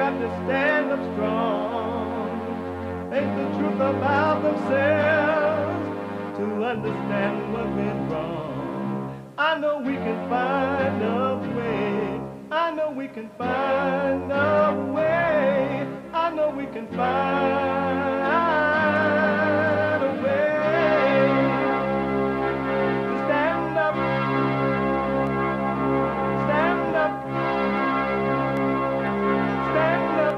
got to stand up strong. Ain't the truth about themselves to understand what went wrong. I know we can find a way. I know we can find a way. I know we can find a way to stand up, stand up, stand up.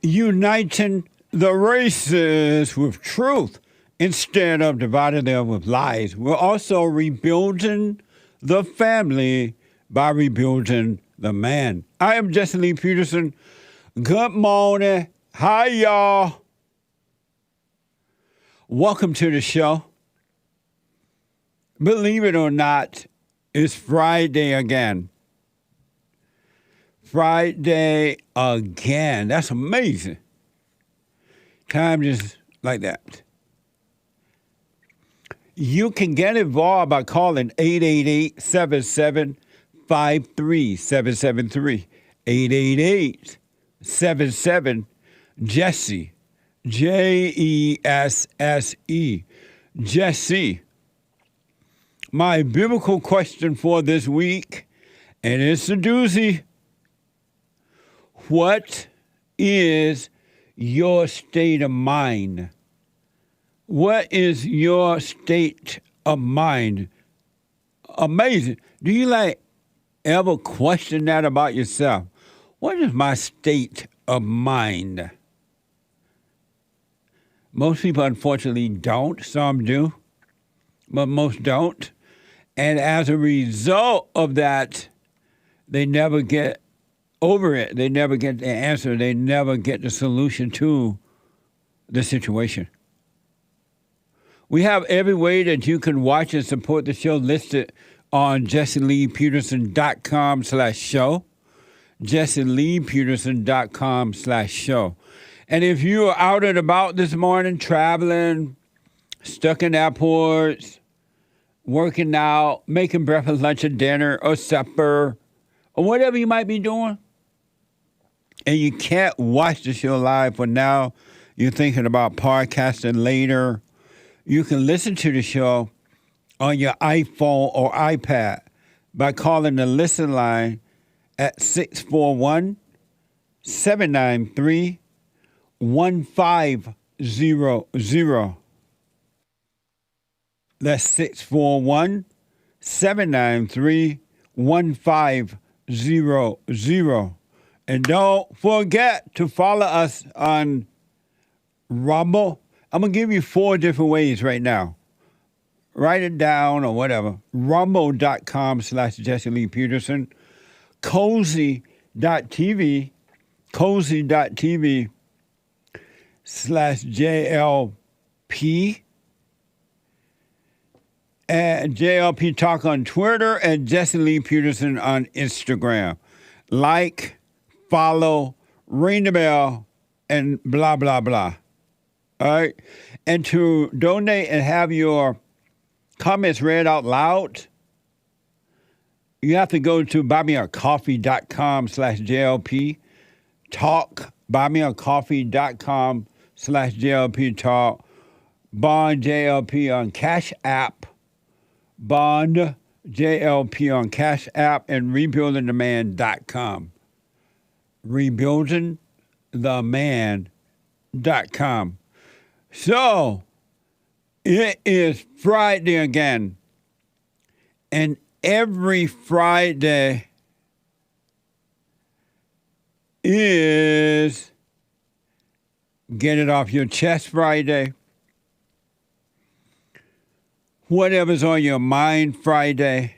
Uniting the races with truth instead of dividing them with lies. We're also rebuilding the family by rebuilding the man. I am Jesse Lee Peterson. Good morning. Hi, y'all. Welcome to the show. Believe it or not, it's Friday again. Friday again. That's amazing. Time just like that. You can get involved by calling 888-77-53773. 888-77-JESSE. Jesse. Jesse. My biblical question for this week, and it's a doozy. What is your state of mind? What is your state of mind? Amazing. Do you ever question that about yourself? What is my state of mind? Most people, unfortunately, don't. Some do, but most don't. And as a result of that, they never get over it. They never get the answer. They never get the solution to the situation. We have every way that you can watch and support the show listed on jesseleepeterson.com/show. jesseleepeterson.com/show. And if you are out and about this morning, traveling, stuck in airports, working out, making breakfast, lunch, or dinner, or supper, or whatever you might be doing, and you can't watch the show live for now, you're thinking about podcasting later, you can listen to the show on your iPhone or iPad by calling the listen line at 641-793-1500. That's 641-793-1500. And don't forget to follow us on Rumble. I'm going to give you 4 different ways right now. Write it down or whatever. Rumble.com/Jesse Lee Peterson. Cozy.tv. Cozy.tv/JLP. And JLP Talk on Twitter and Jesse Lee Peterson on Instagram. Like, follow, ring the bell, and blah, blah, blah. All right? And to donate and have your comments read out loud, you have to go to buymeacoffee.com/JLP Talk. Buymeacoffee.com/JLP Talk. Bond JLP on Cash App. Bond JLP on Cash App and rebuildingtheman.com. Rebuildingtheman.com. So, it is Friday again. And every Friday is Get It Off Your Chest Friday. Whatever's on your mind Friday.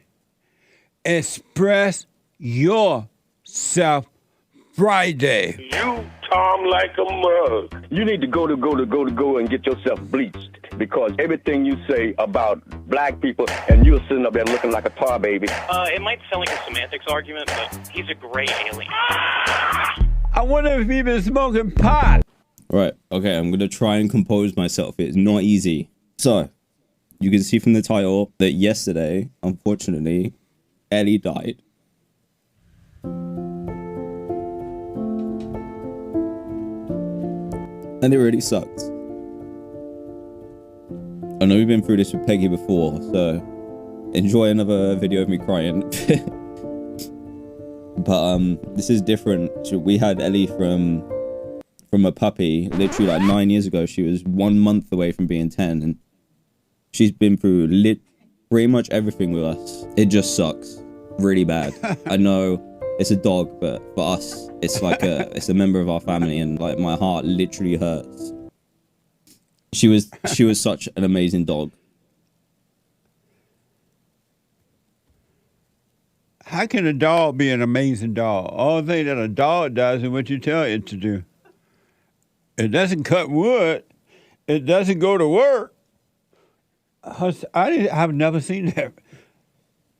Express yourself Friday. You, Tom, like a mug. You need to go and get yourself bleached, because everything you say about black people, and you're sitting up there looking like a tar baby. It might sound like a semantics argument, but he's a gray alien. I wonder if he's been smoking pot. Right, okay, I'm going to try and compose myself. It's not easy. So, you can see from the title that yesterday, unfortunately, Ellie died. And it really sucks. I know we've been through this with Peggy before, so enjoy another video of me crying. But this is different. We had Ellie from a puppy literally like 9 years ago. She was 1 month away from being 10, and she's been through pretty much everything with us. It just sucks really bad. I know it's a dog, but for us it's like it's a member of our family, and like my heart literally hurts. She was such an amazing dog. How can a dog be an amazing dog? All the thing that a dog does is what you tell it to do. It doesn't cut wood. It doesn't go to work. I've never seen that.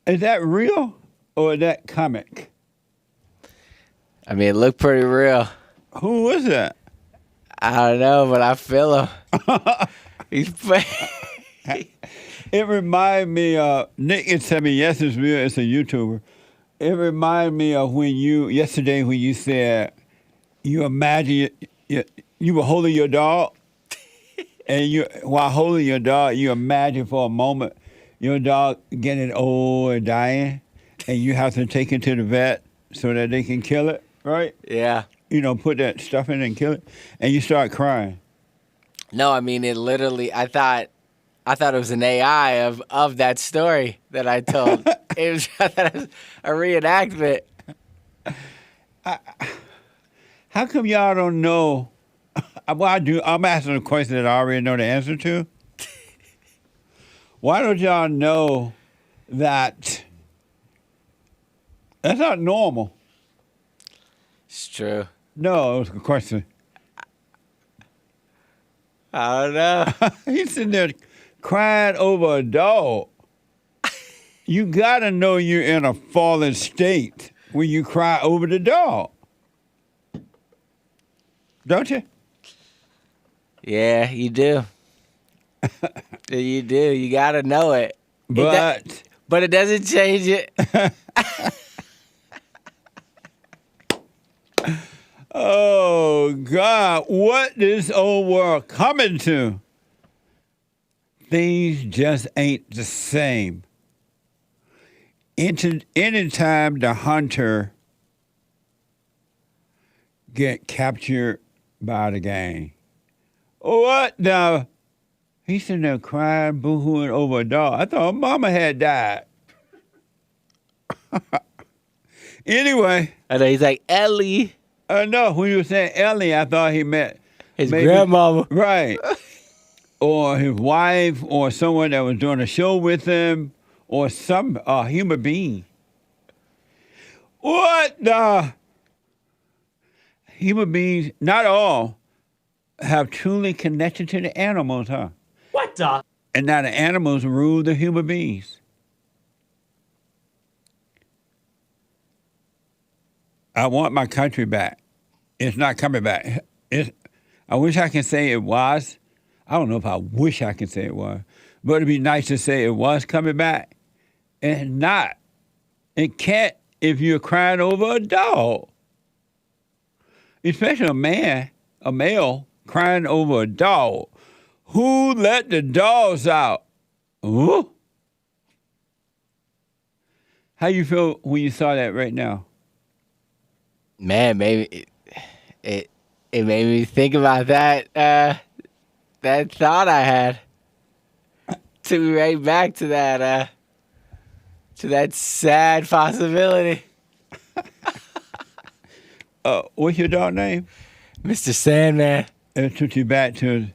Is that real or is that comic? I mean, it looked pretty real. Who was that? I don't know, but I feel him. He's It reminded me of Nick had sent me, yes, it's real, it's a YouTuber. It reminded me of yesterday when you said you imagine you were holding your dog, and while holding your dog, you imagine for a moment your dog getting old and dying, and you have to take it to the vet so that they can kill it, right? Yeah. Put that stuff in and kill it, and you start crying. No, I mean, it literally, I thought it was an AI of that story that I told. I thought it was a reenactment. How come y'all don't know? Well, I'm asking a question that I already know the answer to. Why don't y'all know that that's not normal? It's true. No, it was a question. I don't know. He's sitting there crying over a dog. You gotta know you're in a fallen state when you cry over the dog. Don't you? Yeah, you do. You do. You gotta know it. But it doesn't change it. Oh, God, what this old world coming to? Things just ain't the same. Anytime the hunter get captured by the gang, what the? He's sitting there crying, boo-hooing over a dog. I thought mama had died. Anyway. I know, he's like, Ellie. No, when you were saying Ellie, I thought he meant his grandmama. Right. Or his wife, or someone that was doing a show with him, or some human being. What the? Human beings, not all, have truly connected to the animals, huh? What the? And now the animals rule the human beings. I want my country back. It's not coming back. I wish I could say it was. I don't know if I wish I could say it was, but it'd be nice to say it was coming back. And not. It can't if you're crying over a dog. Especially a male crying over a dog. Who let the dogs out? Ooh. How you feel when you saw that right now? Man, maybe it made me think about that that thought I had. Took me right back to that sad possibility. What's your dog name? Mr. Sandman. It took you back to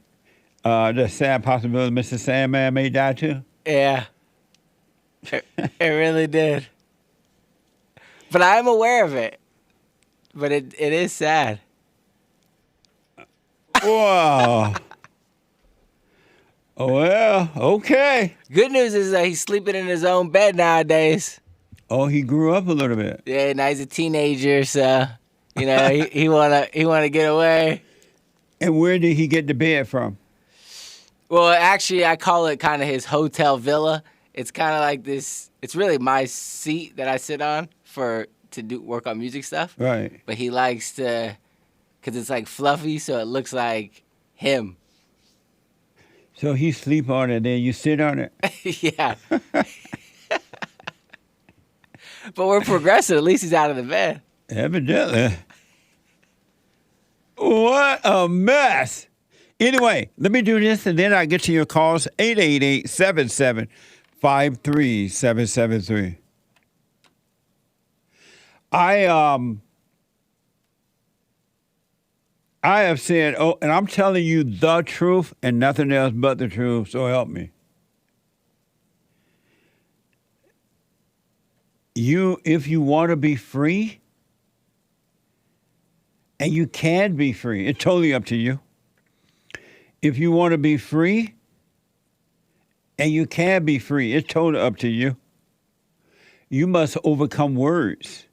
the sad possibility Mr. Sandman may die too? Yeah. It really did. But I'm aware of it. But it is sad. Wow. Well, okay. Good news is that he's sleeping in his own bed nowadays. Oh, he grew up a little bit. Yeah, now he's a teenager, so he wanna get away. And where did he get the bed from? Well, actually, I call it kind of his hotel villa. it's kind of like this. It's really my seat that I sit on to do work on music stuff. Right. But he likes to, cause it's like fluffy, so it looks like him. So he sleep on it, then you sit on it. Yeah. But we're progressive. At least he's out of the bed. Evidently. What a mess. Anyway, let me do this and then I'll get to your calls. 888-77-53773. I have said, and I'm telling you the truth and nothing else but the truth, so help me. If you want to be free, and you can be free, it's totally up to you. If you want to be free, and you can be free, it's totally up to you. You must overcome words.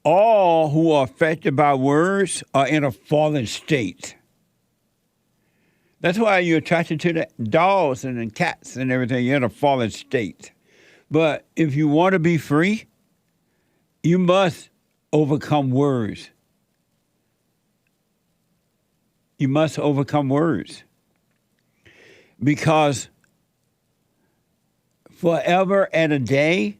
All who are affected by words are in a fallen state. That's why you're attracted to the dogs and the cats and everything. You're in a fallen state. But if you want to be free, you must overcome words. You must overcome words. Because forever and a day,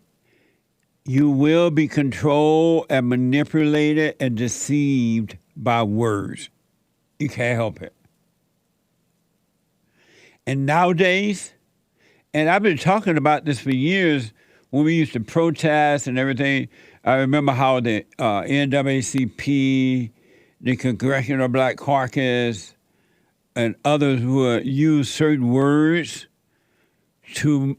you will be controlled and manipulated and deceived by words. You can't help it. And nowadays, and I've been talking about this for years when we used to protest and everything. I remember how the NAACP, the Congressional Black Caucus, and others would use certain words to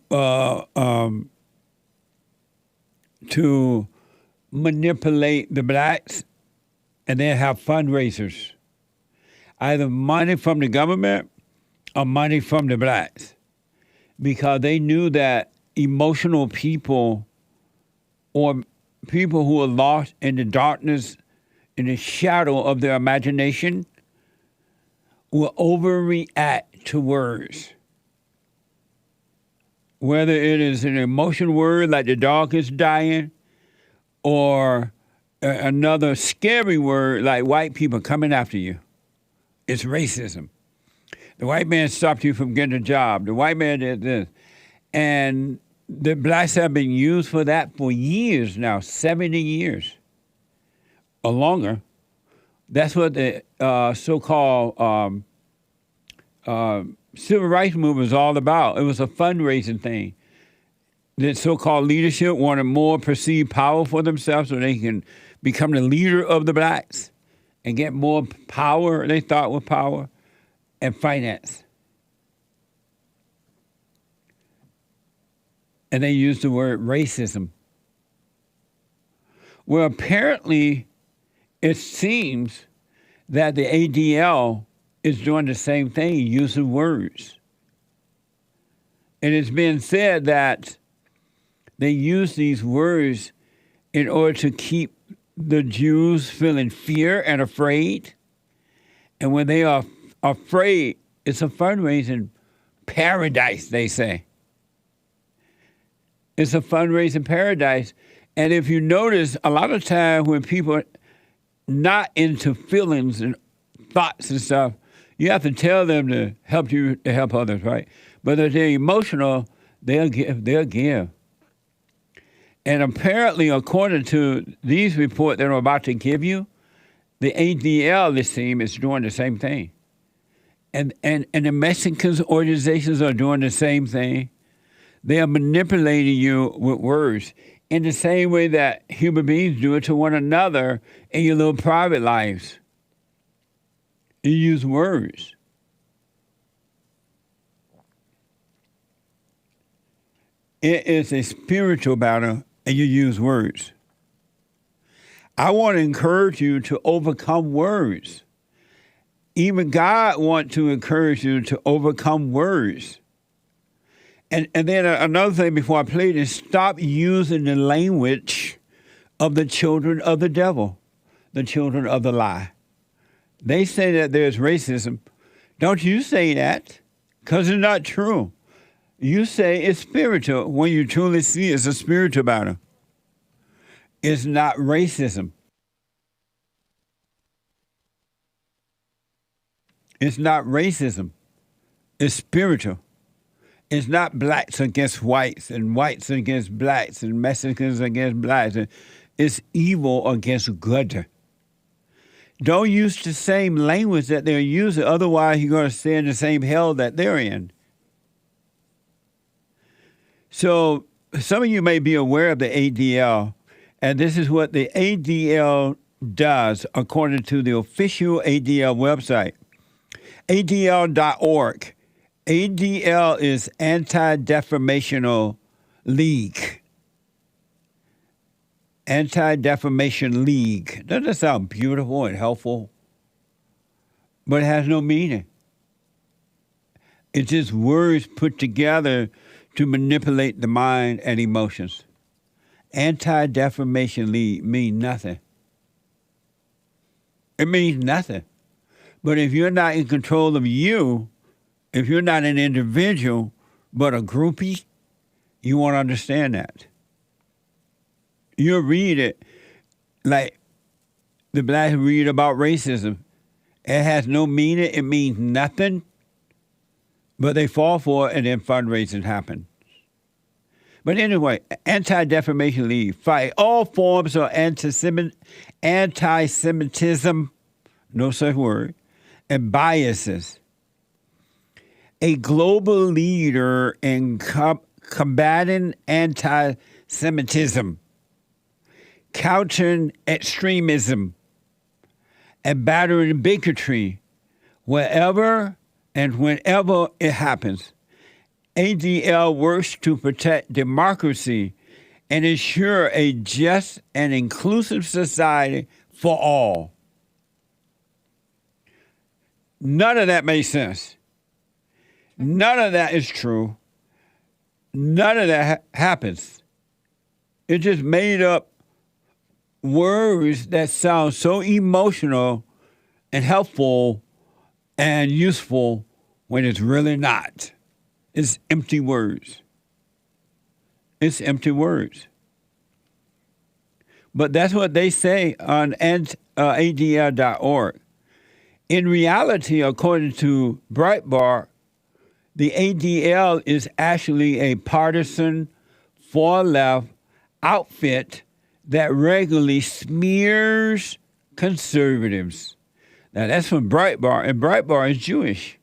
manipulate the blacks, and then have fundraisers, either money from the government or money from the blacks, because they knew that emotional people or people who are lost in the darkness, in the shadow of their imagination, will overreact to words. Whether it is an emotional word like the dog is dying, or another scary word like white people coming after you. It's racism. The white man stopped you from getting a job. The white man did this. And the blacks have been used for that for years now, 70 years or longer. That's what the so-called civil rights movement was all about. It was a fundraising thing. The so-called leadership wanted more perceived power for themselves so they can become the leader of the blacks and get more power, they thought, with power and finance. And they used the word racism. Well, apparently, it seems that the ADL is doing the same thing, using words. And it's been said that they use these words in order to keep the Jews feeling fear and afraid. And when they are afraid, it's a fundraising paradise, they say. It's a fundraising paradise. And if you notice, a lot of times when people are not into feelings and thoughts and stuff, you have to tell them to help you to help others, right? But if they're emotional, they'll give. And apparently, according to these reports that I'm about to give you, the ADL, this team, is doing the same thing. And the Mexicans organizations are doing the same thing. They are manipulating you with words in the same way that human beings do it to one another in your little private lives. You use words. It is a spiritual battle, and you use words. I want to encourage you to overcome words. Even God wants to encourage you to overcome words. And then another thing before I play this, stop using the language of the children of the devil, the children of the lie. They say that there's racism. Don't you say that, because it's not true. You say it's spiritual when you truly see it's a spiritual battle. It's not racism. It's not racism. It's spiritual. It's not blacks against whites and whites against blacks and Mexicans against blacks. It's evil against good. Don't use the same language that they're using, otherwise you're going to stay in the same hell that they're in. So some of you may be aware of the ADL, and this is what the ADL does according to the official ADL website, ADL.org. ADL is Anti-Defamational League. Anti-Defamation League. Doesn't that sound beautiful and helpful? But it has no meaning. It's just words put together to manipulate the mind and emotions. Anti-Defamation League means nothing. It means nothing. But if you're not in control of you, if you're not an individual, but a groupie, you won't understand that. You'll read it like the blacks read about racism. It has no meaning. It means nothing. But they fall for it, and then fundraising happens. But anyway, Anti-Defamation League fight all forms of anti-Semitism, no such word, and biases. A global leader in combating anti-Semitism, countering extremism, and battering bigotry wherever and whenever it happens. ADL works to protect democracy and ensure a just and inclusive society for all. None of that makes sense. None of that is true. None of that happens. It just made up words that sound so emotional and helpful and useful when it's really not. It's empty words. It's empty words. But that's what they say on ADL.org. In reality, according to Breitbart, the ADL is actually a partisan, far-left outfit that regularly smears conservatives. Now, that's from Breitbart, and Breitbart is Jewish.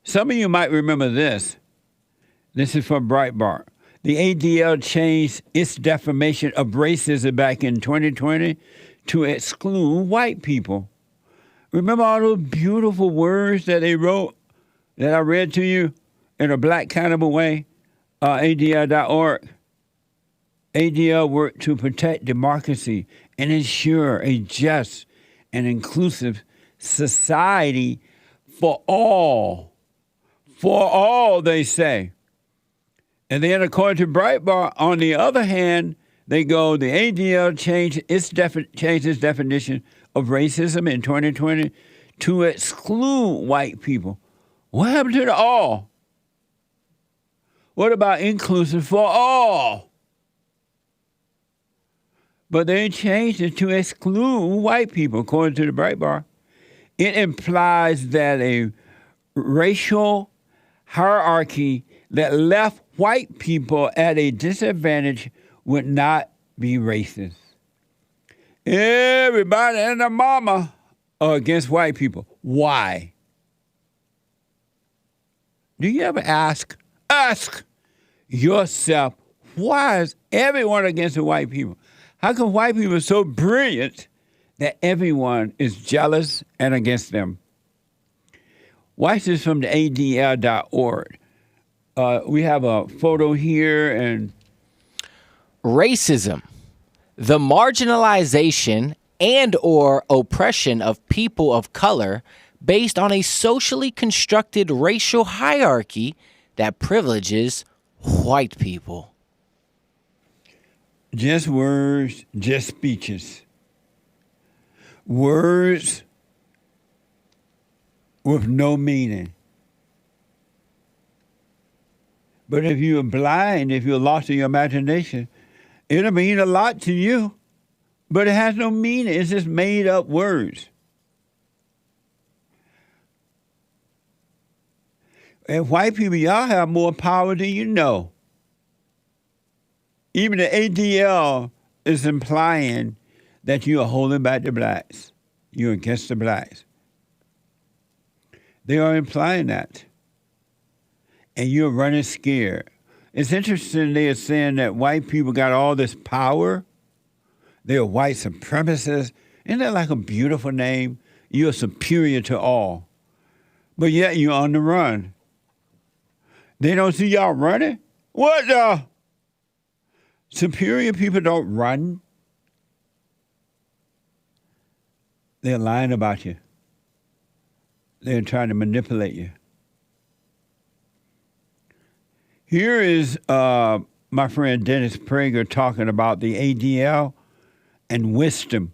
Some of you might remember this. This is from Breitbart. The ADL changed its definition of racism back in 2020 to exclude white people. Remember all those beautiful words that they wrote that I read to you in a black kind of a way? ADL.org. ADL worked to protect democracy and ensure a just and inclusive society for all. For all, they say. And then according to Breitbart, on the other hand, they go, the ADL changed its definition of racism in 2020 to exclude white people. What happened to the all? What about inclusive for all? But they changed it to exclude white people, according to the Breitbart. It implies that a racial hierarchy that left white people at a disadvantage would not be racist. Everybody and their mama are against white people. Why? Do you ever ask yourself, why is everyone against the white people? How come white people are so brilliant that everyone is jealous and against them? Watch this from the ADL.org. We have a photo here and... Racism, the marginalization and or oppression of people of color based on a socially constructed racial hierarchy that privileges white people. Just words, just speeches. Words with no meaning. But if you're blind, if you're lost in your imagination, it'll mean a lot to you. But it has no meaning. It's just made up words. And white people, y'all have more power than you know. Even the ADL is implying that you are holding back the blacks. You're against the blacks. They are implying that. And you're running scared. It's interesting they are saying that white people got all this power. They're white supremacists. Isn't that like a beautiful name? You're superior to all. But yet you're on the run. They don't see y'all running? What the? Superior people don't run. They're lying about you. They're trying to manipulate you. Here is my friend Dennis Prager talking about the ADL and wisdom.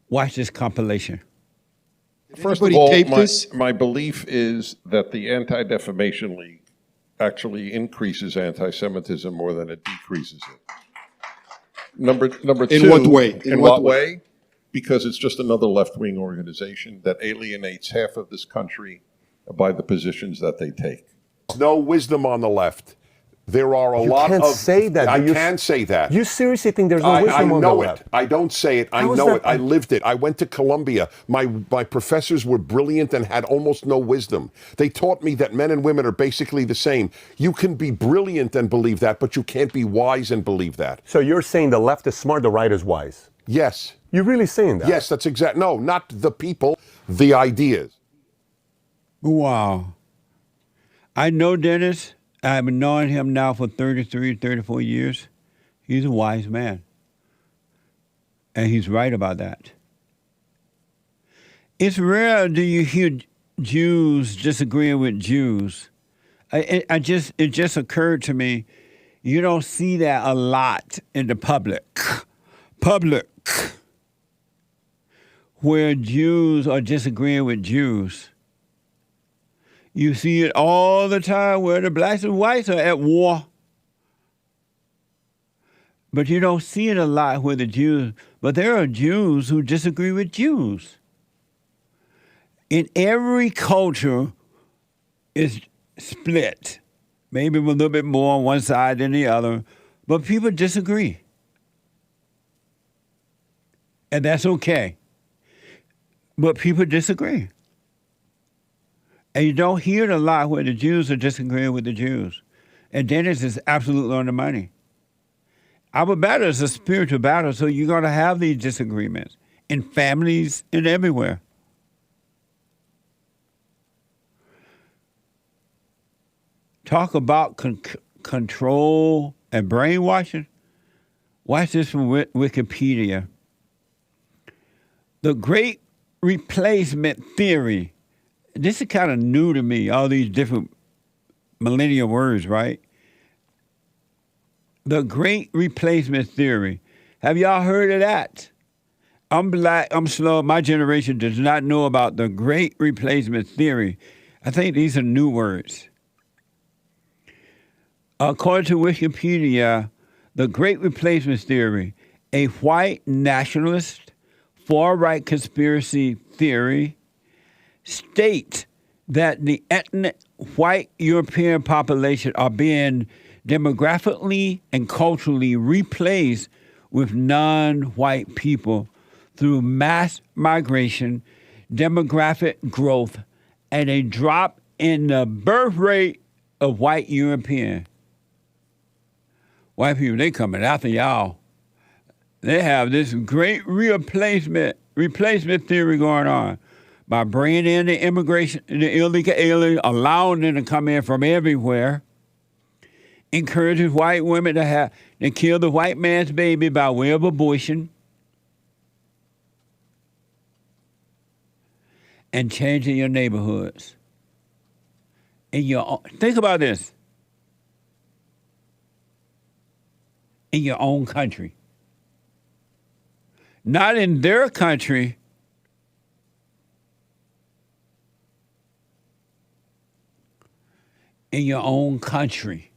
Watch this compilation. First of all, my belief is that the Anti-Defamation League actually increases anti-Semitism more than it decreases it. Number two. In what way? In what way? Because it's just another left-wing organization that alienates half of this country by the positions that they take. No wisdom on the left. There are a lot of... You can't say that. I can say that. You seriously think there's no wisdom on the left? I don't say it. I know it. I lived it. I went to Columbia. My professors were brilliant and had almost no wisdom. They taught me that men and women are basically the same. You can be brilliant and believe that, but you can't be wise and believe that. So you're saying the left is smart, the right is wise? Yes. You're really saying that? Yes, that's exact. No, not the people, the ideas. Wow. I know Dennis. I've been knowing him now for 33, 34 years. He's a wise man. And he's right about that. It's rare do you hear Jews disagreeing with Jews. It just occurred to me, you don't see that a lot in the public, where Jews are disagreeing with Jews. You see it all the time where the blacks and whites are at war. But you don't see it a lot where the Jews, but there are Jews who disagree with Jews. In every culture is split, maybe a little bit more on one side than the other, but people disagree. And that's okay. But people disagree. And you don't hear it a lot where the Jews are disagreeing with the Jews. And Dennis is absolutely on the money. Our battle is a spiritual battle, so you're going to have these disagreements in families and everywhere. Talk about control and brainwashing. Watch this from Wikipedia. The Great Replacement Theory. This is kind of new to me, all these different millennial words, right? The Great Replacement Theory. Have y'all heard of that? I'm black, I'm slow. My generation does not know about the Great Replacement Theory. I think these are new words. According to Wikipedia, the Great Replacement Theory, a white nationalist, far-right conspiracy theory, state that the ethnic white European population are being demographically and culturally replaced with non-white people through mass migration, demographic growth, and a drop in the birth rate of white European. White people, they coming after y'all. They have this great replacement theory going on. By bringing in the immigration, the illegal alien, allowing them to come in from everywhere, encourages white women to kill the white man's baby by way of abortion, and changing your neighborhoods. Think about this. In your own country. Not in their country. In your own country.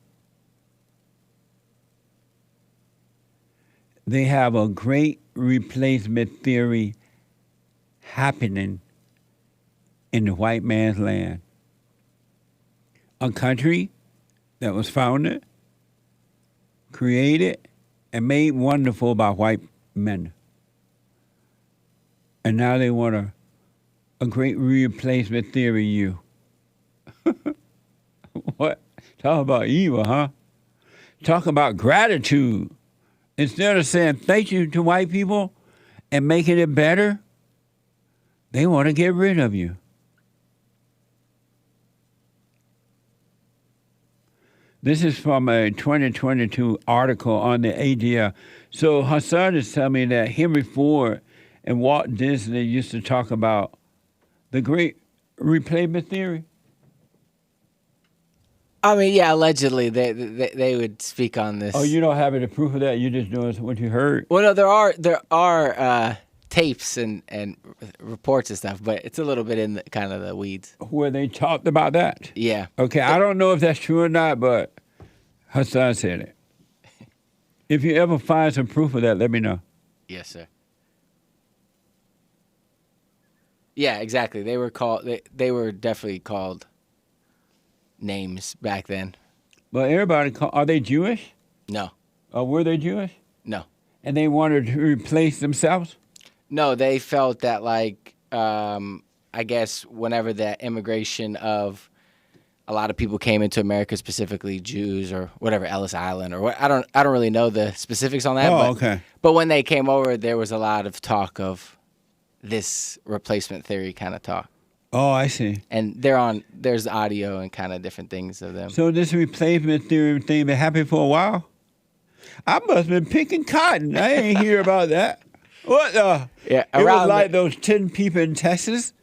they have a great replacement theory happening in the white man's land. A country that was founded, created, and made wonderful by white men. And now they want a great replacement theory you. What? Talk about evil, huh? Talk about gratitude. Instead of saying thank you to white people and making it better, they want to get rid of you. This is from a 2022 article on the ADL. So Hassan is telling me that Henry Ford and Walt Disney used to talk about the great replacement theory. I mean, yeah, allegedly they would speak on this. Oh, you don't have any proof of that? You just know what you heard? Well, no, there are tapes and reports and stuff, but it's a little bit in the, kind of the weeds. Where they talked about that? Yeah. Okay, I don't know if that's true or not, but Hassan said it. If you ever find some proof of that, let me know. Yes, sir. Yeah, exactly. They were called. They were definitely called names back then. But everybody are they Jewish? No. Were they Jewish? No. And they wanted to replace themselves? No, they felt that I guess whenever the immigration of a lot of people came into America, specifically Jews or whatever, Ellis Island or what, I don't really know the specifics on that. Okay. But when they came over, there was a lot of talk of this replacement theory kind of talk. Oh, I see. And there's audio and kind of different things of them. So this replacement theory thing been happening for a while? I must have been picking cotton. I ain't hear about that. What the? Yeah, it was like those 10 people in Texas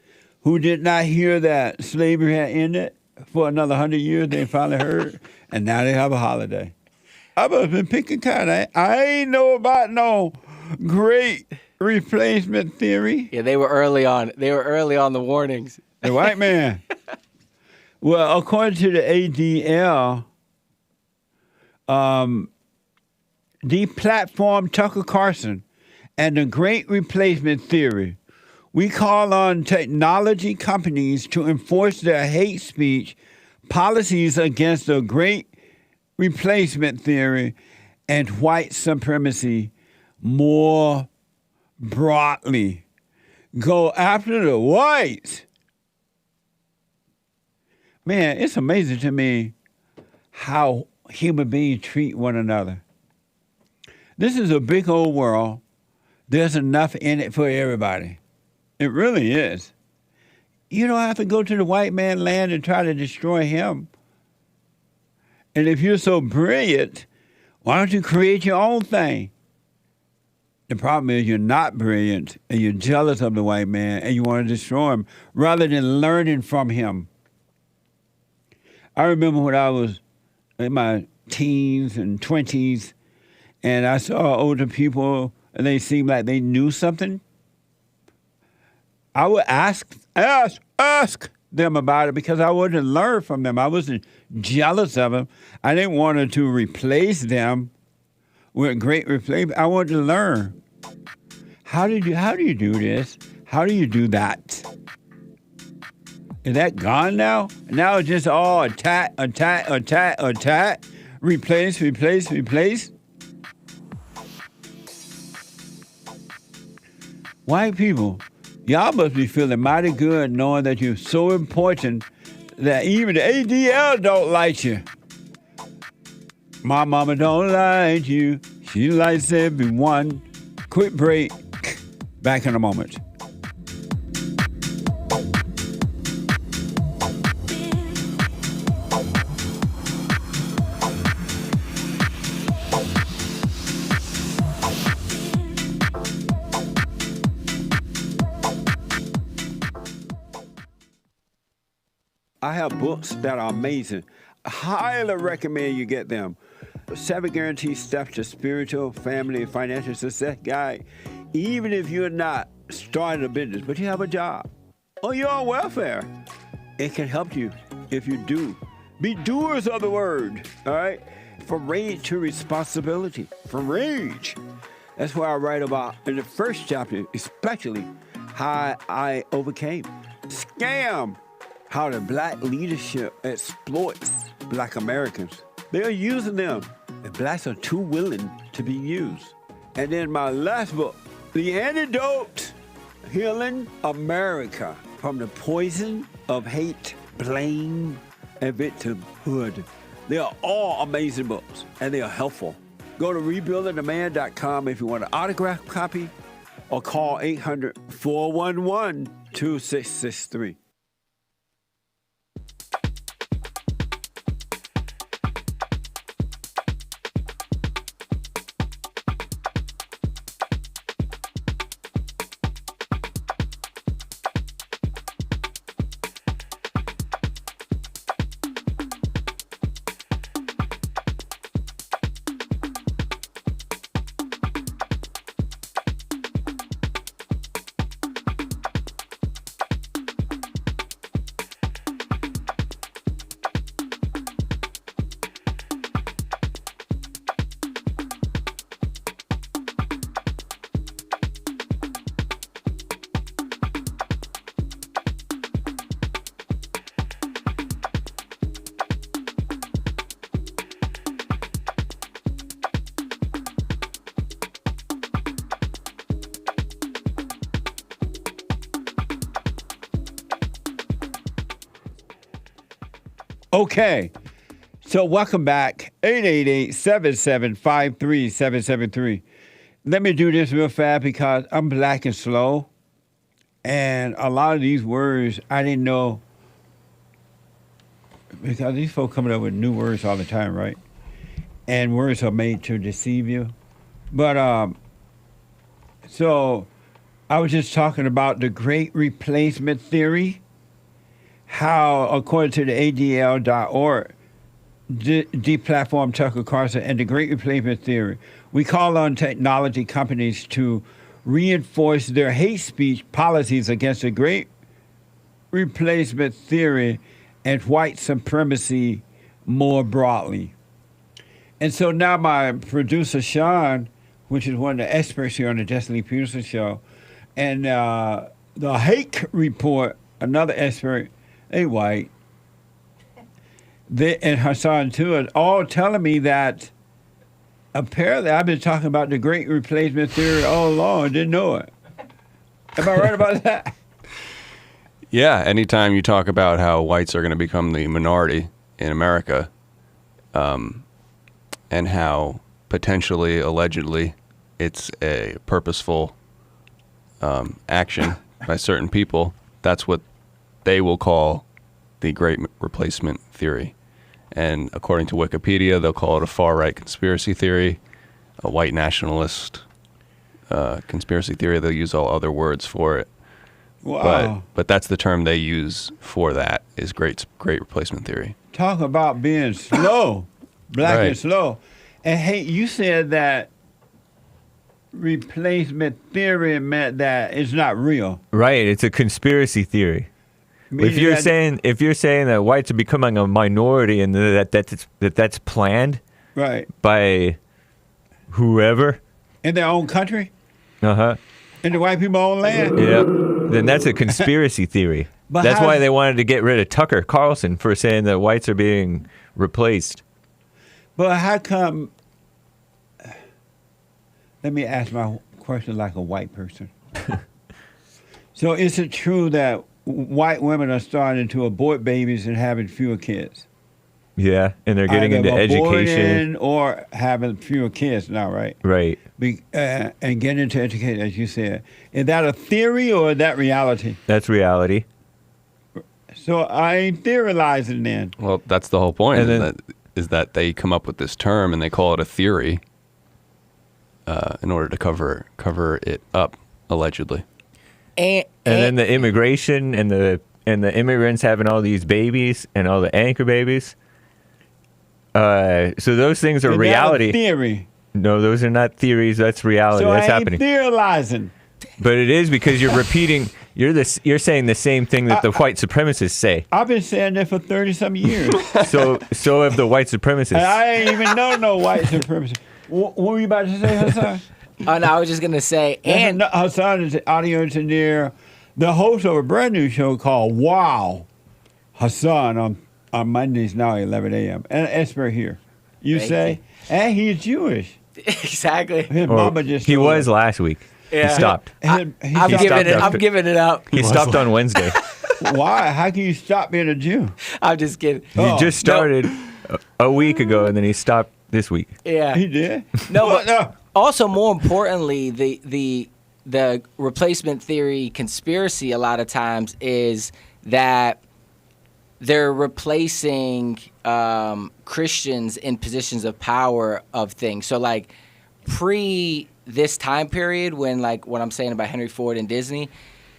who did not hear that slavery had ended for another 100 years. They finally heard, and now they have a holiday. I must have been picking cotton. I ain't know about no great replacement theory. Yeah, they were early on. They were early on the warnings. The white man. Well, according to the ADL, deplatform Tucker Carlson and the Great Replacement Theory. We call on technology companies to enforce their hate speech policies against the Great Replacement Theory and white supremacy more broadly. Go after the whites. Man, it's amazing to me how human beings treat one another. This is a big old world. There's enough in it for everybody. It really is. You don't have to go to the white man's land and try to destroy him. And if you're so brilliant, why don't you create your own thing? The problem is you're not brilliant and you're jealous of the white man and you want to destroy him rather than learning from him. I remember when I was in my teens and 20s and I saw older people and they seemed like they knew something. I would ask them about it because I wanted to learn from them. I wasn't jealous of them. I didn't want to replace them with great replacement. I wanted to learn. How do you do this? How do you do that? Is that gone now? Now it's just all attack, replace. White people, y'all must be feeling mighty good knowing that you're so important that even the ADL don't like you. My mama don't like you. She likes everyone. Quick break. Back in a moment. I have books that are amazing. I highly recommend you get them. 7 Guaranteed Steps to Spiritual, Family, and Financial Success Guide. Even if you're not starting a business, but you have a job, or you're on welfare, it can help you if you do. Be doers of the word, all right? From rage to responsibility. From rage. That's why I write about, in the first chapter, especially, how I overcame scam, how the black leadership exploits black Americans. They are using them, and blacks are too willing to be used. And then my last book, The Antidote, Healing America from the Poison of Hate, Blame, and Victimhood. They are all amazing books, and they are helpful. Go to rebuildingtheman.com if you want an autographed copy, or call 800-411-2663. Okay, so welcome back, 888-775-3773. Let me do this real fast because I'm black and slow, and a lot of these words I didn't know, because these folks coming up with new words all the time, right? And words are made to deceive you. But, so I was just talking about the Great Replacement Theory. How, according to the ADL.org, deplatform Tucker Carlson and the Great Replacement Theory, we call on technology companies to reinforce their hate speech policies against the Great Replacement Theory and white supremacy more broadly. And so now my producer, Sean, which is one of the experts here on the Jesse Lee Peterson Show, and the Hake report, another expert, they white, and Hassan too, are all telling me that apparently I've been talking about the Great Replacement Theory all along, didn't know it. Am I right about that? Yeah, anytime you talk about how whites are going to become the minority in America, and how potentially, allegedly, it's a purposeful action by certain people, that's what they will call the Great Replacement Theory. And according to Wikipedia, they'll call it a far-right conspiracy theory, a white nationalist conspiracy theory. They'll use all other words for it. Wow. But that's the term they use for that, is Great Replacement Theory. Talk about being slow, black Right. and slow. And hey, you said that replacement theory meant that it's not real. Right, it's a conspiracy theory. If you're saying that whites are becoming a minority and that's planned, right, by whoever in their own country, in the white people own land, then that's a conspiracy theory. But that's how- why they wanted to get rid of Tucker Carlson for saying that whites are being replaced. But how come? Let me ask my question like a white person. So is it true that white women are starting to abort babies and having fewer kids? Yeah, and they're getting Either into education aborting or having fewer kids now, right? Right. And getting into education, as you said. Is that a theory or is that reality? That's reality. So I ain't theorizing then. Well, that's the whole point, And then- is that they come up with this term and they call it a theory in order to cover it up, allegedly. And then the immigration and the immigrants having all these babies and all the anchor babies. So those things are Is that a reality. theory. No, those are not theories. That's reality. So That's I ain't happening. theorizing. But it is because you're repeating. You're saying the same thing that the white supremacists say. I've been saying that for 30-some years. So have the white supremacists. And I ain't even know no white supremacy. What were you about to say, Hassan? Oh, no, I was just going to say, and Hassan is the audio engineer, the host of a brand new show called Wow. Hassan on Mondays now at 11 a.m. And Esper here. You Thank say? you. And he's Jewish. Exactly. His Or mama just he told was him. last week. Yeah. He stopped. I'm stopped giving it up. He stopped on Wednesday. Why? How can you stop being a Jew? I'm just kidding. He just started a week ago, and then he stopped this week. Yeah. He did? No, What? but also more importantly, the replacement theory conspiracy a lot of times is that they're replacing Christians in positions of power of things. So like pre this time period when like what I'm saying about Henry Ford and Disney,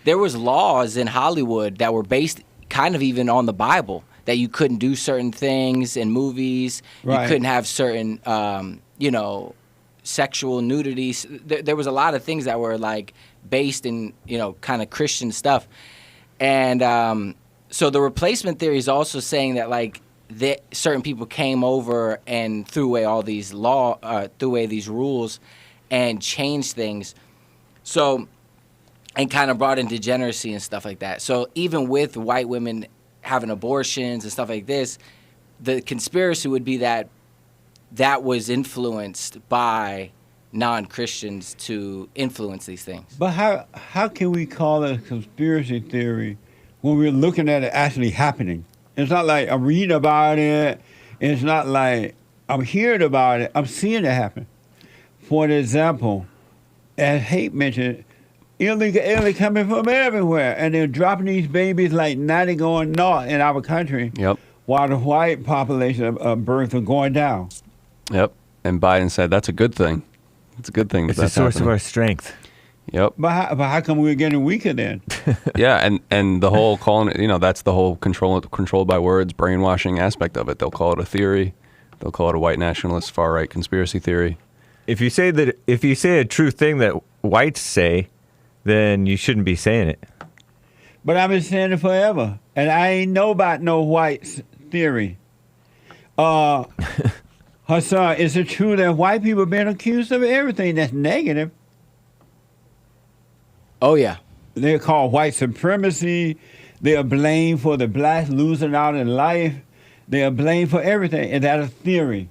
there was laws in Hollywood that were based kind of even on the Bible that you couldn't do certain things in movies. Right. You couldn't have certain, sexual nudity. There was a lot of things that were like based in, kind of Christian stuff. And so the replacement theory is also saying that like that certain people came over and threw away all these threw away these rules and changed things. So, and kind of brought in degeneracy and stuff like that. So even with white women having abortions and stuff like this, the conspiracy would be that was influenced by non-Christians to influence these things. But how can we call it a conspiracy theory when we're looking at it actually happening? It's not like I'm reading about it. It's not like I'm hearing about it. I'm seeing it happen. For example, as Hake mentioned, illegal alien coming from everywhere, and they're dropping these babies like 90 going north in our country. Yep. While the white population of births are going down. Yep. And Biden said that's a good thing. It's a good thing. It's a source of our strength. Yep. But how come we're getting weaker then? Yeah, and the whole calling it, that's the whole controlled by words, brainwashing aspect of it. They'll call it a theory. They'll call it a white nationalist, far right conspiracy theory. If you say a true thing that whites say, then you shouldn't be saying it. But I've been saying it forever, and I ain't know about no white theory. Hassan, is it true that white people are being accused of everything that's negative? Oh, yeah. They're called white supremacy. They are blamed for the blacks losing out in life. They are blamed for everything. Is that a theory?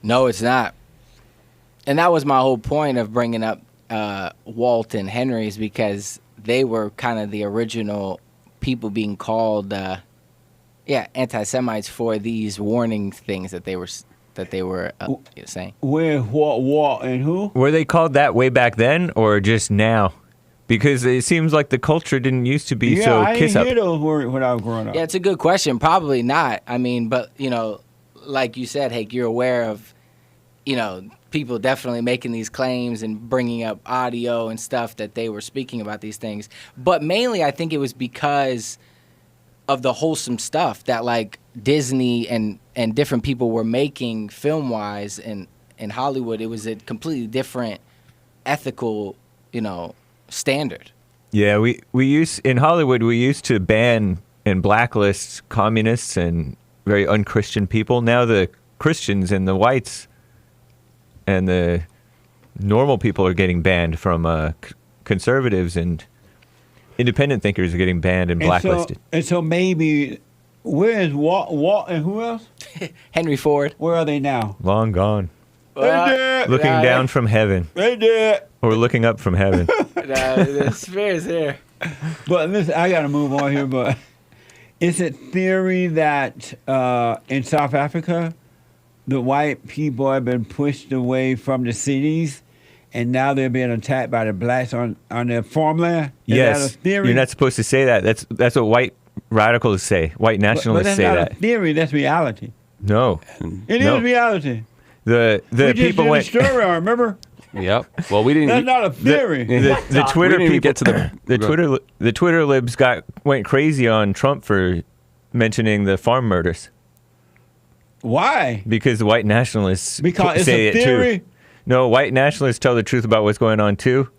No, it's not. And that was my whole point of bringing up Walt and Henry's, because they were kind of the original people being called anti-Semites for these warning things that they were saying. Where Walt and who? Were they called that way back then or just now? Because it seems like the culture didn't used to be so kiss up. I didn't hear those words when I was growing up. Yeah, it's a good question. Probably not. I mean, but, like you said, Hake, you're aware of, people definitely making these claims and bringing up audio and stuff that they were speaking about these things. But mainly, I think it was because of the wholesome stuff that, like, Disney and different people were making film-wise in Hollywood. It was a completely different ethical, standard. Yeah, we used in Hollywood, we used to ban and blacklist communists and very unchristian people. Now the Christians and the whites and the normal people are getting banned from conservatives, and independent thinkers are getting banned and blacklisted. And so maybe, where is Walt and who else? Henry Ford. Where are they now? Long gone. They Looking down from heaven. They did. Or looking up from heaven. The spirit's here. But listen, I got to move on here, but is it theory that in South Africa, the white people have been pushed away from the cities, and now they're being attacked by the blacks on their farmland? Yes. Is that a theory? You're not supposed to say that. That's what white radicals say. White nationalists but say that's that. not a theory. That's reality. No. It is reality. The we people just went. did a story on, remember? Yep. Well, we didn't. That's not a theory. The Twitter we didn't people get to the Twitter libs went crazy on Trump for mentioning the farm murders. Why? Because white nationalists Because say it's a it theory? too. No, white nationalists tell the truth about what's going on too,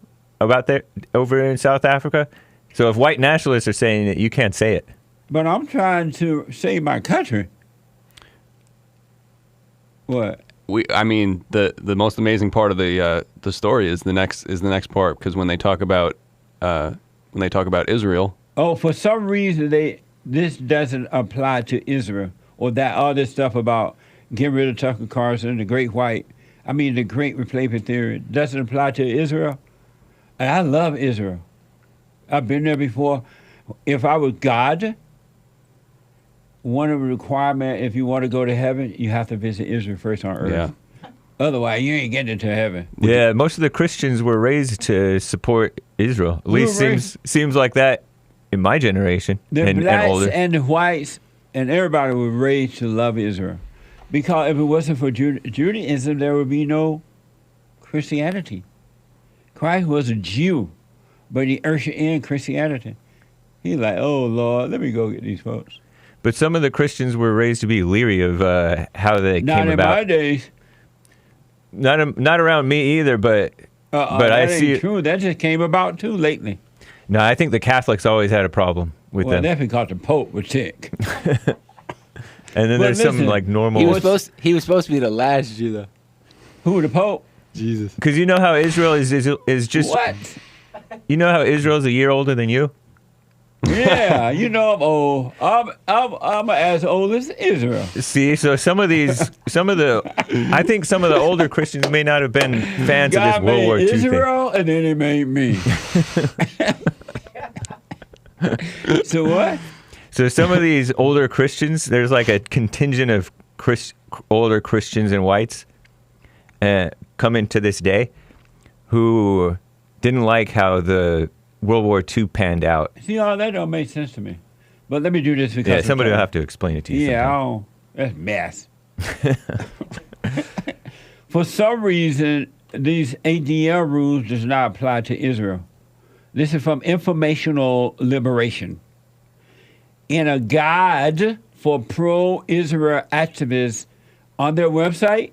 about there over in South Africa. So if white nationalists are saying it, you can't say it. But I'm trying to save my country. What? I mean, the most amazing part of the story is the next part, because when they talk about Israel. Oh, for some reason this doesn't apply to Israel, or that other stuff about getting rid of Tucker Carlson, the Great Replacement Theory doesn't apply to Israel. And I love Israel. I've been there before. If I was God, one of the requirements, if you want to go to heaven, you have to visit Israel first on earth. Yeah. Otherwise, you ain't getting into heaven. Yeah, most of the Christians were raised to support Israel. At least seems like that in my generation and blacks older. And the whites and everybody were raised to love Israel. Because if it wasn't for Judaism, there would be no Christianity. Christ was a Jew, but he ushered in Christianity. He's like, oh, Lord, let me go get these folks. But some of the Christians were raised to be leery of how they came about. Not in my days. Not around me either, but I see it. True. That just came about too lately. No, I think the Catholics always had a problem with them. Well, that's because the Pope was sick. And then there's some like normal. He was supposed to be the last Jew, though. Who, the Pope? Jesus. Because you know how Israel is just. What? You know how Israel's a year older than you? Yeah, you know I'm old. I'm as old as Israel. See, so I think some of the older Christians may not have been fans of this World War II Israel, thing. And then he made me. So what? So some of these older Christians, there's like a contingent of older Christians and whites coming to this day who didn't like how the World War II panned out. See, all that don't make sense to me. But let me do this because somebody will have to explain it to you. Yeah, that's mess. For some reason, these ADL rules does not apply to Israel. This is from Informational Liberation. In a guide for pro-Israel activists on their website,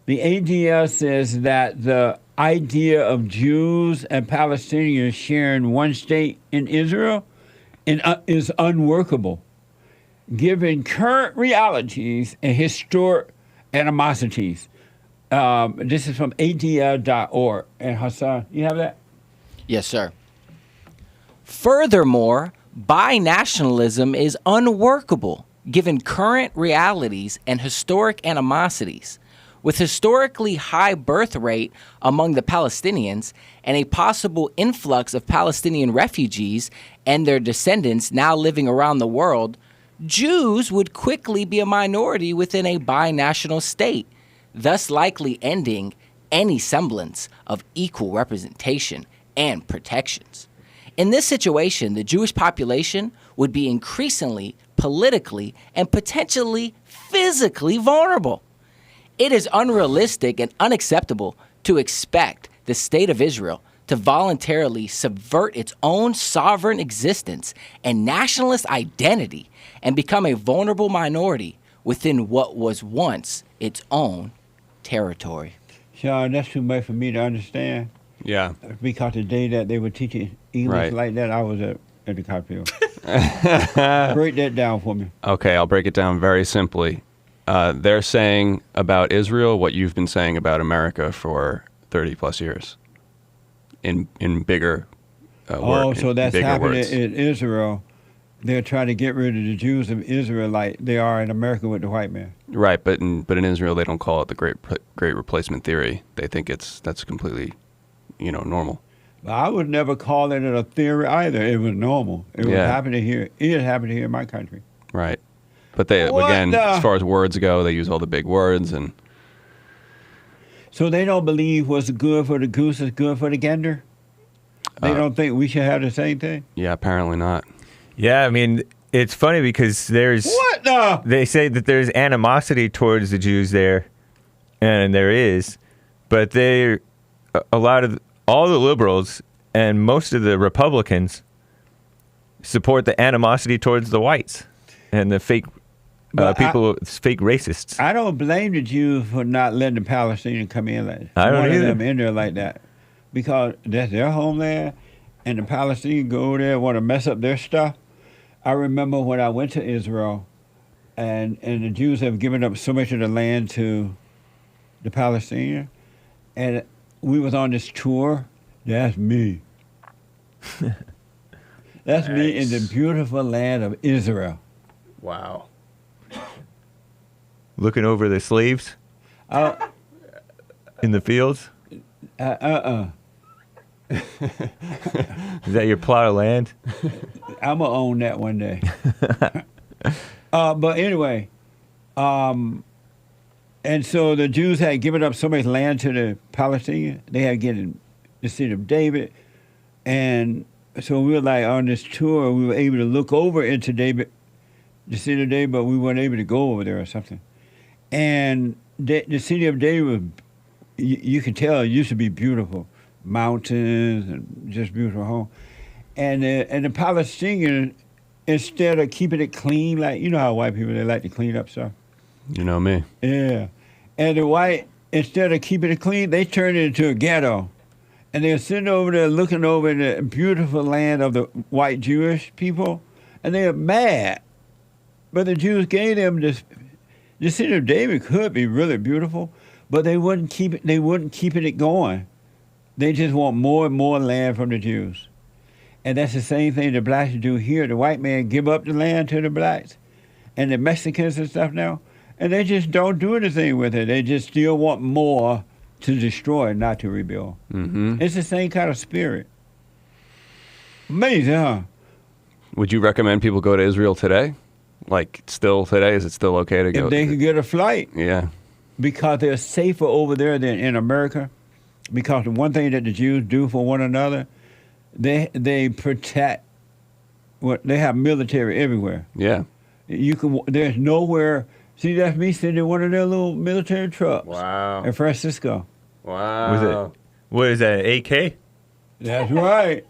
the ADL says that the idea of Jews and Palestinians sharing one state in Israel is unworkable, given current realities and historic animosities. This is from ADL.org. And Hassan, you have that? Yes, sir. Furthermore, binationalism is unworkable, given current realities and historic animosities. With historically high birth rate among the Palestinians and a possible influx of Palestinian refugees and their descendants now living around the world, Jews would quickly be a minority within a binational state, thus likely ending any semblance of equal representation and protections. In this situation, the Jewish population would be increasingly politically and potentially physically vulnerable. It is unrealistic and unacceptable to expect the state of Israel to voluntarily subvert its own sovereign existence and nationalist identity and become a vulnerable minority within what was once its own territory. Sean, that's too much for me to understand. Yeah. Because the day that they were teaching English like that, I was at the cocktail. Break that down for me. Okay, I'll break it down very simply. They're saying about Israel what you've been saying about America for 30 plus years in bigger words. So that's happening in Israel. They're trying to get rid of the Jews of Israel like they are in America with the white man. Right, but in Israel they don't call it the great replacement theory. They think that's completely, normal. I would never call it a theory either. It was normal. It was happening here. It happened here in my country. Right. But they, as far as words go, they use all the big words. And so they don't believe what's good for the goose is good for the gander? They don't think we should have the same thing? Yeah, apparently not. Yeah, I mean, it's funny because they say that there's animosity towards the Jews there, and there is, but all the liberals and most of the Republicans support the animosity towards the whites and the fake fake racists. I don't blame the Jews for not letting the Palestinians come in like that. I don't either. Them in there like that because that's their homeland, and the Palestinians go over there and want to mess up their stuff. I remember when I went to Israel, and the Jews have given up so much of the land to the Palestinian, and we was on this tour. That's me. That's me in the beautiful land of Israel. Wow. Looking over the slaves in the fields? Is that your plot of land? I'm going to own that one day. But anyway, and so the Jews had given up so much land to the Palestinians. They had given the city of David. And so we were like on this tour, we were able to look over into David, the city of David, but we weren't able to go over there or something. And the city of David was, you can tell it used to be beautiful. Mountains and just beautiful home. And the Palestinians, instead of keeping it clean, like, you know how white people, they like to clean up stuff. You know me. Yeah. And the white, instead of keeping it clean, they turned it into a ghetto. And they're sitting over there looking over the beautiful land of the white Jewish people, and they're mad. But the Jews gave them this. The city of David could be really beautiful, but they wouldn't keep it. They wouldn't keeping it going. They just want more and more land from the Jews, and that's the same thing the blacks do here. The white man give up the land to the blacks, and the Mexicans and stuff now, and they just don't do anything with it. They just still want more to destroy, not to rebuild. Mm-hmm. It's the same kind of spirit. Amazing, huh? Would you recommend people go to Israel today? Like, still today? Is it still okay to go? If they could get a flight. Yeah. Because they're safer over there than in America. Because the one thing that the Jews do for one another, they protect. They have military everywhere. Yeah. There's nowhere. See, that's me sitting in one of their little military trucks. Wow. In Francisco. Wow. What is that, AK? That's right.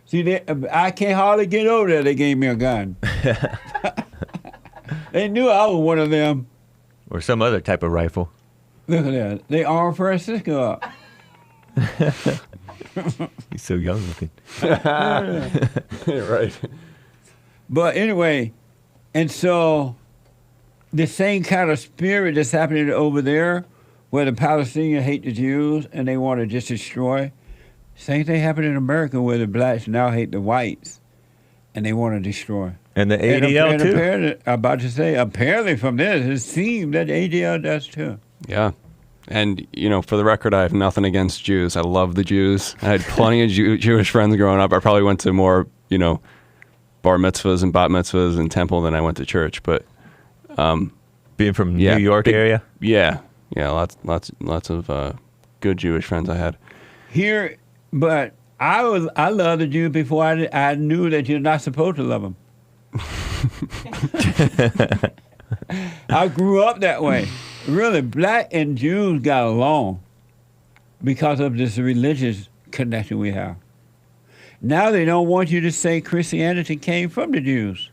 See, I can't hardly get over there. They gave me a gun. They knew I was one of them. Or some other type of rifle. Look at that. They armed Francisco up. He's so young looking. Right. But anyway, and so the same kind of spirit that's happening over there, where the Palestinians hate the Jews and they want to just destroy, same thing happened in America where the blacks now hate the whites and they want to destroy. And the ADL too. Apparently, I'm about to say, apparently from this, it seems that the ADL does too. Yeah. And, for the record, I have nothing against Jews. I love the Jews. I had plenty of Jewish friends growing up. I probably went to more, bar mitzvahs and bat mitzvahs and temple than I went to church. But being from New York area? Yeah. Yeah, lots of good Jewish friends I had. Here, but I loved the Jews before I knew that you're not supposed to love them. I grew up that way. Really, black and Jews got along because of this religious connection we have. Now they don't want you to say Christianity came from the Jews.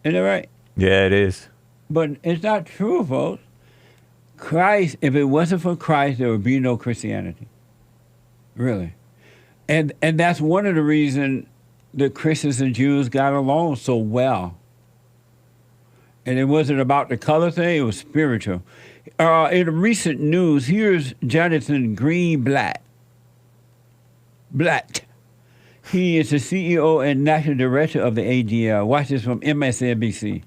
Isn't that right? Yeah, it is. But it's not true, folks. Christ, if it wasn't for Christ, there would be no Christianity. Really. And that's one of the reasons the Christians and Jews got along so well. And it wasn't about the color thing, it was spiritual. In recent news, here's Jonathan Greenblatt. He is the CEO and National Director of the ADL. Watch this from MSNBC.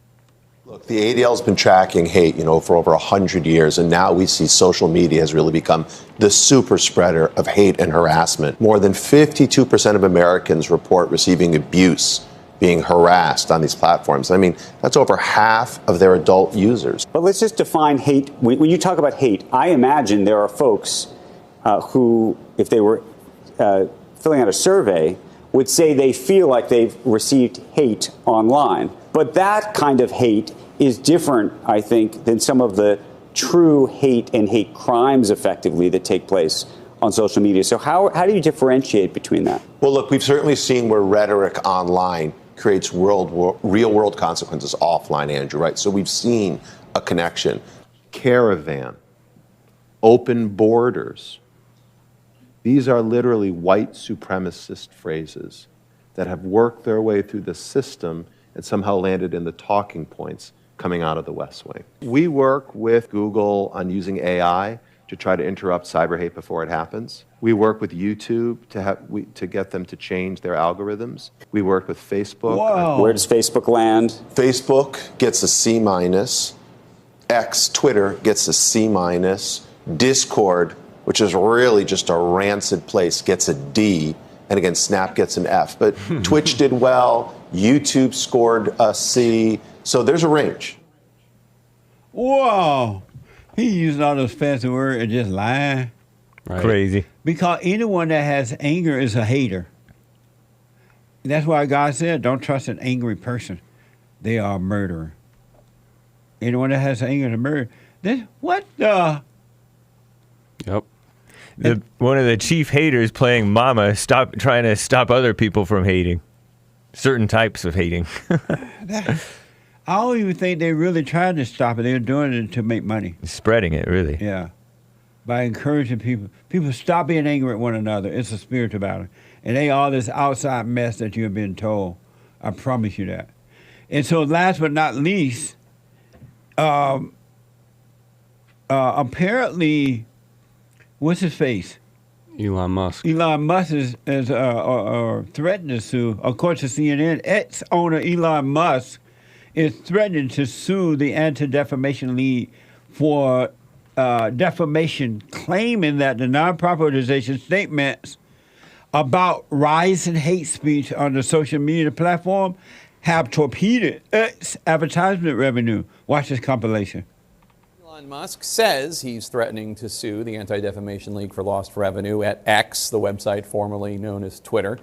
Look, the ADL has been tracking hate, for over 100 years, and now we see social media has really become the super spreader of hate and harassment. More than 52% of Americans report receiving abuse, being harassed on these platforms. I mean, that's over half of their adult users. But let's just define hate. When you talk about hate, I imagine there are folks who, if they were filling out a survey, would say they feel like they've received hate online. But that kind of hate is different, I think, than some of the true hate and hate crimes, effectively, that take place on social media. So how do you differentiate between that? Well, look, we've certainly seen where rhetoric online creates real-world consequences offline, Andrew, right? So we've seen a connection. Caravan, open borders. These are literally white supremacist phrases that have worked their way through the system and somehow landed in the talking points coming out of the West Wing. We work with Google on using AI to try to interrupt cyber hate before it happens. We work with YouTube to get them to change their algorithms. We work with Facebook. Whoa. Where does Facebook land? Facebook gets a C-. X, Twitter, gets a C-. Discord, which is really just a rancid place, gets a D. And again, Snap gets an F. But Twitch did well. YouTube scored a C. So there's a range. Whoa. He used all those fancy words and just lying. Right. Crazy. Because anyone that has anger is a hater. That's why God said, don't trust an angry person. They are a murderer. Anyone that has anger is a murderer. What the? Yep. One of the chief haters playing Mama, trying to stop other people from hating. Certain types of hating. I don't even think they really tried to stop it. They were doing it to make money. Spreading it, really. Yeah. By encouraging people. People stop being angry at one another. It's a spiritual battle. It ain't all this outside mess that you've been told. I promise you that. And so last but not least, apparently, what's his face? Elon Musk. Elon Musk is threatened to sue. According to CNN, ex-owner Elon Musk is threatening to sue the Anti-Defamation League for defamation, claiming that the nonprofit organization's statements about rising hate speech on the social media platform have torpedoed its advertisement revenue. Watch this compilation. Elon Musk says he's threatening to sue the Anti-Defamation League for lost revenue at X, the website formerly known as Twitter.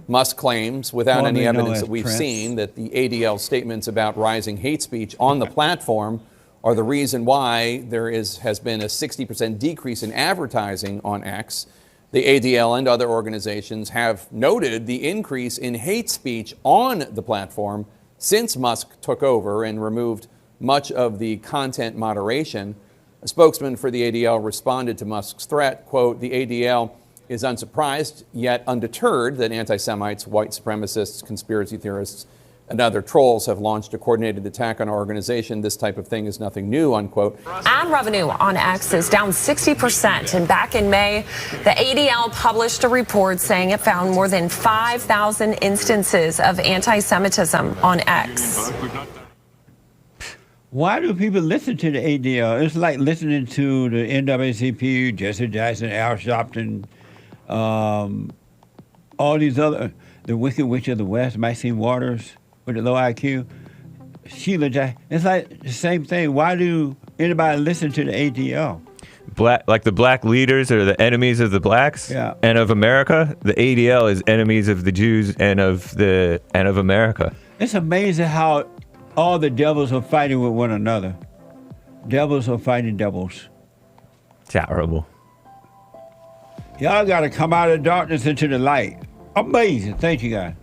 Musk claims, without any evidence that we've seen, that the ADL statements about rising hate speech on the platform are the reason why there has been a 60% decrease in advertising on X. The ADL and other organizations have noted the increase in hate speech on the platform since Musk took over and removed much of the content moderation. A spokesman for the ADL responded to Musk's threat, quote, "The ADL is unsurprised yet undeterred that anti-Semites, white supremacists, conspiracy theorists, and other trolls have launched a coordinated attack on our organization. This type of thing is nothing new," unquote. Ad revenue on X is down 60%. And back in May, the ADL published a report saying it found more than 5,000 instances of anti-Semitism on X. Why do people listen to the ADL? It's like listening to the NAACP, Jesse Jackson, Al Sharpton, all these other, the Wicked Witch of the West, Maxine Waters with the low IQ, Sheila Jackson. It's like the same thing. Why do anybody listen to the ADL? Like the black leaders are the enemies of the blacks and of America. The ADL is enemies of the Jews and of America. It's amazing how all the devils are fighting with one another. Devils are fighting devils. Terrible. Y'all got to come out of darkness into the light. Amazing. Thank you, guys.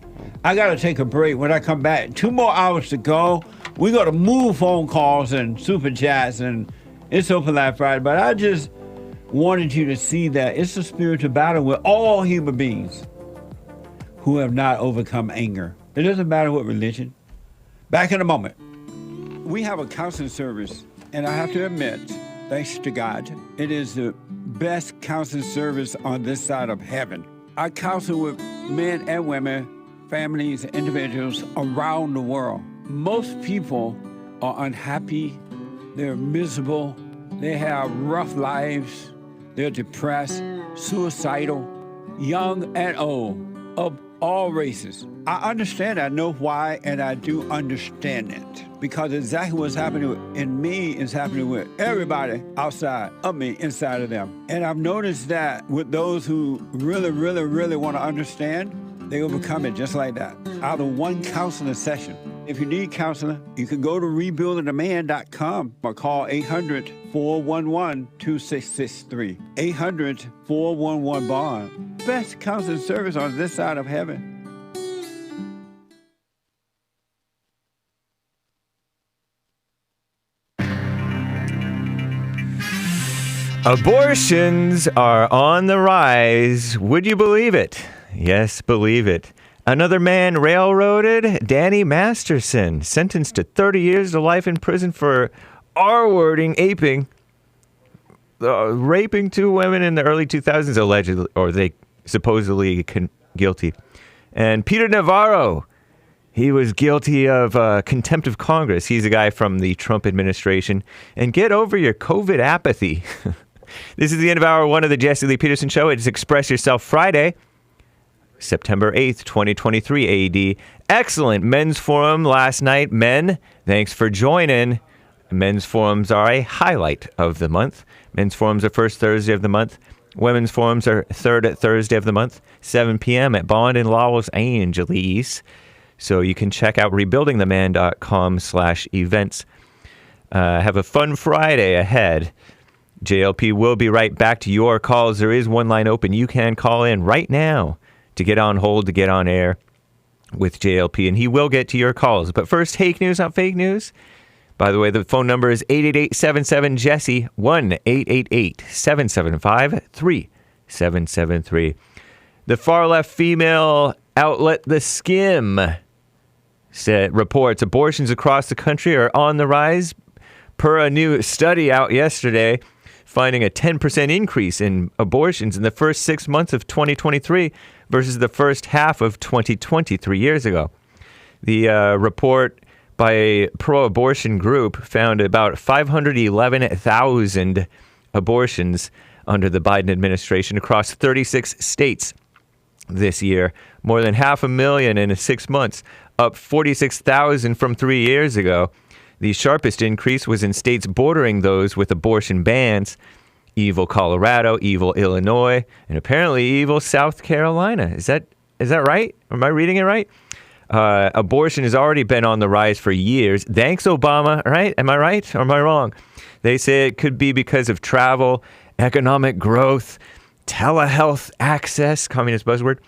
I got to take a break. When I come back, 2 more hours to go. We got to move phone calls and super chats, and it's Open Live Friday. But I just wanted you to see that it's a spiritual battle with all human beings who have not overcome anger. It doesn't matter what religion. Back in a moment. We have a counseling service, and I have to admit, thanks to God, it is the best counseling service on this side of heaven. I counsel with men and women, families, individuals around the world. Most people are unhappy, they're miserable, they have rough lives, they're depressed, suicidal, young and old, of all races. I understand, I know why, and I do understand it. Because exactly what's happening in me is happening with everybody outside of me, inside of them. And I've noticed that with those who really, really, really want to understand, they overcome it just like that, out of one counseling session. If you need counseling, you can go to rebuildingaman.com or call 800-411-2663. 800-411-BOND. Best counseling service on this side of heaven. Abortions are on the rise. Would you believe it? Yes, believe it. Another man railroaded. Danny Masterson, sentenced to 30 years to life in prison for R-wording, raping two women in the early 2000s, allegedly, or they supposedly guilty. And Peter Navarro, he was guilty of contempt of Congress. He's a guy from the Trump administration. And get over your COVID apathy. This is the end of hour one of the Jesse Lee Peterson Show. It's Express Yourself Friday, September 8th, 2023 AD. Excellent men's forum last night. Men, thanks for joining. Men's forums are a highlight of the month. Men's forums are first Thursday of the month. Women's forums are third Thursday of the month, 7 p.m. at Bond in Los Angeles. So you can check out rebuildingtheman.com/events. Have a fun Friday ahead. JLP will be right back to your calls. There is one line open. You can call in right now to get on hold, to get on air with JLP, and he will get to your calls. But first, Hake news, not fake news. By the way, the phone number is 888-77-JESSE, 1-888-775-3773. The far-left female outlet The Skim reports abortions across the country are on the rise, per a new study out yesterday, finding a 10% increase in abortions in the first 6 months of 2023 versus the first half of 2020, 3 years ago. The report by a pro-abortion group found about 511,000 abortions under the Biden administration across 36 states this year, more than 500,000 in 6 months, up 46,000 from 3 years ago. The sharpest increase was in states bordering those with abortion bans: evil Colorado, evil Illinois, and apparently evil South Carolina. Is that right? Am I reading it right? Abortion has already been on the rise for years. Thanks, Obama, right? Am I right or am I wrong? They say it could be because of travel, economic growth, telehealth access, communist buzzword.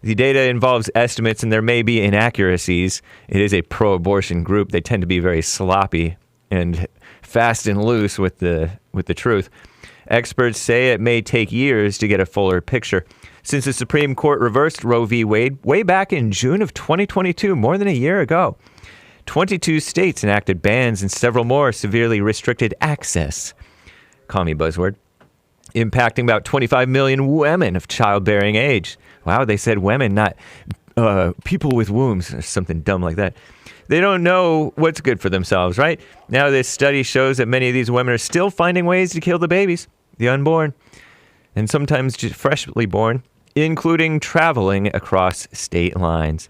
The data involves estimates and there may be inaccuracies. It is a pro-abortion group. They tend to be very sloppy and fast and loose with the truth. Experts say it may take years to get a fuller picture. Since the Supreme Court reversed Roe v. Wade way back in June of 2022, more than a year ago, 22 states enacted bans and several more severely restricted access, commie buzzword, impacting about 25 million women of childbearing age. Wow, they said women, not people with wombs, or something dumb like that. They don't know what's good for themselves, right? Now this study shows that many of these women are still finding ways to kill the babies, the unborn, and sometimes just freshly born, including traveling across state lines.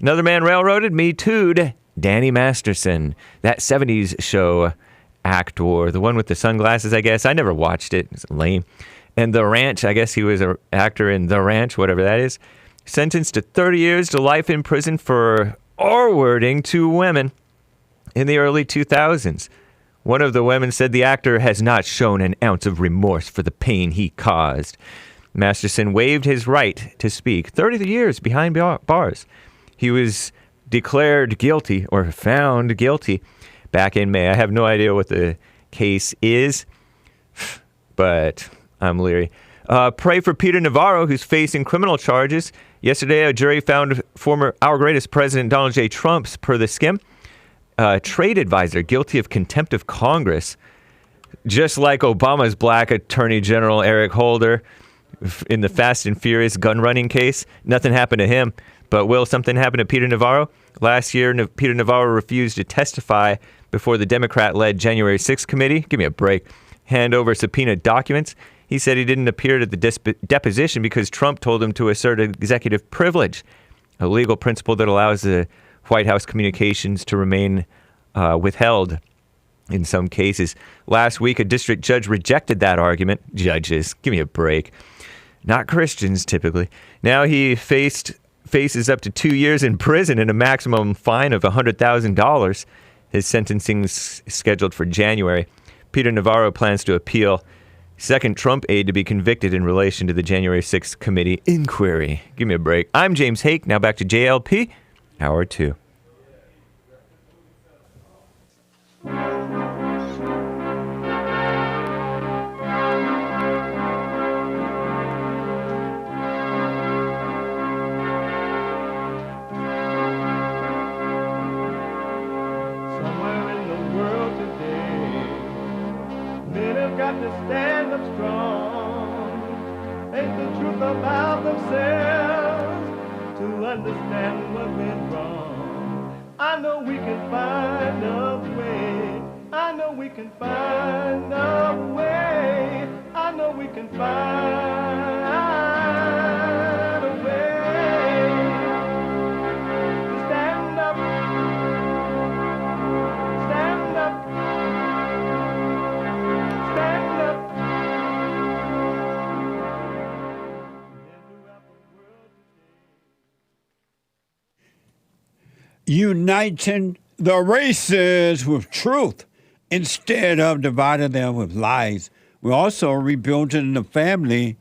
Another man railroaded, Me Too'd, Danny Masterson, that 70s show actor, the one with the sunglasses, I guess. I never watched it. It's lame. And The Ranch, I guess he was an actor in The Ranch, whatever that is. Sentenced to 30 years to life in prison for R-wording two women in the early 2000s. One of the women said the actor has not shown an ounce of remorse for the pain he caused. Masterson waived his right to speak 30 years behind bars. He was declared guilty or found guilty back in May. I have no idea what the case is, but I'm leery. Pray for Peter Navarro, who's facing criminal charges. Yesterday, a jury found our greatest president, Donald J. Trump's, per the Skim, trade advisor guilty of contempt of Congress, just like Obama's black attorney general, Eric Holder, in the Fast and Furious gun running case. Nothing happened to him, but will something happen to Peter Navarro? Last year, Peter Navarro refused to testify before the Democrat-led January 6th committee. Give me a break. Hand over subpoenaed documents. He said he didn't appear at the deposition because Trump told him to assert executive privilege, a legal principle that allows the White House communications to remain withheld in some cases. Last week, a district judge rejected that argument. Judges, give me a break. Not Christians, typically. Now he faces up to 2 years in prison and a maximum fine of $100,000. His sentencing is scheduled for January. Peter Navarro plans to appeal. Second Trump aide to be convicted in relation to the January 6th committee inquiry. Give me a break. I'm James Hake. Now back to JLP, Hour 2. of strong. Ain't the truth about themselves to understand what went wrong. I know we can find a way. I know we can find a way. I know we can find a way to stand up, stand up, stand up. Uniting the races with truth instead of dividing them with lies. We're also rebuilding the family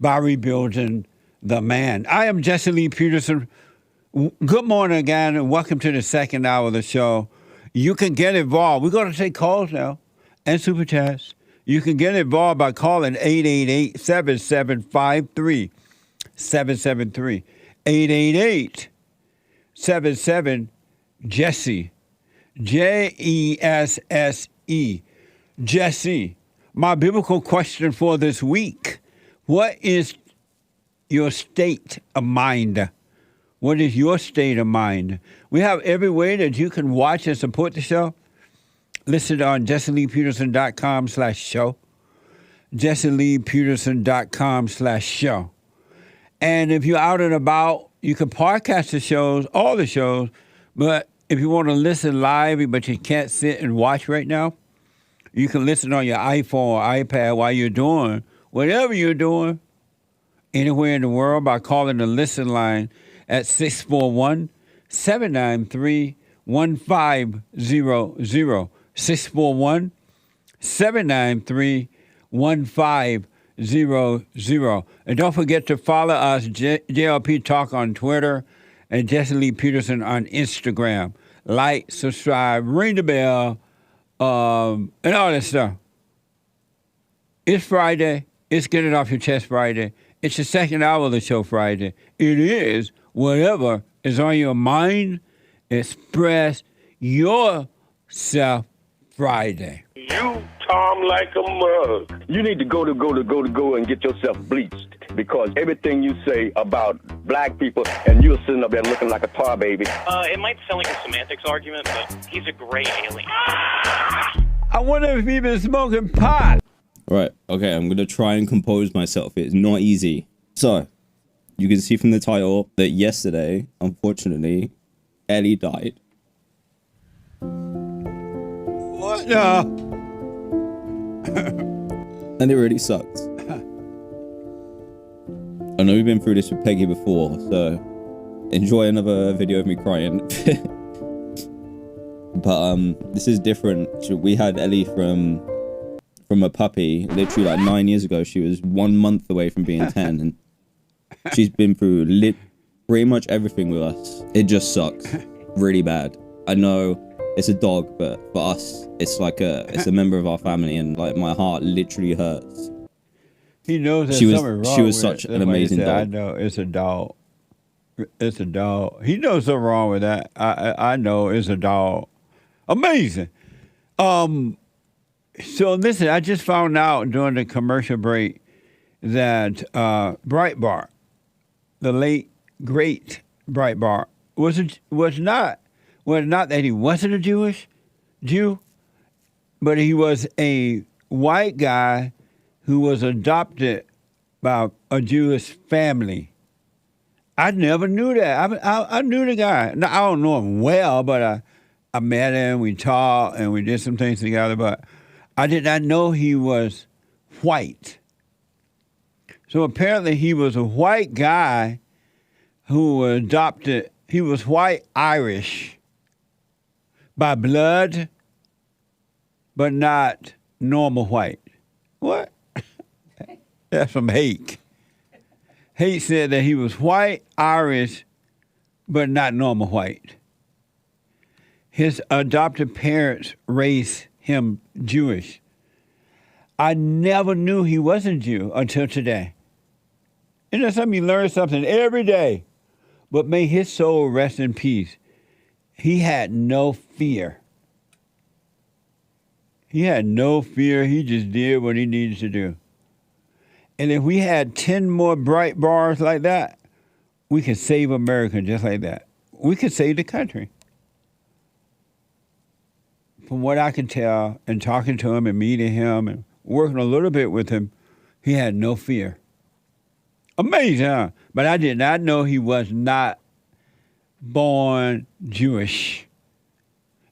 by rebuilding the man. I am Jesse Lee Peterson. Good morning again, and welcome to the second hour of the show. You can get involved. We're going to take calls now and super chats. You can get involved by calling 888-7753-773. 888-77-JESSE. Jesse. Jesse. My biblical question for this week: what is your state of mind? What is your state of mind? We have every way that you can watch and support the show. Listed on JesseLeePeterson.com/show. JesseLeePeterson.com/show. And if you're out and about, you can podcast the shows, all the shows, but if you want to listen live, but you can't sit and watch right now, you can listen on your iPhone or iPad while you're doing whatever you're doing anywhere in the world by calling the listen line at 641-793-1500. 641-793-1500. And don't forget to follow us, JLP Talk on Twitter and Jesse Lee Peterson on Instagram. Like, subscribe, ring the bell, and all that stuff. It's Friday. It's Get It Off Your Chest Friday. It's the second hour of the show Friday. It is whatever is on your mind. Express yourself Friday. You, Tom, like a mug. You need to go and get yourself bleached because everything you say about black people and you're sitting up there looking like a tar baby. It might sound like a semantics argument, but he's a great alien. I wonder if he's been smoking pot. Right, okay, I'm gonna try and compose myself. It's not easy. So, you can see from the title that yesterday, unfortunately, Ellie died. What the? And it really sucks. I know we've been through this with Peggy before, so enjoy another video of me crying. But this is different. We had Ellie from a puppy literally like 9 years ago. She was 1 month away from being 10, and she's been through pretty much everything with us. It just sucks really bad. I know it's a dog, but for us, it's like it's a member of our family, and like my heart literally hurts. He knows there's something wrong. She was such an amazing dog. I know it's a dog. It's a dog. He knows something wrong with that. I know it's a dog. Amazing. So listen, I just found out during the commercial break that Breitbart, the late great Breitbart, was not that he wasn't a Jew, but he was a white guy who was adopted by a Jewish family. I never knew that. I knew the guy. Now, I don't know him well, but I met him, we talked, and we did some things together, but I did not know he was white. So apparently he was a white guy who was adopted. He was white Irish by blood, but not normal white. What? That's from Hake. Hake said that he was white Irish, but not normal white. His adopted parents raised him Jewish. I never knew he wasn't Jew until today. You know, something, you learn something every day. But may his soul rest in peace. He had no fear. He had no fear. He just did what he needed to do. And if we had 10 more bright bars like that, we could save America just like that. We could save the country. From what I can tell, and talking to him and meeting him and working a little bit with him, he had no fear. Amazing, huh? But I did not know he was not born Jewish.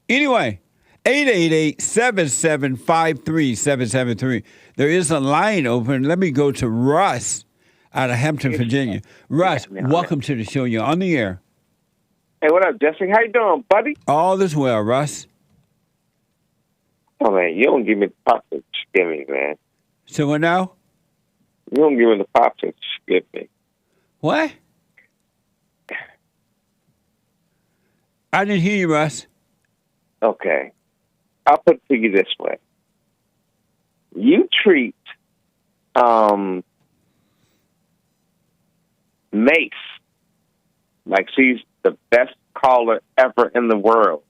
Anyway, 888-7753-773. There is a line open. Let me go to Russ out of Hampton, Virginia. Russ, welcome to the show. You're on the air. Hey, what up, Jesse? How you doing, buddy? All is well, Russ. Oh, man, you don't give me the pops that you give me, man. So what now? You don't give me the pops that you give me. What? I didn't hear you, Russ. Okay. I'll put it to you this way. You treat Mace like she's the best caller ever in the world.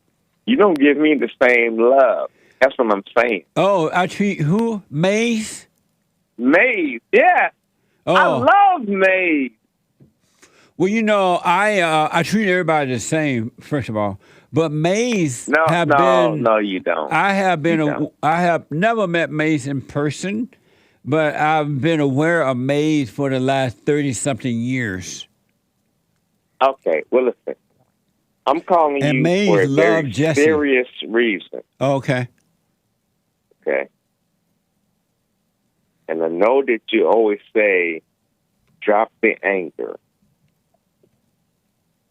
You don't give me the same love. That's what I'm saying. Oh, I treat who? Maze? Maze, yeah. Oh. I love Maze. Well, you know, I treat everybody the same, first of all. But Maze No, you don't. I have never met Maze in person, but I've been aware of Maze for the last 30-something years. Okay, well, listen. I'm calling and you Maze for a very loved Jesse. serious reason. Oh, okay. Okay. And I know that you always say, drop the anger.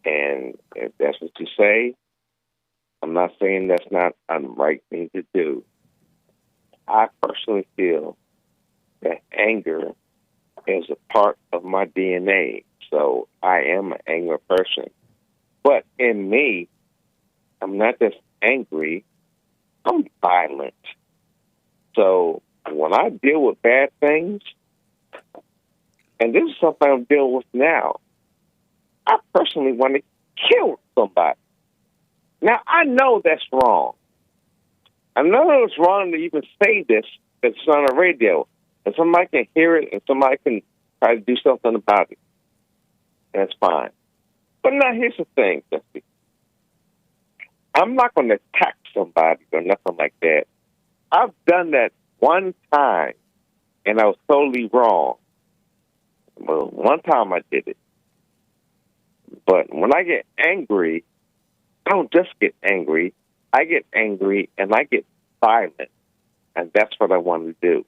And if that's what you say, I'm not saying that's not a right thing to do. I personally feel that anger is a part of my DNA. So I am an angry person. But in me, I'm not just angry, I'm violent. So when I deal with bad things, and this is something I'm dealing with now, I personally want to kill somebody. Now, I know that's wrong. I know it's wrong to even say this if it's on the radio. And somebody can hear it and somebody can try to do something about it. That's fine. But now here's the thing, Jesse. I'm not going to attack somebody or nothing like that. I've done that one time, and I was totally wrong. Well, one time I did it. But when I get angry, I don't just get angry. I get angry, and I get violent. And that's what I want to do.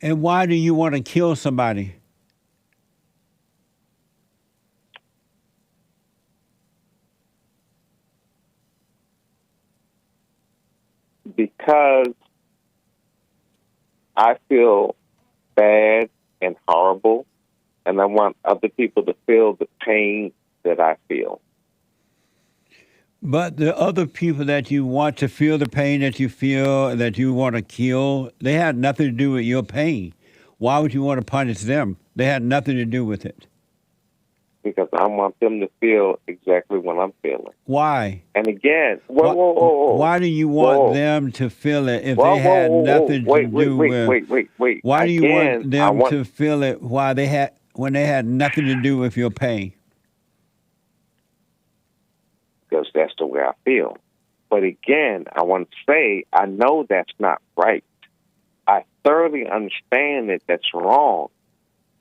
And why do you want to kill somebody? Because I feel bad and horrible, and I want other people to feel the pain that I feel. But the other people that you want to feel the pain that you feel, that you want to kill, they had nothing to do with your pain. Why would you want to punish them? They had nothing to do with it. Because I want them to feel exactly what I'm feeling. Why? And again, whoa. Why do you want them to feel it if they had nothing to do with? Wait. Why do you want them to feel it? When they had nothing to do with your pain? Because that's the way I feel. But again, I want to say I know that's not right. I thoroughly understand that that's wrong,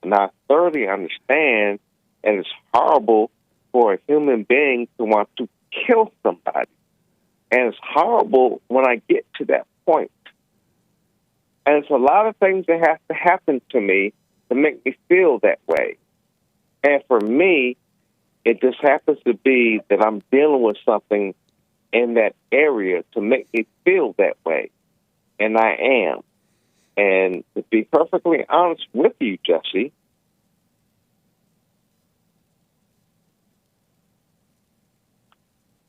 and I thoroughly understand. And it's horrible for a human being to want to kill somebody. And it's horrible when I get to that point. And it's a lot of things that have to happen to me to make me feel that way. And for me, it just happens to be that I'm dealing with something in that area to make me feel that way. And I am. And to be perfectly honest with you, Jesse,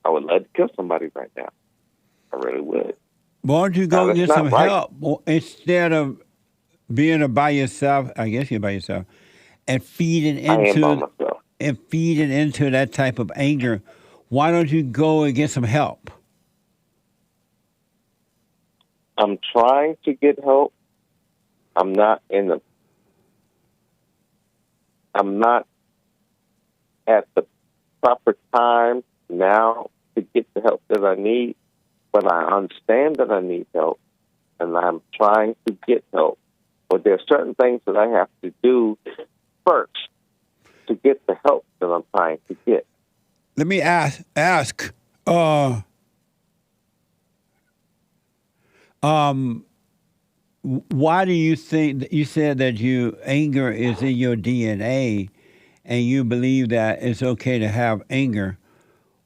I would love to kill somebody right now. I really would. Why don't you go get some help instead of being by yourself? I guess you're by yourself, and feeding into that type of anger. Why don't you go and get some help? I'm trying to get help. I'm not in a I'm not at the proper time now to get the help that I need, but I understand that I need help, and I'm trying to get help. But there are certain things that I have to do first to get the help that I'm trying to get. Let me ask. Why do you think that you said that anger is in your DNA, and you believe that it's okay to have anger?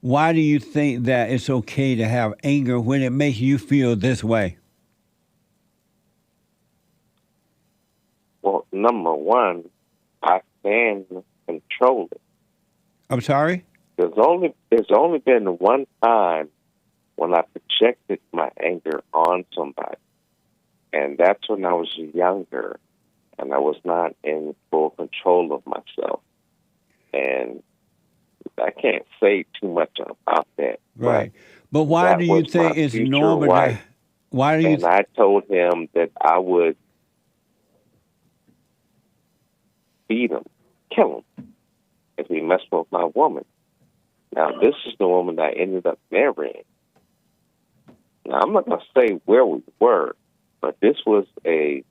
Why do you think that it's okay to have anger when it makes you feel this way? Well, number one, I can control it. I'm sorry? There's only been one time when I projected my anger on somebody, and that's when I was younger, and I was not in full control of myself. And I can't say too much about that. Right. But why do you think it's normal? Why do you? And I told him that I would beat him, kill him, if he messed with my woman. Now, this is the woman that I ended up marrying. Now, I'm not going to say where we were, but this was a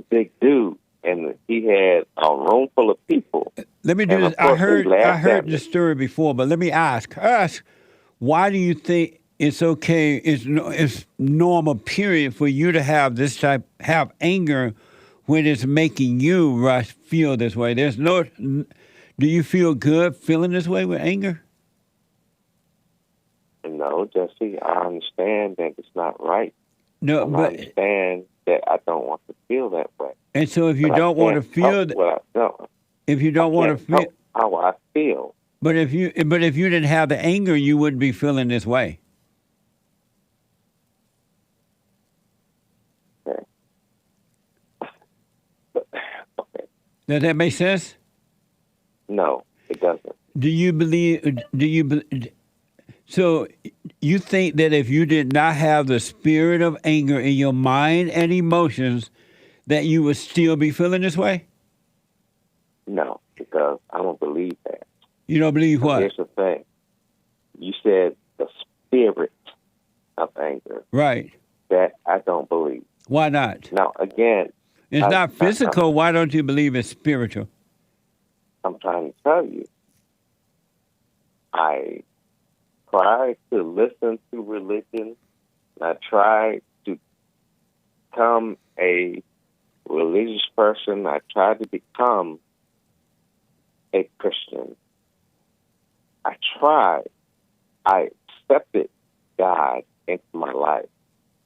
big dude, and he had a room full of people. Let me do this. I heard the story before, but let me ask, why do you think it's okay, it's normal, period, for you to have this type, have anger when it's making you, Russ, feel this way? There's no, do you feel good feeling this way with anger? No, Jesse, I understand that it's not right. No, and but I understand that I don't want to feel that way. And so if you don't want to feel that, if you don't want to feel how I feel, but if you didn't have the anger, you wouldn't be feeling this way. Okay. Does that make sense? No, it doesn't. Do you believe? So you think that if you did not have the spirit of anger in your mind and emotions, that you would still be feeling this way? No, because I don't believe that. You don't believe what? Here's the thing. You said the spirit of anger. Right. That I don't believe. Why not? Now, again, it's not physical. Why don't you believe it's spiritual? I'm trying to tell you. I try to listen to religion. I try to become a religious person. I try to become a Christian. I tried. I accepted God into my life.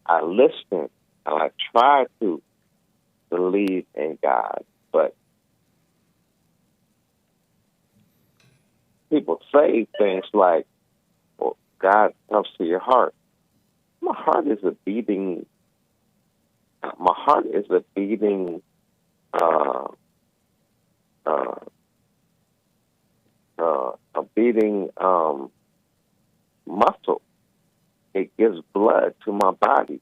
I listened and I tried to believe in God. But people say things like, well, God comes to your heart. My heart is a beating muscle. It gives blood to my body.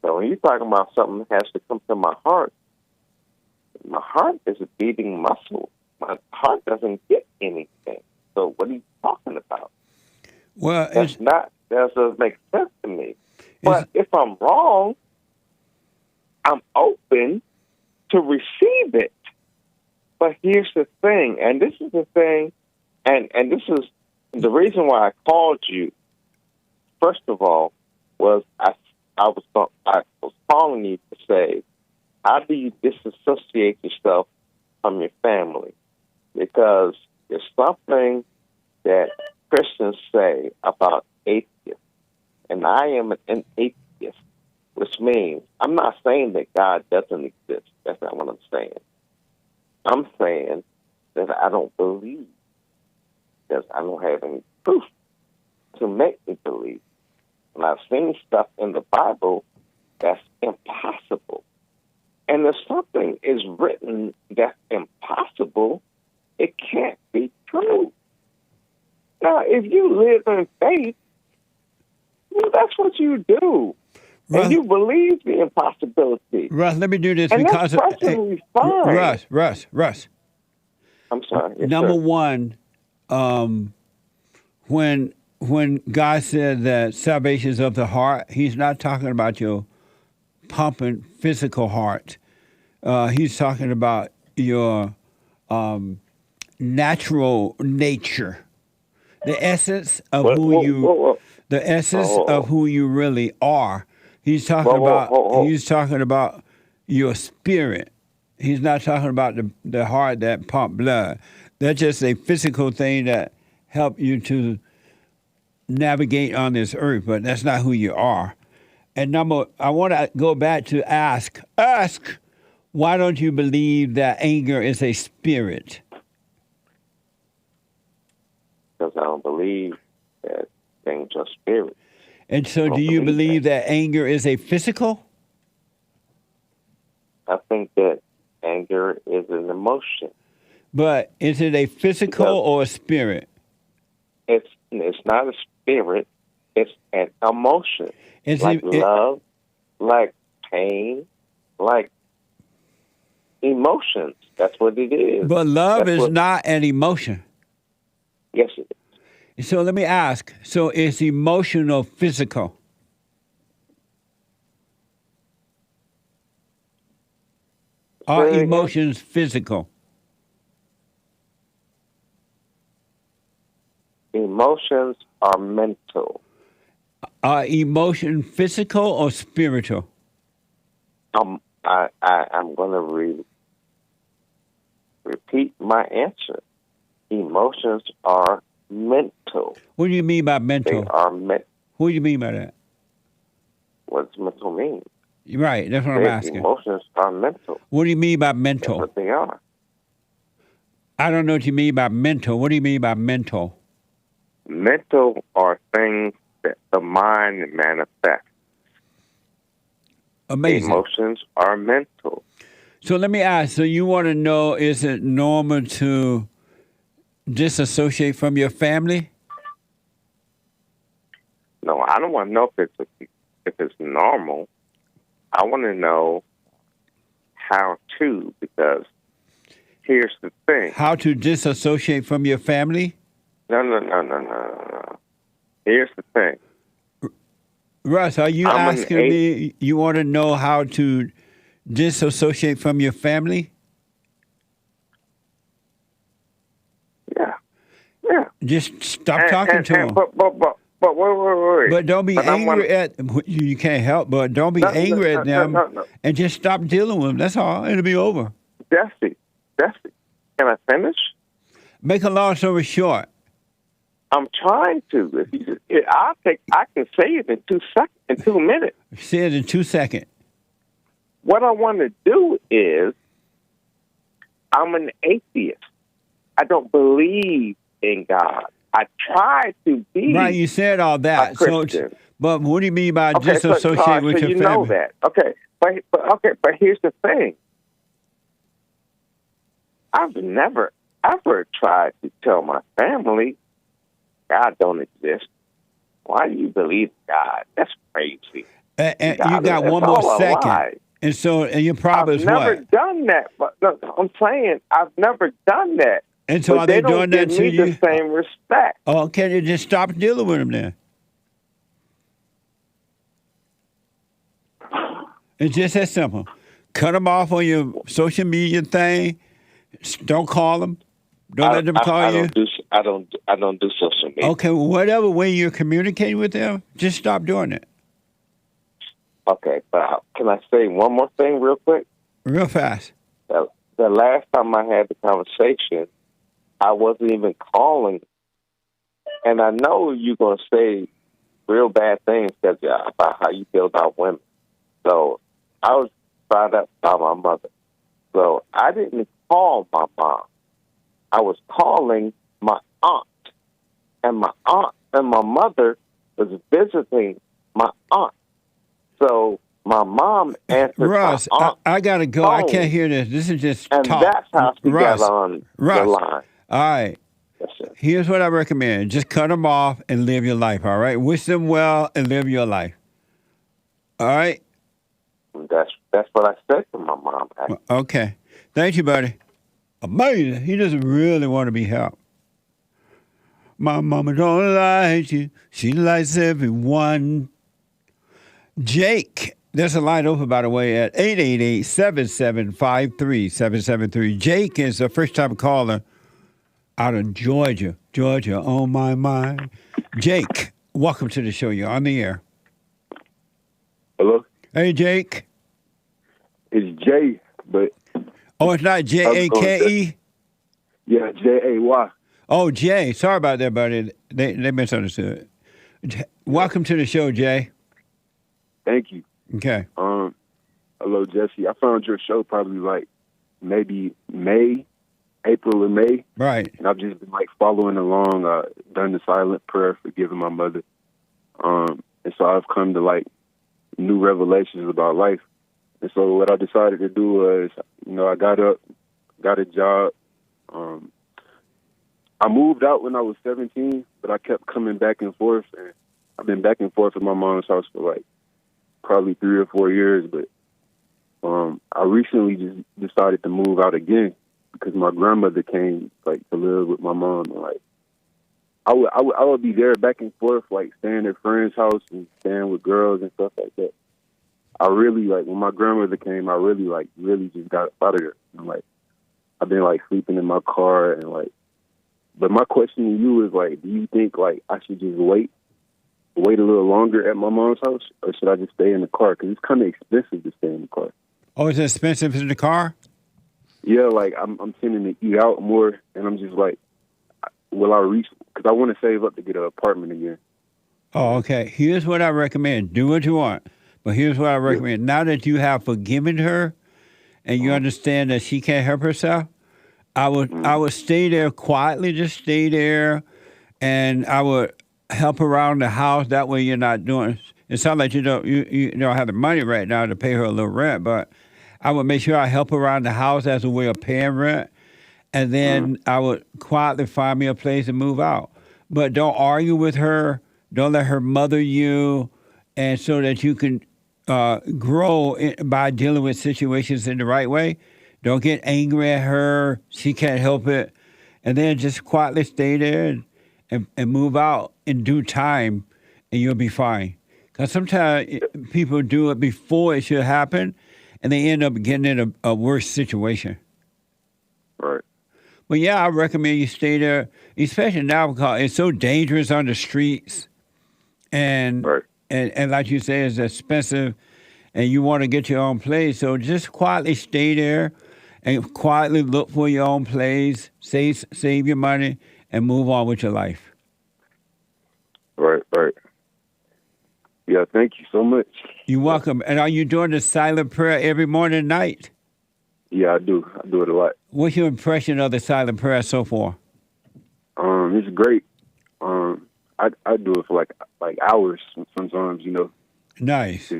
So when you're talking about something that has to come to my heart is a beating muscle. My heart doesn't get anything. So what are you talking about? Well, that doesn't make sense to me. But if I'm wrong, I'm open to receive it. But here's the thing, and this is the thing, and this is the reason why I called you. First of all, was I was calling you to say, how do you disassociate yourself from your family? Because there's something that Christians say about atheists, and I am an atheist, which means I'm not saying that God doesn't exist. That's not what I'm saying. I'm saying that I don't believe, because I don't have any proof to make me believe. And I've seen stuff in the Bible that's impossible. And if something is written that's impossible, it can't be true. Now, if you live in faith, well, that's what you do. Russ, and you believe the impossibility. Russ, let me do this and because that's perfectly fine. Russ. I'm sorry. Yes, Number sir. one, when God said that salvation is of the heart, He's not talking about your pumping physical heart. He's talking about your natural nature, the essence of the essence of who you really are. He's talking He's talking about your spirit. He's not talking about the heart that pump blood. That's just a physical thing that help you to navigate on this earth, but that's not who you are. And I want to go back to ask, why don't you believe that anger is a spirit? Because I don't believe that things are spirits. And so do you believe that anger is a physical? I think that anger is an emotion. But is it a physical or a spirit? It's not a spirit. It's an emotion. Like love, like pain, like emotions. That's what it is. But love is not an emotion. Yes, it is. So let me ask. So is emotional physical? Are emotions physical? Emotions are mental. Are emotion physical or spiritual? I'm going to repeat my answer. Emotions are mental. What do you mean by mental? They are mental. What do you mean by that? What does mental mean? Right, that's what I'm asking. Emotions are mental. What do you mean by mental? That's what they are. I don't know what you mean by mental. What do you mean by mental? Mental are things that the mind manifests. Amazing. Emotions are mental. So let me ask, so you want to know, is it normal to disassociate from your family? No, I don't want to know if it's normal. I want to know how to, because here's the thing. How to disassociate from your family? No. Here's the thing. Russ, are you asking me, you want to know how to disassociate from your family? Yeah. Just stop talking to them. But wait. But don't be angry at you. Can't help, but don't be angry at them, and just stop dealing with them. That's all. It'll be over. Dusty, can I finish? Make a long story short. I'm trying to. I can say it in 2 seconds, in 2 minutes. Say it in 2 seconds. What I want to do is, I'm an atheist. I don't believe in God. I try to be. Right, you said all that. So, but what do you mean by disassociate with your family? You know that. Okay, but here's the thing. I've never ever tried to tell my family God don't exist. Why do you believe God? That's crazy. And you got one more second. And so, and your problem is what? I've never done that. But no, I'm saying I've never done that. And so, are they doing that to you? The same respect. Oh, can you just stop dealing with them then? It's just that simple. Cut them off on your social media thing. Don't call them. Don't let them call you. I don't do social media. Okay, whatever way you're communicating with them, just stop doing it. Okay, but can I say one more thing real quick? Real fast. The last time I had the conversation, I wasn't even calling. And I know you're going to say real bad things about how you feel about women. So I was brought up by my mother. So I didn't call my mom. I was calling my aunt. And my aunt and my mother was visiting my aunt. So my mom answered Russ, my aunt's I got to go. phone, I can't hear this. This is just and talk. that's how she Russ, got on Russ, the line. All right. Here's what I recommend. Just cut them off and live your life, all right? Wish them well and live your life. All right? That's what I said to my mom. Actually. Okay. Thank you, buddy. Amazing. He doesn't really want to be helped. My mama don't like you. She likes everyone. Jake, there's a line open, by the way, at 888-7753-773. Jake is a first-time caller out of Georgia. Georgia, oh my mind. Jake, welcome to the show. You're on the air. Hello? Hey, Jake. It's Jay, but... Oh, it's not Jake? Yeah, Jay. Oh, Jay. Sorry about that, buddy. They misunderstood. Welcome to the show, Jay. Thank you. Okay. Hello, Jesse. I found your show probably like maybe April or May. Right. And I've just been like following along, done the silent prayer, forgiving my mother. And so I've come to like new revelations about life. And so what I decided to do was, I got up, got a job. I moved out when I was 17, but I kept coming back and forth. And I've been back and forth at my mom's house for like probably 3 or 4 years. But I recently just decided to move out again because my grandmother came like to live with my mom. And like I would be there back and forth, like staying at friends' house and staying with girls and stuff like that. I really like when my grandmother came. I really just got out of there. And, like I've been like sleeping in my car and like. But my question to you is like, do you think like I should just wait a little longer at my mom's house, or should I just stay in the car? Because it's kind of expensive to stay in the car. Oh, is it expensive in the car? Yeah, like I'm tending to eat out more, and I'm just like, will I reach? Because I want to save up to get an apartment again. Oh, okay. Here's what I recommend. Do what you want. But here's what I recommend. Now that you have forgiven her and you understand that she can't help herself, I would stay there quietly, just stay there, and I would help around the house. That way you're not doing, it sounds like you don't have the money right now to pay her a little rent, but I would make sure I help around the house as a way of paying rent, and then I would quietly find me a place and move out. But don't argue with her. Don't let her mother you, and so that you can grow by dealing with situations in the right way. Don't get angry at her. She can't help it. And then just quietly stay there and move out in due time, and you'll be fine. Because sometimes people do it before it should happen, and they end up getting in a worse situation. Right. But yeah, I recommend you stay there, especially now because it's so dangerous on the streets. And like you say, it's expensive, and you want to get your own place. So just quietly stay there and quietly look for your own place, save your money, and move on with your life. Right. Yeah, thank you so much. You're welcome. And are you doing the silent prayer every morning and night? Yeah, I do. I do it a lot. What's your impression of the silent prayer so far? It's great. I do it for like hours sometimes, Nice.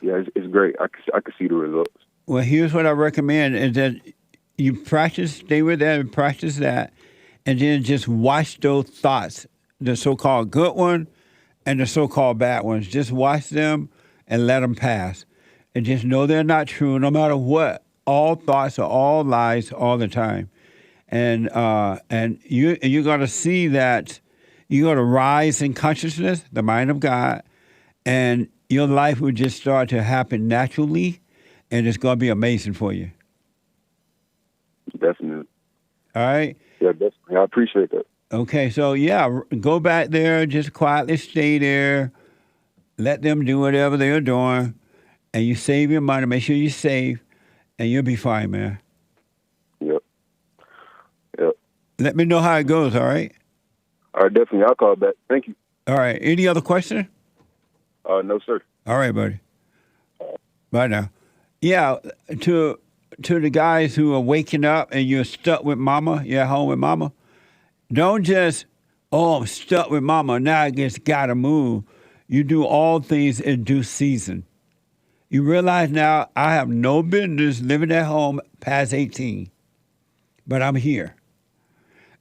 Yeah, it's great. I can see the results. Well, here's what I recommend is that you stay with that and practice that, and then just watch those thoughts, the so-called good one and the so-called bad ones. Just watch them and let them pass. And just know they're not true no matter what. All thoughts are all lies all the time. And you're going to see that you're going to rise in consciousness, the mind of God, and your life will just start to happen naturally, and it's going to be amazing for you. Definitely. All right? Yeah, definitely. I appreciate that. Okay, so yeah, go back there, just quietly stay there, let them do whatever they're doing, and you save your money, make sure you save, and you'll be fine, man. Yep. Let me know how it goes, all right? All right, definitely. I'll call back. Thank you. All right, any other question? No, sir. All right, buddy. Bye now. Yeah, to the guys who are waking up and you're stuck with mama, you're at home with mama, don't just, I'm stuck with mama, now I just gotta move. You do all things in due season. You realize now I have no business living at home past 18, but I'm here.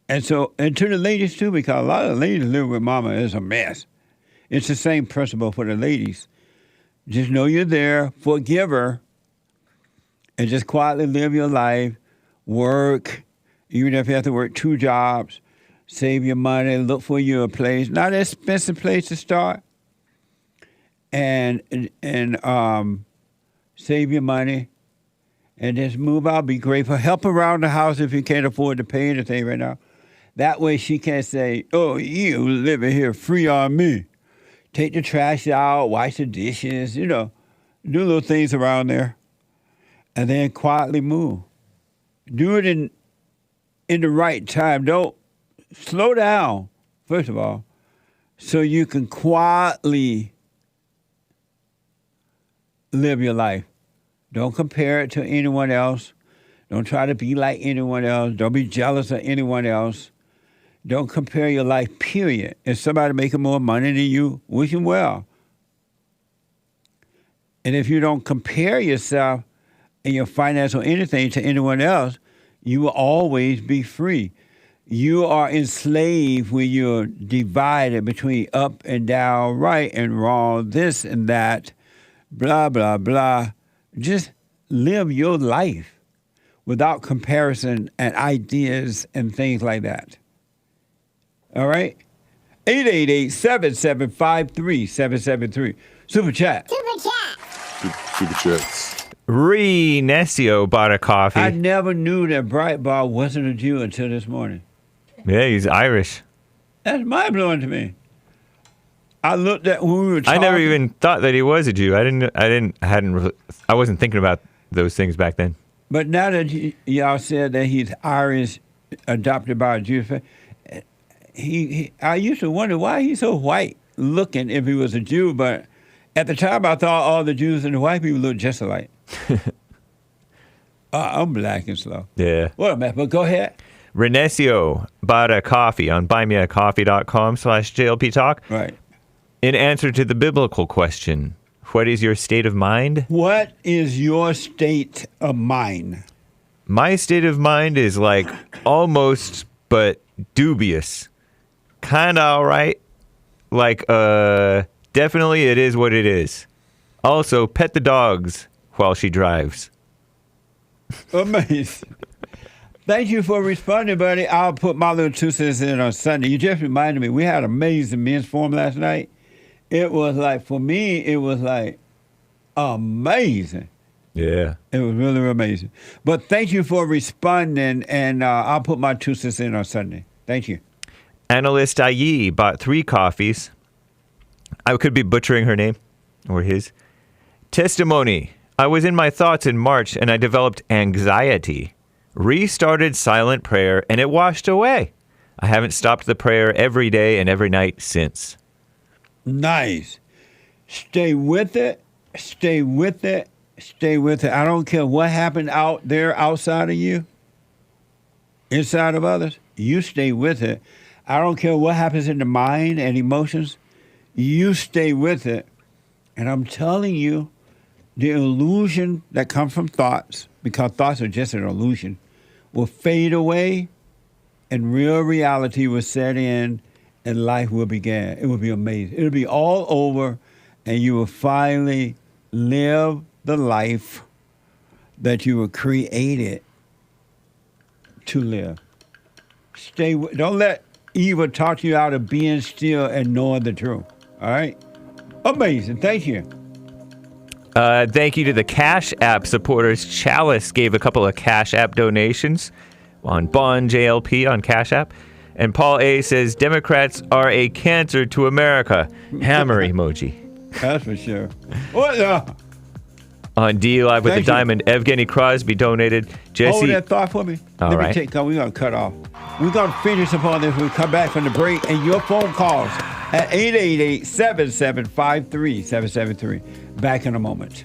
And so, and to the ladies too, because a lot of the ladies living with mama is a mess. It's the same principle for the ladies. Just know you're there, forgive her, and just quietly live your life work, even if you have to work 2 jobs, save your money, look for you a place, not an expensive place to start, and save your money, and just move out, be grateful. Help around the house if you can't afford to pay anything right now. That way she can't say, oh, you living here free on me. Take the trash out, wash the dishes, do little things around there, and then quietly move. Do it in the right time. Don't slow down, first of all, so you can quietly live your life. Don't compare it to anyone else. Don't try to be like anyone else. Don't be jealous of anyone else. Don't compare your life, period. If somebody making more money than you, wish them well. And if you don't compare yourself and your finance or anything to anyone else, you will always be free. You are enslaved when you're divided between up and down, right and wrong, this and that, blah, blah, blah. Just live your life without comparison and ideas and things like that. All right? 888-775-3773. Super chat. Super chats. Renesio bought a coffee. I never knew that Breitbart wasn't a Jew until this morning. Yeah, he's Irish. That's mind-blowing to me. I looked at when we were talking. I never even thought that he was a Jew. I wasn't thinking about those things back then. But now that y'all said that he's Irish, adopted by a Jewish family, I used to wonder why he's so white looking if he was a Jew. But at the time, I thought all the Jews and the white people looked just alike. I'm black and slow. Yeah. What a mess. But go ahead. Renesio bought a coffee on buymeacoffee.com/JLP Talk. Right. In answer to the biblical question, what is your state of mind? What is your state of mind? My state of mind is like almost but dubious. Kind of all right. Like, definitely it is what it is. Also, pet the dogs while she drives. Amazing. Thank you for responding, buddy. I'll put my little 2 cents in on Sunday. You just reminded me, we had an amazing men's forum last night. It was like, for me, it was like amazing. Yeah. It was really amazing. But thank you for responding, and I'll put my 2 cents in on Sunday. Thank you. Analyst IE bought 3 coffees. I could be butchering her name or his. Testimony. I was in my thoughts in March, and I developed anxiety. Restarted silent prayer, and it washed away. I haven't stopped the prayer every day and every night since. Nice. Stay with it. Stay with it. Stay with it. I don't care what happened out there outside of you, inside of others. You stay with it. I don't care what happens in the mind and emotions. You stay with it. And I'm telling you, the illusion that comes from thoughts, because thoughts are just an illusion, will fade away and real reality will set in and life will begin. It will be amazing. It'll be all over and you will finally live the life that you were created to live. Don't let evil talk you out of being still and knowing the truth. All right? Amazing. Thank you. Thank you to the Cash App supporters. Chalice gave a couple of Cash App donations on Bond JLP on Cash App. And Paul A. says, Democrats are a cancer to America. Hammer emoji. That's for sure. What the? On D Live with the Diamond, Evgeny Crosby donated. Jesse. Hold that thought for me. All right. We're going to cut off. We're going to finish upon this when we come back from the break. And your phone calls at 888-7753-773. Back in a moment.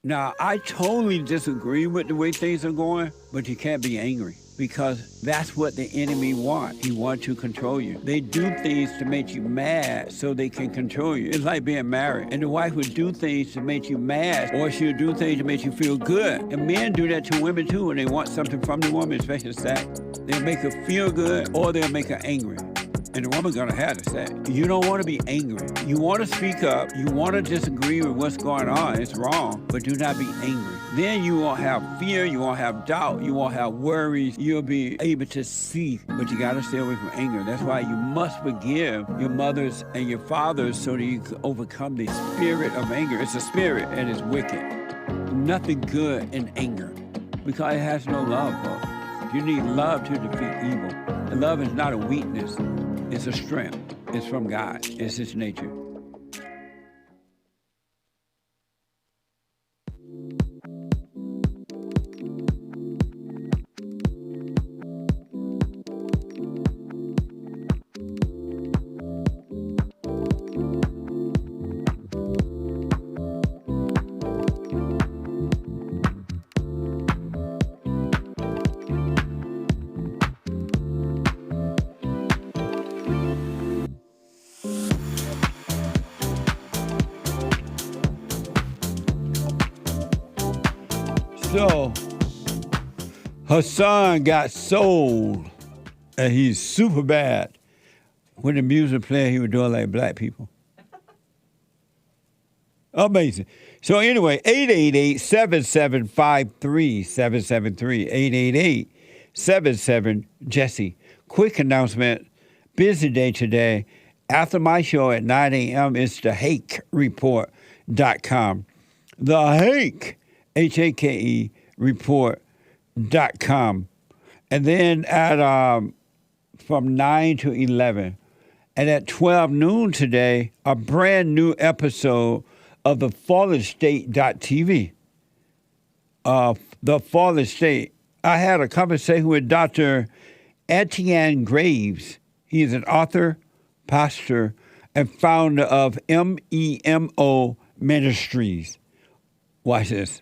Now, I totally disagree with the way things are going, but you can't be angry. because that's what the enemy wants. He wants to control you. They do things to make you mad so they can control you. It's like being married. And the wife would do things to make you mad, or she'll do things to make you feel good. And men do that to women too when they want something from the woman, especially sex. They'll make her feel good or they'll make her angry. And the woman's gonna have to say, you don't want to be angry. You want to speak up. You want to disagree with what's going on. It's wrong, but do not be angry. Then you won't have fear. You won't have doubt. You won't have worries. You'll be able to see, but you got to stay away from anger. That's why you must forgive your mothers and your fathers so that you can overcome the spirit of anger. It's a spirit and it's wicked. Nothing good in anger because it has no love, folks. You need love to defeat evil. And love is not a weakness. It's a strength. It's from God. It's His nature. So, Hassan got sold, and he's super bad. When the music played, he was doing like black people. Amazing. So anyway, 888-7753-773, 888-77-JESSE. Quick announcement, busy day today. After my show at 9 a.m., it's the Hake Report.com. The Hake, Hake report.com. And then at from 9 to 11. And at 12 noon today, a brand new episode of the Fallen State.tv. The Fallen State. I had a conversation with Dr. Etienne Graves. He is an author, pastor, and founder of MEMO Ministries. Watch this.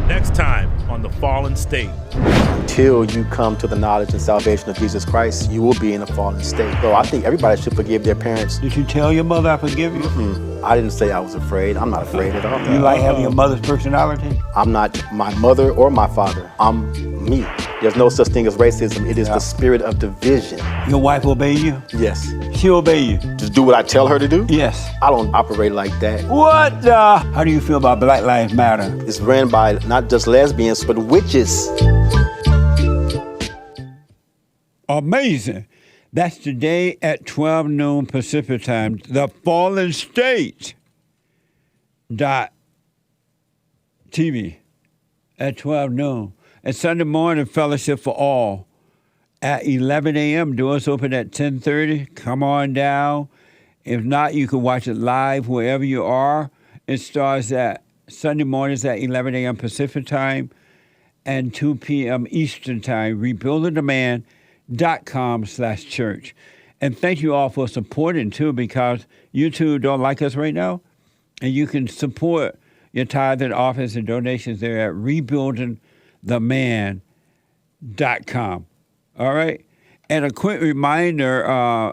Next time on The Fallen State. Until you come to the knowledge and salvation of Jesus Christ, you will be in a fallen state. So I think everybody should forgive their parents. Did you tell your mother I forgive you? Mm-hmm. I didn't say I was afraid. I'm not afraid at all. You like having your mother's personality? I'm not my mother or my father. I'm me. There's no such thing as racism. It is the spirit of division. Your wife obey you? Yes. She obey you? Just do what I tell her to do? Yes. I don't operate like that. What the? How do you feel about Black Lives Matter? It's ran by not just lesbians, but witches. Amazing. That's today at 12 noon Pacific time. The Fallen State.tv at 12 noon. And Sunday morning fellowship for all at 11 a.m. Doors open at 10:30. Come on down. If not, you can watch it live wherever you are. It starts at Sunday mornings at 11 a.m. Pacific time and 2 p.m. Eastern time. RebuildingTheMan.com/church. And thank you all for supporting too, because you two don't like us right now. And you can support your tithe and offerings and donations there at RebuildingTheMan.com. All right? And a quick reminder,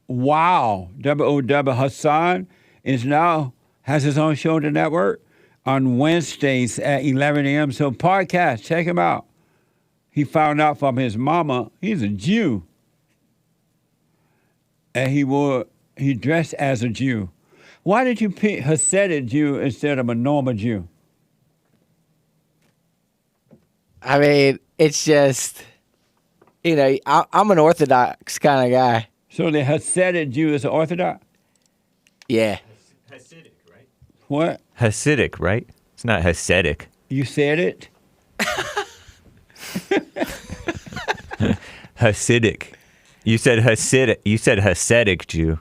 W.O.W. Hassan has his own show on the network on Wednesdays at 11 a.m. So podcast, check him out. He found out from his mama, he's a Jew. And he dressed as a Jew. Why did you pick Hasidic Jew instead of a normal Jew? I mean, it's just, I'm an Orthodox kind of guy. So the Hasidic Jew is an Orthodox? Yeah. Hasidic, right? What? Hasidic, right? It's not Hasidic. You said it? Hasidic. You said Hasidic. You said Hasidic Jew.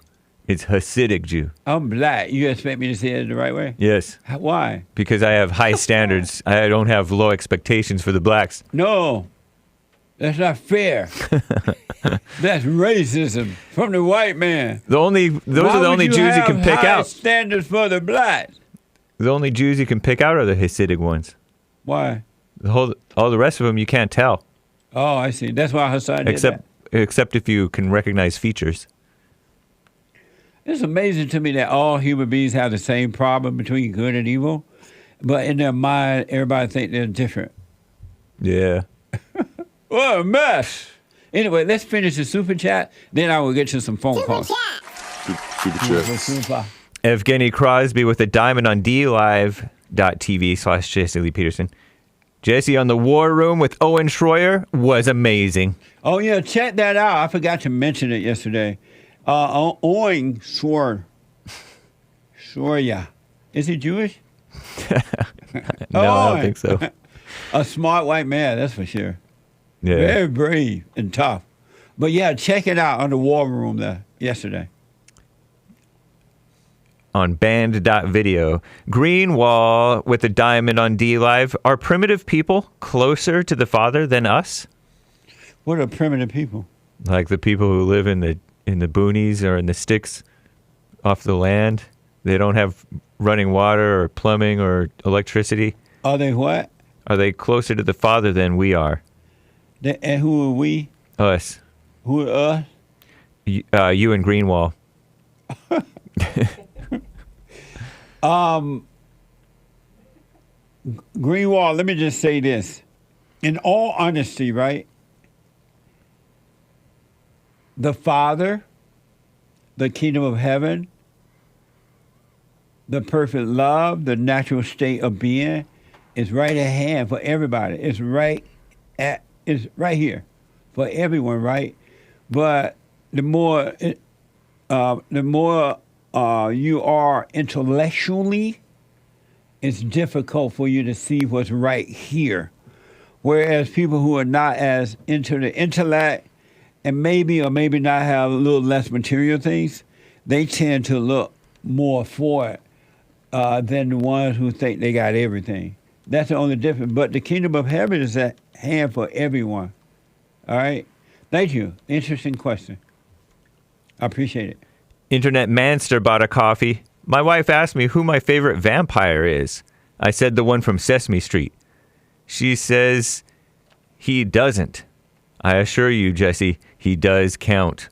It's Hasidic Jew. I'm black. You expect me to say it the right way? Yes. Why? Because I have high standards. I don't have low expectations for the blacks. No. That's not fair. That's racism from the white man. Those are the only Jews you can pick out. Standards for the blacks. The only Jews you can pick out are the Hasidic ones. Why? All the rest of them you can't tell. Oh, I see. That's why Hassan did that. Except if you can recognize features. It's amazing to me that all human beings have the same problem between good and evil, but in their mind, everybody think they're different. Yeah. What a mess. Anyway, let's finish the super chat. Then I will get you some phone calls. Super chat. Evgeny Crosby with a diamond on DLive.tv/Jesse Lee Peterson. Jesse on the War Room with Owen Schroyer was amazing. Oh, yeah, check that out. I forgot to mention it yesterday. Owen Schroyer. Is he Jewish? No, I don't think so. A smart white man, that's for sure. Yeah. Very brave and tough. But yeah, check it out on the War Room there yesterday. On band.video. Greenwall with a diamond on DLive. Are primitive people closer to the Father than us? What are primitive people? Like the people who live in the boonies or in the sticks off the land. They don't have running water or plumbing or electricity. Are they what? Are they closer to the Father than we are? And who are we? Us. Who are us? You and Greenwall. Greenwall, let me just say this. In all honesty, right? The Father, the kingdom of heaven, the perfect love, the natural state of being is right at hand for everybody. It's right here for everyone, right? But the more you are intellectually, it's difficult for you to see what's right here. Whereas people who are not as into the intellect and maybe or maybe not have a little less material things, they tend to look more for it than the ones who think they got everything. That's the only difference. But the kingdom of heaven is at hand for everyone. All right? Thank you. Interesting question. I appreciate it. Internet Manster bought a coffee. My wife asked me who my favorite vampire is. I said the one from Sesame Street. She says he doesn't. I assure you, Jesse, he does count.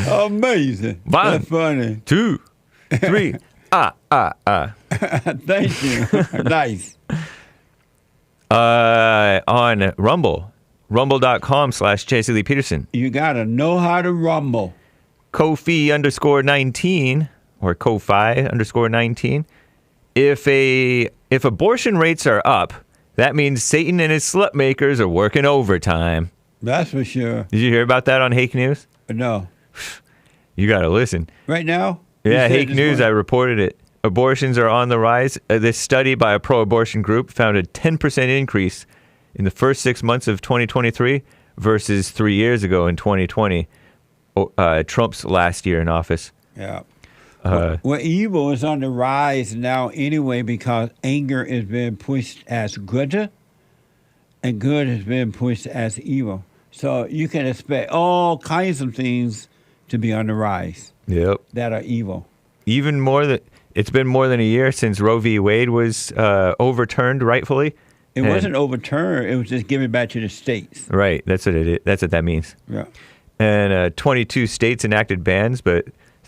Amazing. That's funny. 2, 3. Thank you. Nice. On Rumble. Rumble.com/Jesse Lee Peterson. You gotta know how to rumble. Kofi_19 or Kofi_19. If abortion rates are up, that means Satan and his slut makers are working overtime. That's for sure. Did you hear about that on Hake News? No. You gotta listen. Right now? Yeah, Hake News, I reported it. Abortions are on the rise. This study by a pro-abortion group found a 10% increase in the first 6 months of 2023 versus 3 years ago in 2020, Trump's last year in office. Yeah. Well, evil is on the rise now anyway because anger is being pushed as good and good has been pushed as evil. So you can expect all kinds of things to be on the rise. Yep. That are evil. Even more than it's been more than a year since Roe v. Wade was overturned rightfully. It wasn't overturned. It was just given back to the states. Right. That's what it is. That's what that means. Yeah. And 22 states enacted bans, but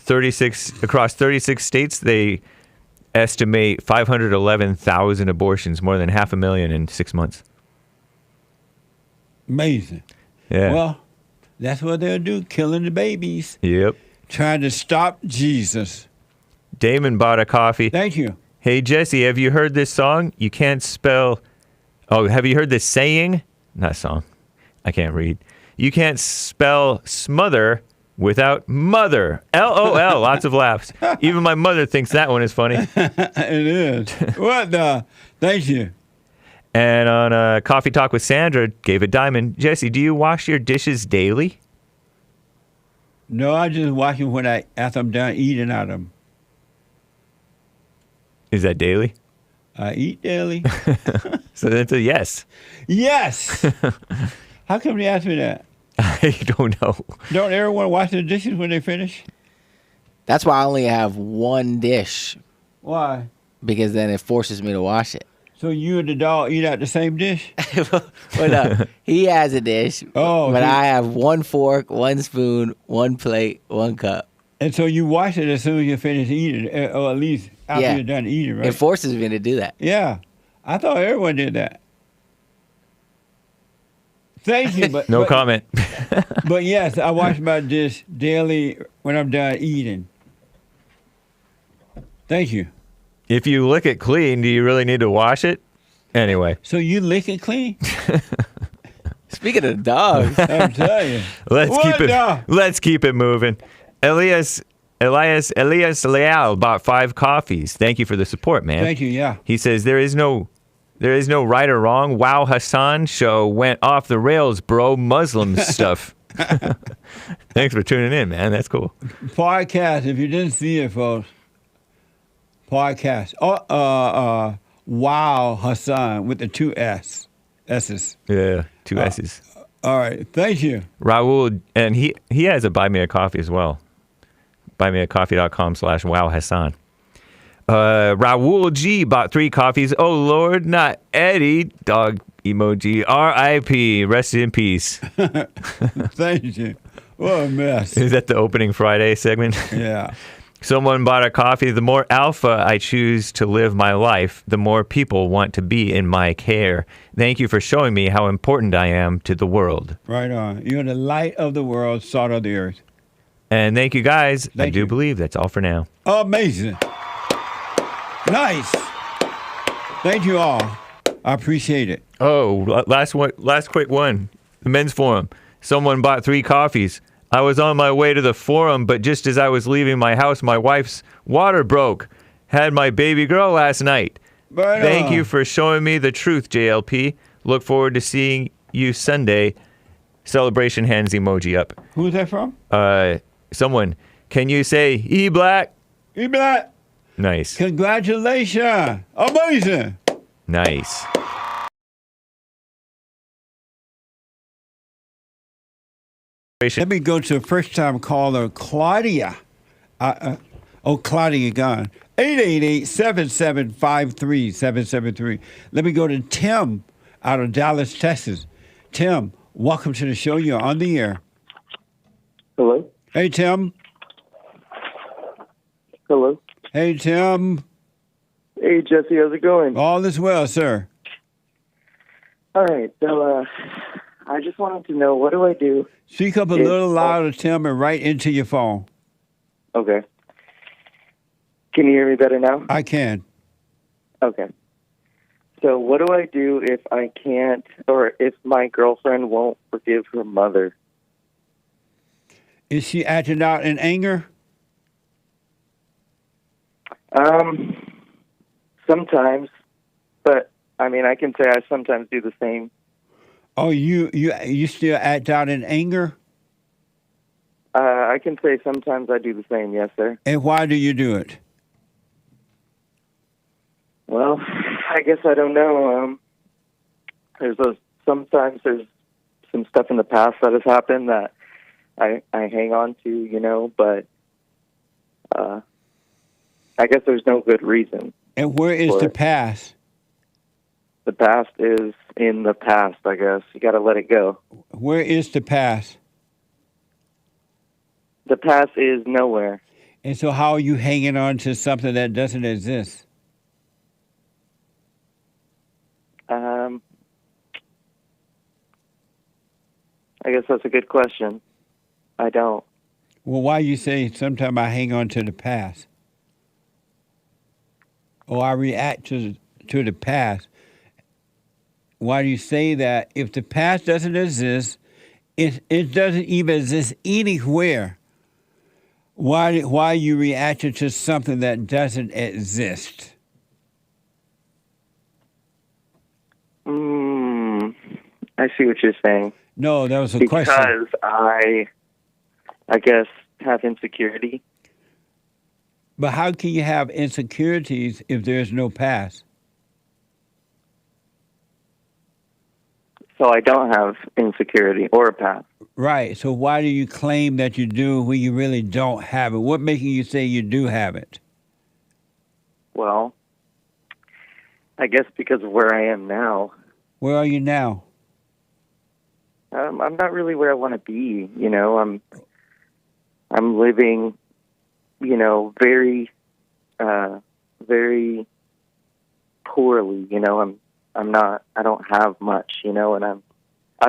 across 36 states, they estimate 511,000 abortions, more than 500,000 in 6 months. Amazing. Yeah. Well, that's what they'll do, killing the babies. Yep. Trying to stop Jesus. Damon bought a coffee. Thank you. Hey, Jesse, have you heard this song? You can't spell... Oh, have you heard this saying? Not song. I can't read. You can't spell smother without mother. LOL. Lots of laughs. Even my mother thinks that one is funny. It is. What the? Thank you. And on Coffee Talk with Sandra, gave a diamond. Jesse, do you wash your dishes daily? No, I just wash them after I'm done eating out of them. Is that daily? I eat daily. So that's a yes. Yes. How come you ask me that? I don't know. Don't everyone wash their dishes when they finish? That's why I only have one dish. Why? Because then it forces me to wash it. So you and the dog eat out the same dish? Well, no, he has a dish. Oh, but I have one fork, one spoon, one plate, one cup. And so you wash it as soon as you finish eating, or at least after you're done eating, right? It forces me to do that. Yeah. I thought everyone did that. Thank you. But No comment. But yes, I wash my dish daily when I'm done eating. Thank you. If you lick it clean, do you really need to wash it? Anyway. So you lick it clean? Speaking of dogs, I'm telling you. Let's keep it moving. Elias Leal bought 5 coffees. Thank you for the support, man. Thank you, yeah. He says there is no right or wrong. Wow, Hassan show went off the rails, bro. Muslim stuff. Thanks for tuning in, man. That's cool. Podcast, if you didn't see it, folks. Podcast. Wow, Hassan with the 2 S's. Yeah, 2 S's. All right, thank you. Raul, and he has a Buy Me a Coffee as well. buymeacoffee.com/wowhassan. Raul G bought 3 coffees. Oh, Lord, not Eddie. Dog emoji. R.I.P. Rest in peace. Thank you. What a mess. Is that the opening Friday segment? Yeah. Someone bought a coffee. The more alpha I choose to live my life, the more people want to be in my care. Thank you for showing me how important I am to the world. Right on. You're the light of the world, salt of the earth. And thank you, guys. I do believe that's all for now. Amazing. Nice. Thank you all. I appreciate it. Oh, last quick one. The men's forum. Someone bought 3 coffees. I was on my way to the forum, but just as I was leaving my house, my wife's water broke. Had my baby girl last night. Right Thank on. you for showing me the truth, JLP. Look forward to seeing you Sunday. Celebration hands emoji up. Who's that from? Someone. Can you say E-Black? E-Black. Nice. Congratulations. Amazing. Nice. Let me go to a first-time caller, Claudia. Claudia gone. 888-775-3773. Let me go to Tim out of Dallas, Texas. Tim, welcome to the show. You're on the air. Hello? Hey, Tim. Hello? Hey, Tim. Hey, Jesse. How's it going? All is well, sir. All right. So, I just wanted to know, what do I do? Speak up a little louder, Tim, and right into your phone. Okay. Can you hear me better now? I can. Okay. So what do I do if I can't, or if my girlfriend won't forgive her mother? Is she acting out in anger? Sometimes, but I mean, I can say I sometimes do the same. Oh, you still act out in anger? I can say sometimes I do the same, yes, sir. And why do you do it? Well, I guess I don't know. Sometimes there's some stuff in the past that has happened that I hang on to, but I guess there's no good reason. And where is the past? The past is in the past, I guess. You got to let it go. Where is the past? The past is nowhere. And so how are you hanging on to something that doesn't exist? I guess that's a good question. I don't. Well, why you say sometimes I hang on to the past? Or I react to the past. Why do you say that? If the past doesn't exist, it doesn't even exist anywhere. Why you reacting to something that doesn't exist? I see what you're saying. No, that was a question. Because I guess, have insecurity. But how can you have insecurities if there's no past? So I don't have insecurity or a past. Right. So why do you claim that you do when you really don't have it? What making you say you do have it? Well, I guess because of where I am now. Where are you now? I'm not really where I want to be. You know, I'm living, you know, very, very poorly. You know, I don't have much. You know, and I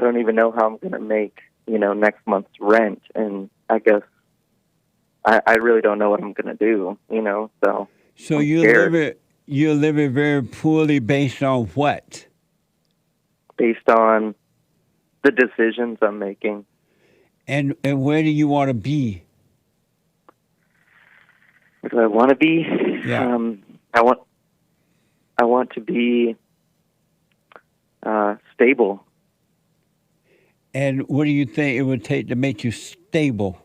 don't even know how I'm going to make, you know, next month's rent. And I guess I really don't know what I'm going to do. You know, so. So I'm you're scared. living very poorly based on what? Based on the decisions I'm making. And where do you want to be? Where do I want to be? Yeah. I want to be stable. And what do you think it would take to make you stable?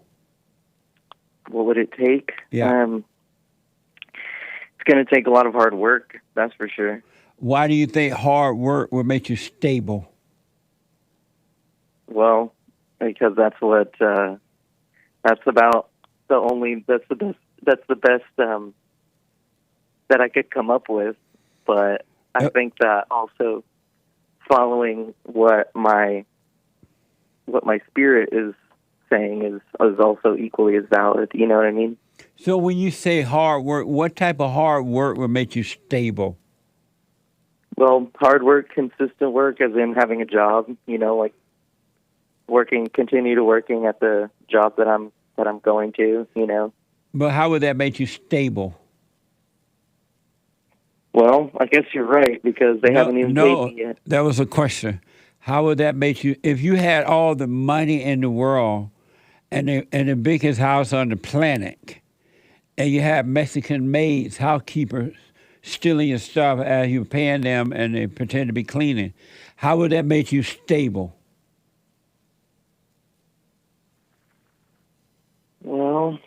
What would it take? Yeah. It's going to take a lot of hard work, that's for sure. Why do you think hard work will make you stable? Well, because that's what that's about that's the best that I could come up with. But I think that also following what my spirit is saying is also equally as valid. You know what I mean? So when you say hard work, what type of hard work will make you stable? Well, hard work, consistent work, as in having a job. You know, like continue to working at the job that I'm going to. You know. But how would that make you stable? Well, I guess you're right, because they haven't even paid me yet. That was a question. How would that make you, if you had all the money in the world and the biggest house on the planet, and you have Mexican maids, housekeepers, stealing your stuff as you're paying them and they pretend to be cleaning, how would that make you stable? Well,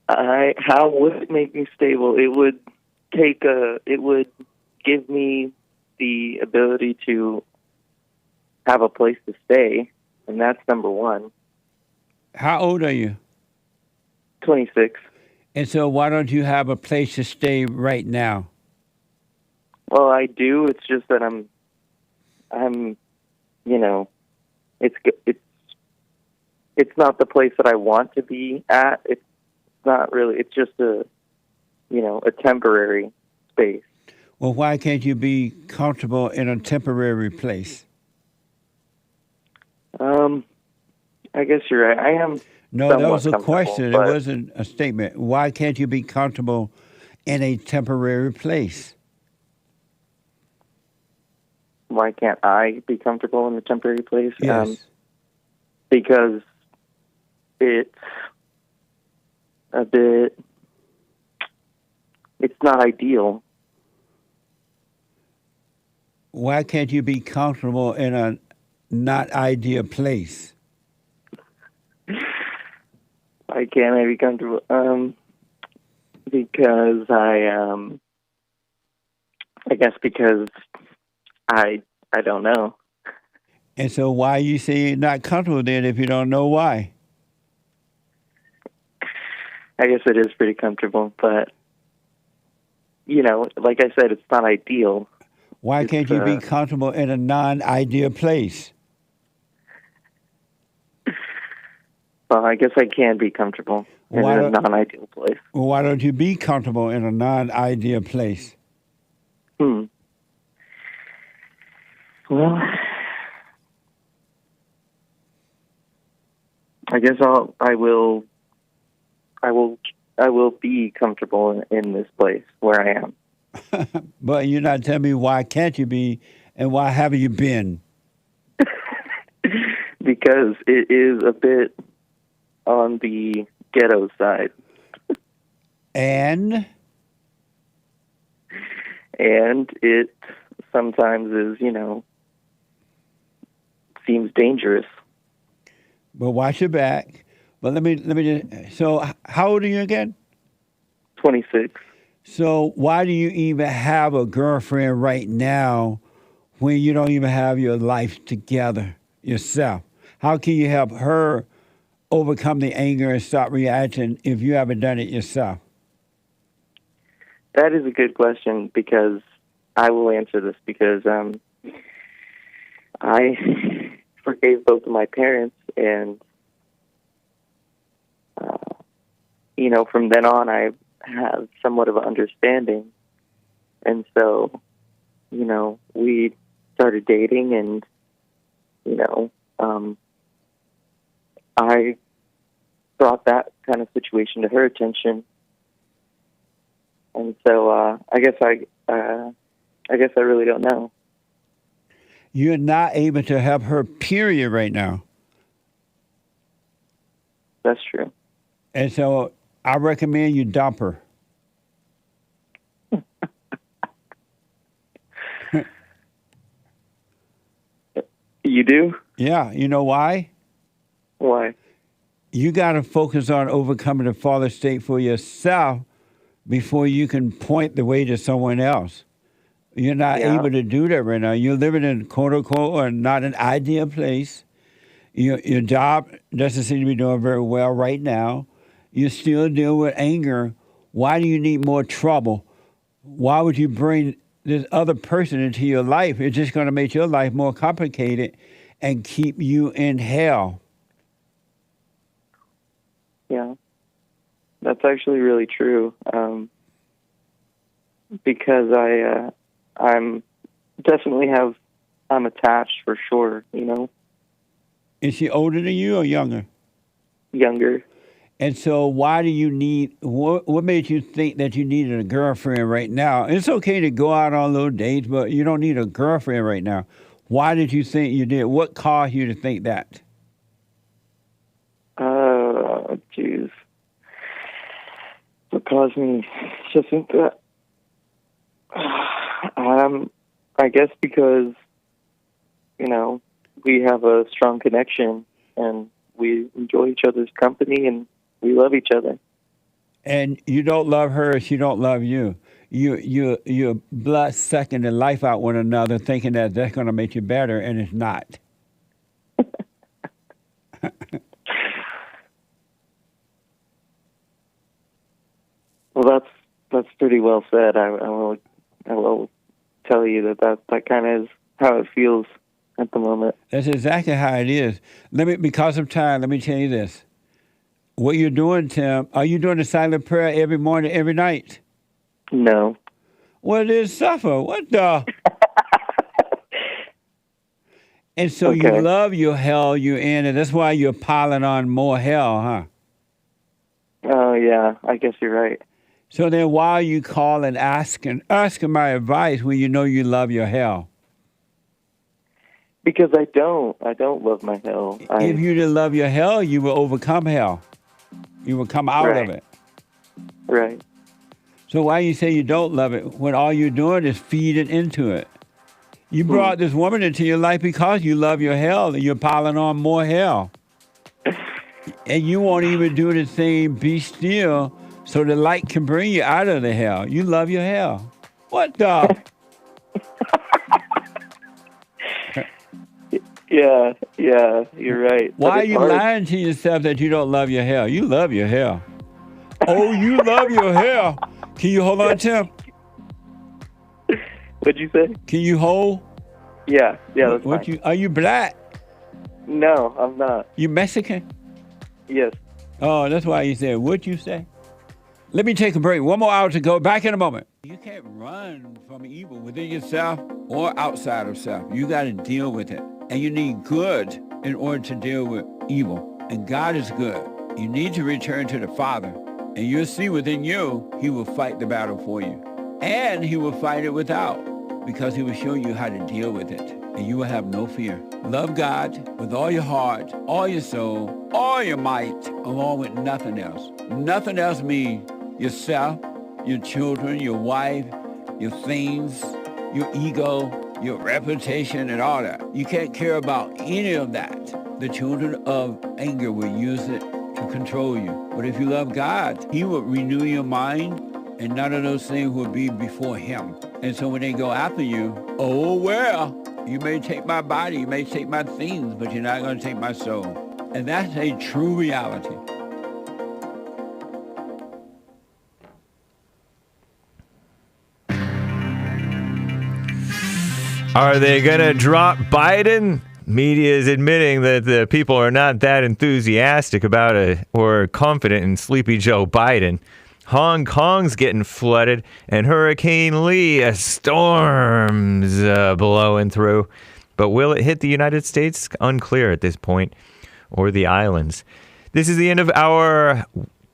how would it make me stable? It would give me the ability to have a place to stay, and that's number one. How old are you? 26. And so why don't you have a place to stay right now? Well, I do. It's just that I'm, you know, it's not the place that I want to be at. It's not really. It's just a temporary space. Well, why can't you be comfortable in a temporary place? I guess you're right. I am. No, that was a question. It wasn't a statement. Why can't you be comfortable in a temporary place? Why can't I be comfortable in a temporary place? Yes. Because it's a bit. It's not ideal. Why can't you be comfortable in a not ideal place? Why can't I be comfortable? Because I guess because I don't know. And so why you say you're not comfortable then if you don't know why? I guess it is pretty comfortable, but you know, like I said, it's not ideal. Why can't you be comfortable in a non-ideal place? Well, I guess I can be comfortable in a non-ideal place. Well, why don't you be comfortable in a non-ideal place? Well, I guess I will be comfortable in this place where I am. But you're not telling me why can't you be, and why haven't you been? Because it is a bit on the ghetto side. And it sometimes is, you know, seems dangerous. But watch your back. But let me just, so how old are you again? 26. So why do you even have a girlfriend right now when you don't even have your life together yourself? How can you help her overcome the anger and stop reacting if you haven't done it yourself? That is a good question, because I will answer this because I forgave both of my parents, and from then on, I have somewhat of an understanding, and so, we started dating, and I brought that kind of situation to her attention, and so I guess I really don't know. You're not able to help her, period, right now. That's true. And so I recommend you dump her. You do? Yeah. You know why? Why? You got to focus on overcoming the fallen state for yourself before you can point the way to someone else. You're not able to do that right now. You're living in, quote unquote, or not an ideal place. Your job doesn't seem to be doing very well right now. You still deal with anger. Why do you need more trouble? Why would you bring this other person into your life? It's just going to make your life more complicated and keep you in hell. Yeah, that's actually really true. Because I'm attached for sure. Is she older than you or younger? Younger. And so why do you need, what made you think that you needed a girlfriend right now? It's okay to go out on little dates, but you don't need a girlfriend right now. Why did you think you did? What caused you to think that? Jeez. What caused me to think that? I guess because, we have a strong connection and we enjoy each other's company and we love each other. And you don't love her, she don't love you. You're blood sucking the life out one another, thinking that that's going to make you better, and it's not. Well, that's pretty well said. I will tell you that kind of is how it feels at the moment. That's exactly how it is. Because of time, let me tell you this. What you're doing, Tim, are you doing the silent prayer every morning, every night? No. What is suffer? What the? And so you love your hell you're in, and that's why you're piling on more hell, huh? Oh, yeah. I guess you're right. So then why are you calling, asking my advice when you know you love your hell? Because I don't love my hell. If you didn't love your hell, you will overcome hell. You will come out of it. Right. So why you say you don't love it when all you're doing is feeding into it? You brought this woman into your life because you love your hell and you're piling on more hell. And you won't even do the thing, be still, so the light can bring you out of the hell. You love your hell. What the? Yeah, you're right. Why are you lying to yourself that you don't love your hell? You love your hell. Oh, you love your hell. Can you hold on, Tim? What'd you say? Can you hold? Yeah, that's fine. Are you black? No, I'm not. You Mexican? Yes. Oh, that's why you said, what'd you say? Let me take a break. One more hour to go. Back in a moment. You can't run from evil within yourself or outside of self. You got to deal with it. And you need good in order to deal with evil. And God is good. You need to return to the Father. And you'll see within you, he will fight the battle for you. And he will fight it without, because he will show you how to deal with it. And you will have no fear. Love God with all your heart, all your soul, all your might, along with nothing else. Nothing else means yourself, your children, your wife, your things, your ego, your reputation, and all that. You can't care about any of that. The children of anger will use it to control you. But if you love God, he will renew your mind, and none of those things will be before him. And so when they go after you, oh, well, you may take my body, you may take my things, but you're not going to take my soul. And that's a true reality. Are they going to drop Biden? Media is admitting that the people are not that enthusiastic about it or confident in sleepy Joe Biden. Hong Kong's getting flooded, and Hurricane Lee, a storm's blowing through. But will it hit the United States? Unclear at this point, or the islands. This is the end of hour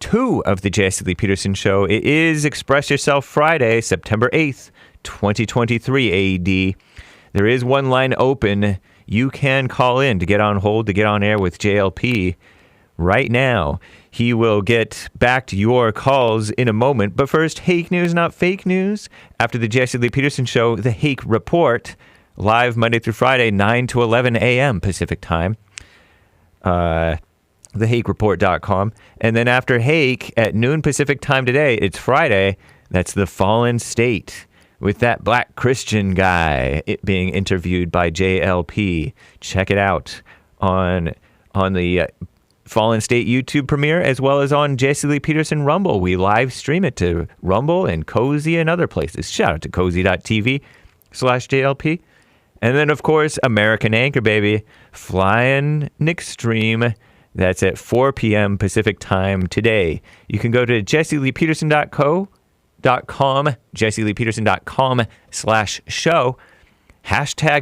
2 of the Jesse Lee Peterson Show. It is Express Yourself Friday, September 8th, 2023 AD. There is one line open. You can call in to get on hold, to get on air with JLP right now. He will get back to your calls in a moment. But first, Hake News, not fake news. After the Jesse Lee Peterson Show, the Hake Report, live Monday through Friday, 9 to 11 a.m. Pacific time. TheHakeReport.com. And then after Hake, at noon Pacific time today, it's Friday, that's The Fallen State, with that black Christian guy being interviewed by JLP. Check it out on the Fallen State YouTube premiere, as well as on Jesse Lee Peterson Rumble. We live stream it to Rumble and Cozy and other places. Shout out to cozy.tv/JLP. And then, of course, American Anchor Baby, Flying Nick Stream. That's at 4 p.m. Pacific time today. You can go to jesseleepeterson.com, jesseleepeterson.com/show,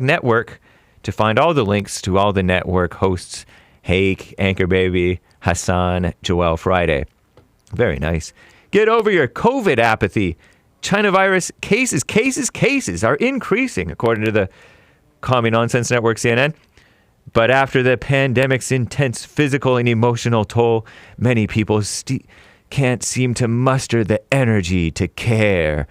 #network, to find all the links to all the network hosts, Hake, Anchor Baby, Hassan, Joel Friday. Very nice. Get over your COVID apathy. China virus cases are increasing, according to the Commie Nonsense Network, CNN. But after the pandemic's intense physical and emotional toll, many people can't seem to muster the energy to care.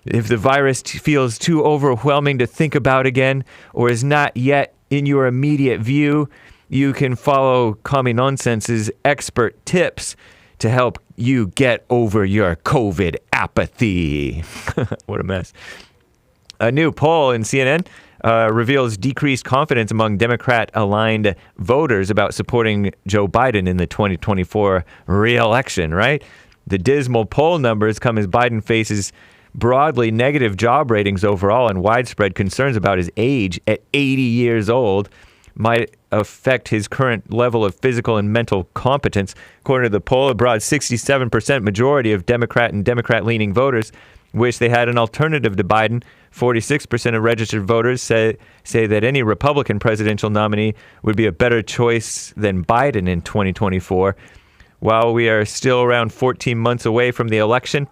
If the virus feels too overwhelming to think about again, or is not yet in your immediate view, you can follow Commie Nonsense's expert tips to help you get over your COVID apathy. What a mess. A new poll in CNN reveals decreased confidence among Democrat-aligned voters about supporting Joe Biden in the 2024 re-election, right? The dismal poll numbers come as Biden faces broadly negative job ratings overall and widespread concerns about his age at 80 years old might affect his current level of physical and mental competence. According to the poll, a broad 67% majority of Democrat and Democrat-leaning voters wish they had an alternative to Biden. 46% of registered voters say that any Republican presidential nominee would be a better choice than Biden in 2024. While we are still around 14 months away from the election,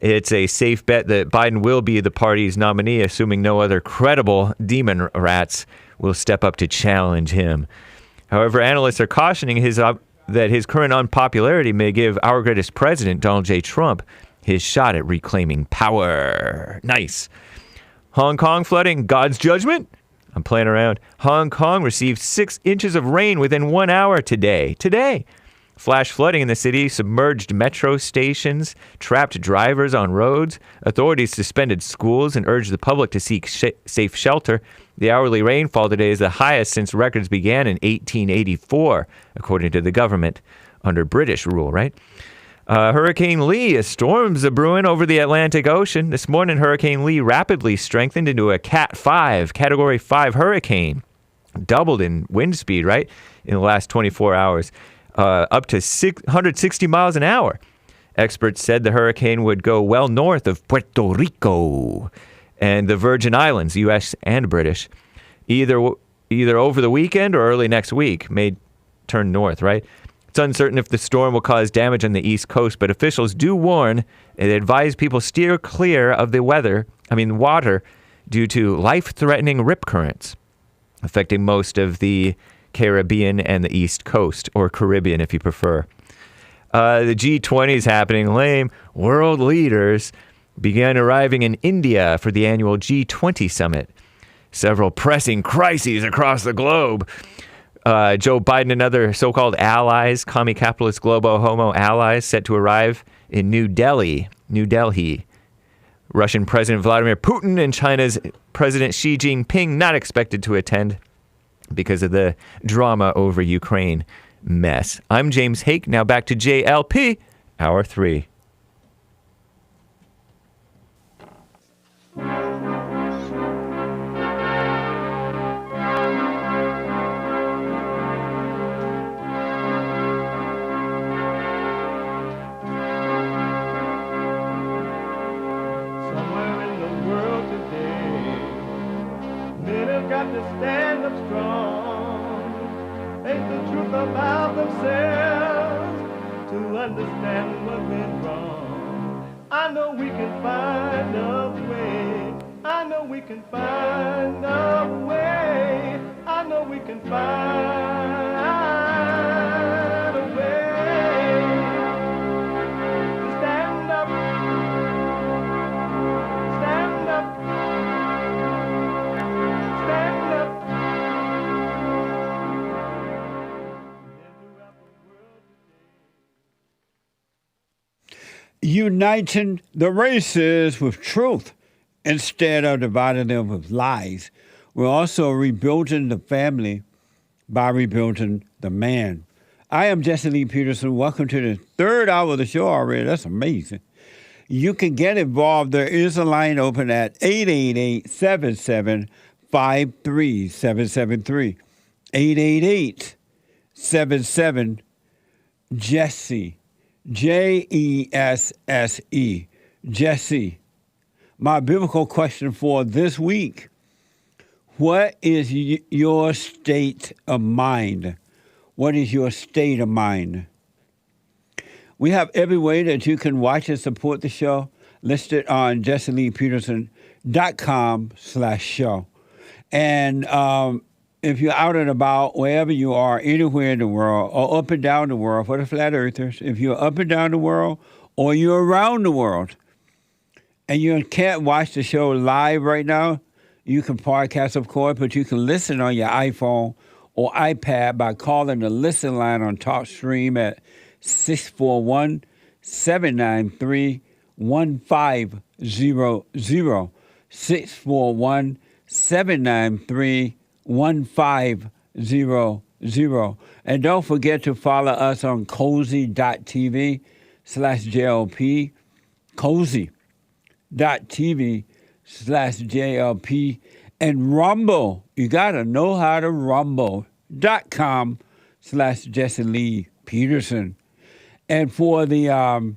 it's a safe bet that Biden will be the party's nominee, assuming no other credible demon rats will step up to challenge him. However, analysts are cautioning that his current unpopularity may give our greatest president, Donald J. Trump, his shot at reclaiming power. Nice. Hong Kong flooding, God's judgment? I'm playing around. Hong Kong received 6 inches of rain within 1 hour today. Flash flooding in the city submerged metro stations, trapped drivers on roads. Authorities suspended schools and urged the public to seek safe shelter. The hourly rainfall today is the highest since records began in 1884, according to the government, under British rule, right? Hurricane Lee, storms are brewing over the Atlantic Ocean. This morning, Hurricane Lee rapidly strengthened into a Category 5 hurricane. Doubled in wind speed, right, in the last 24 hours. Up to 160 miles an hour. Experts said the hurricane would go well north of Puerto Rico and the Virgin Islands, U.S. and British, either over the weekend or early next week. May turn north, right? It's uncertain if the storm will cause damage on the East Coast, but officials do warn and advise people steer clear of the water due to life-threatening rip currents affecting most of the Caribbean and the East Coast, or Caribbean if you prefer. The G20 is happening. Lame. World leaders began arriving in India for the annual G20 summit. Several pressing crises across the globe. Joe Biden and other so-called allies, commie capitalist globo homo allies, set to arrive in New Delhi. Russian President Vladimir Putin and China's President Xi Jinping not expected to attend because of the drama over Ukraine mess. I'm James Hake. Now back to JLP, Hour 3. to stand up strong. Ain't the truth about themselves to understand what went wrong. I know we can find a way. I know we can find a way. I know we can find a way to stand up, stand up, stand up. Uniting the races with truth instead of dividing them with lies. We're also rebuilding the family by rebuilding the man. I am Jesse Lee Peterson. Welcome to the third hour of the show already. That's amazing. You can get involved. There is a line open at 888-77-53773. 888-77-JESSE. Jesse. Jesse. My biblical question for this week: what is your state of mind? What is your state of mind? We have every way that you can watch and support the show listed on jesseleepeterson.com/show. And if you're out and about, wherever you are, anywhere in the world, or up and down the world, for the flat earthers, if you're up and down the world, or you're around the world, and you can't watch the show live right now, you can podcast, of course, but you can listen on your iPhone or iPad by calling the listen line on TalkStream at 641-793-1500. 641-793-1500. And don't forget to follow us on cozy.tv/JLP. Cozy.tv/JLP. And Rumble. You got to know how to rumble.com/Jesse Lee Peterson. And for the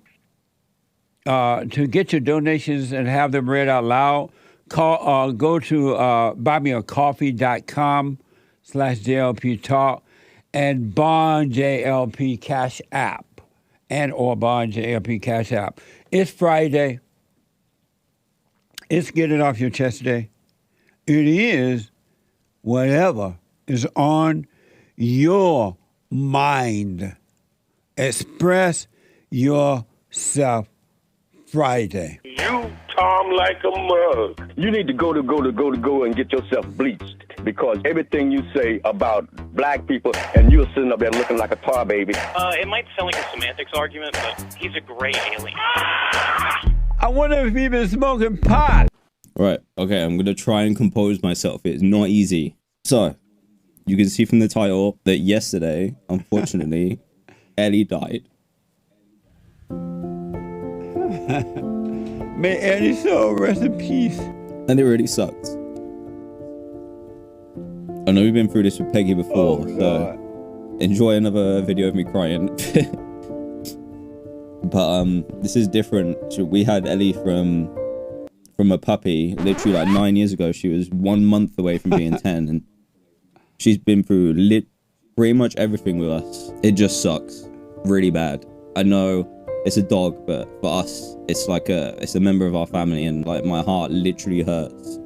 to get your donations and have them read out loud, go to buymeacoffee.com/JLP Talk and Bond JLP Cash App or Bond JLP Cash App. It's Friday. It's Get It Off Your Chest Day. It is whatever is on your mind. Express yourself Friday. You, Tom, like a mug. You need to go and get yourself bleached, because everything you say about black people, and you're sitting up there looking like a tar baby. It might sound like a semantics argument, but he's a gray alien. I wonder if he's been smoking pot. Right, okay, I'm going to try and compose myself. It's not easy. So, you can see from the title that yesterday, unfortunately, Ellie died. May Eddie's soul rest in peace. And it really sucks. I know we've been through this with Peggy before, so enjoy another video of me crying. But this is different. We had Ellie from a puppy literally like 9 years ago. She was 1 month away from being 10, and she's been through pretty much everything with us. It just sucks really bad. I know it's a dog, but for us, it's a member of our family, and like my heart literally hurts.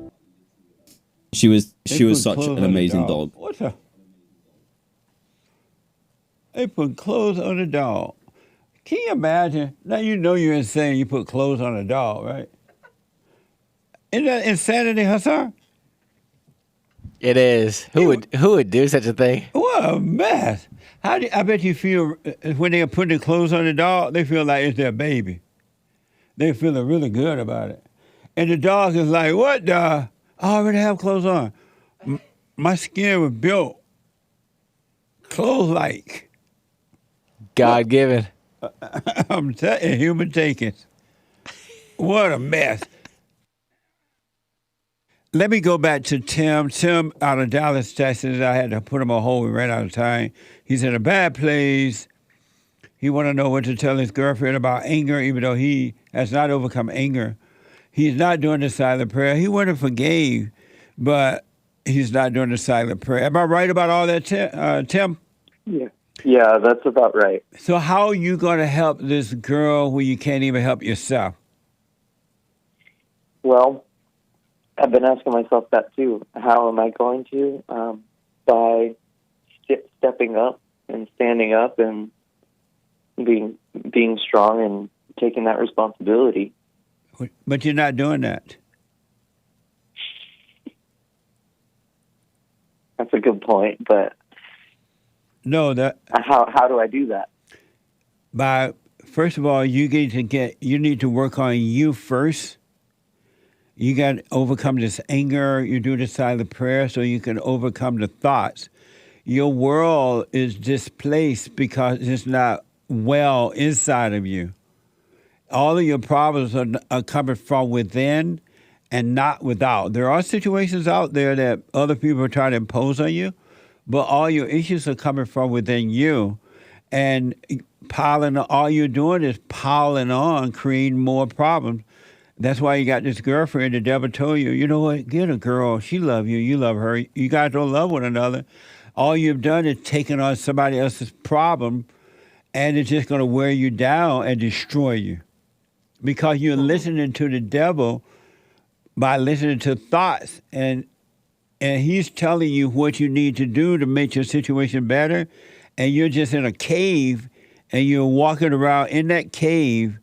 She was such an amazing dog. What the? They put clothes on the dog. Can you imagine? Now you know you're insane. You put clothes on a dog, right? Isn't that insanity, Hassan? It is. Who would do such a thing? What a mess. I bet you feel when they put their clothes on the dog, they feel like it's their baby. They feeling really good about it. And the dog is like, what, dog? I already have clothes on. My skin was built clothes-like. God-given. I'm telling you, human takings. What a mess. Let me go back to Tim. Tim out of Dallas, Texas. I had to put him on hold. We ran out of time. He's in a bad place. He want to know what to tell his girlfriend about anger, even though he has not overcome anger. He's not doing the silent prayer. He went and forgave, but he's not doing the silent prayer. Am I right about all that, Tim? Yeah, that's about right. So how are you going to help this girl who you can't even help yourself? Well, I've been asking myself that too. How am I going to? By stepping up and standing up and being strong and taking that responsibility. But you're not doing that. That's a good point, but no, how do I do that? By first of all, you need to work on you first. You got to overcome this anger. You do the silent prayer so you can overcome the thoughts. Your world is displaced because it's not well inside of you. All of your problems are coming from within and not without. There are situations out there that other people are trying to impose on you, but all your issues are coming from within you. And all you're doing is piling on, creating more problems. That's why you got this girlfriend. The devil told you, you know what, get a girl. She love you. You love her. You guys don't love one another. All you've done is taken on somebody else's problem, and it's just going to wear you down and destroy you. Because you're listening to the devil by listening to thoughts. And he's telling you what you need to do to make your situation better. And you're just in a cave, and you're walking around in that cave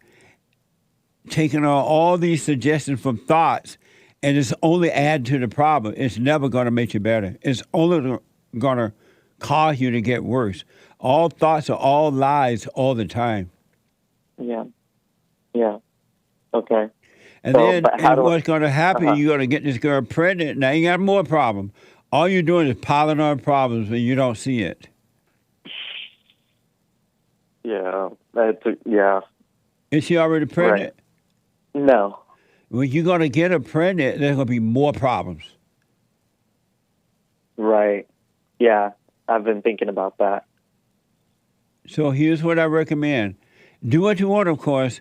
taking on all these suggestions from thoughts, and it's only add to the problem. It's never going to make you better. It's only going to cause you to get worse. All thoughts are all lies all the time. Yeah. Okay. And then what's going to happen, you're going to get this girl pregnant. Now you got more problem. All you're doing is piling on problems and you don't see it. Yeah. Is she already pregnant? Right. No. When you're going to get her pregnant, there's going to be more problems. Right. Yeah. I've been thinking about that. So here's what I recommend. Do what you want, of course.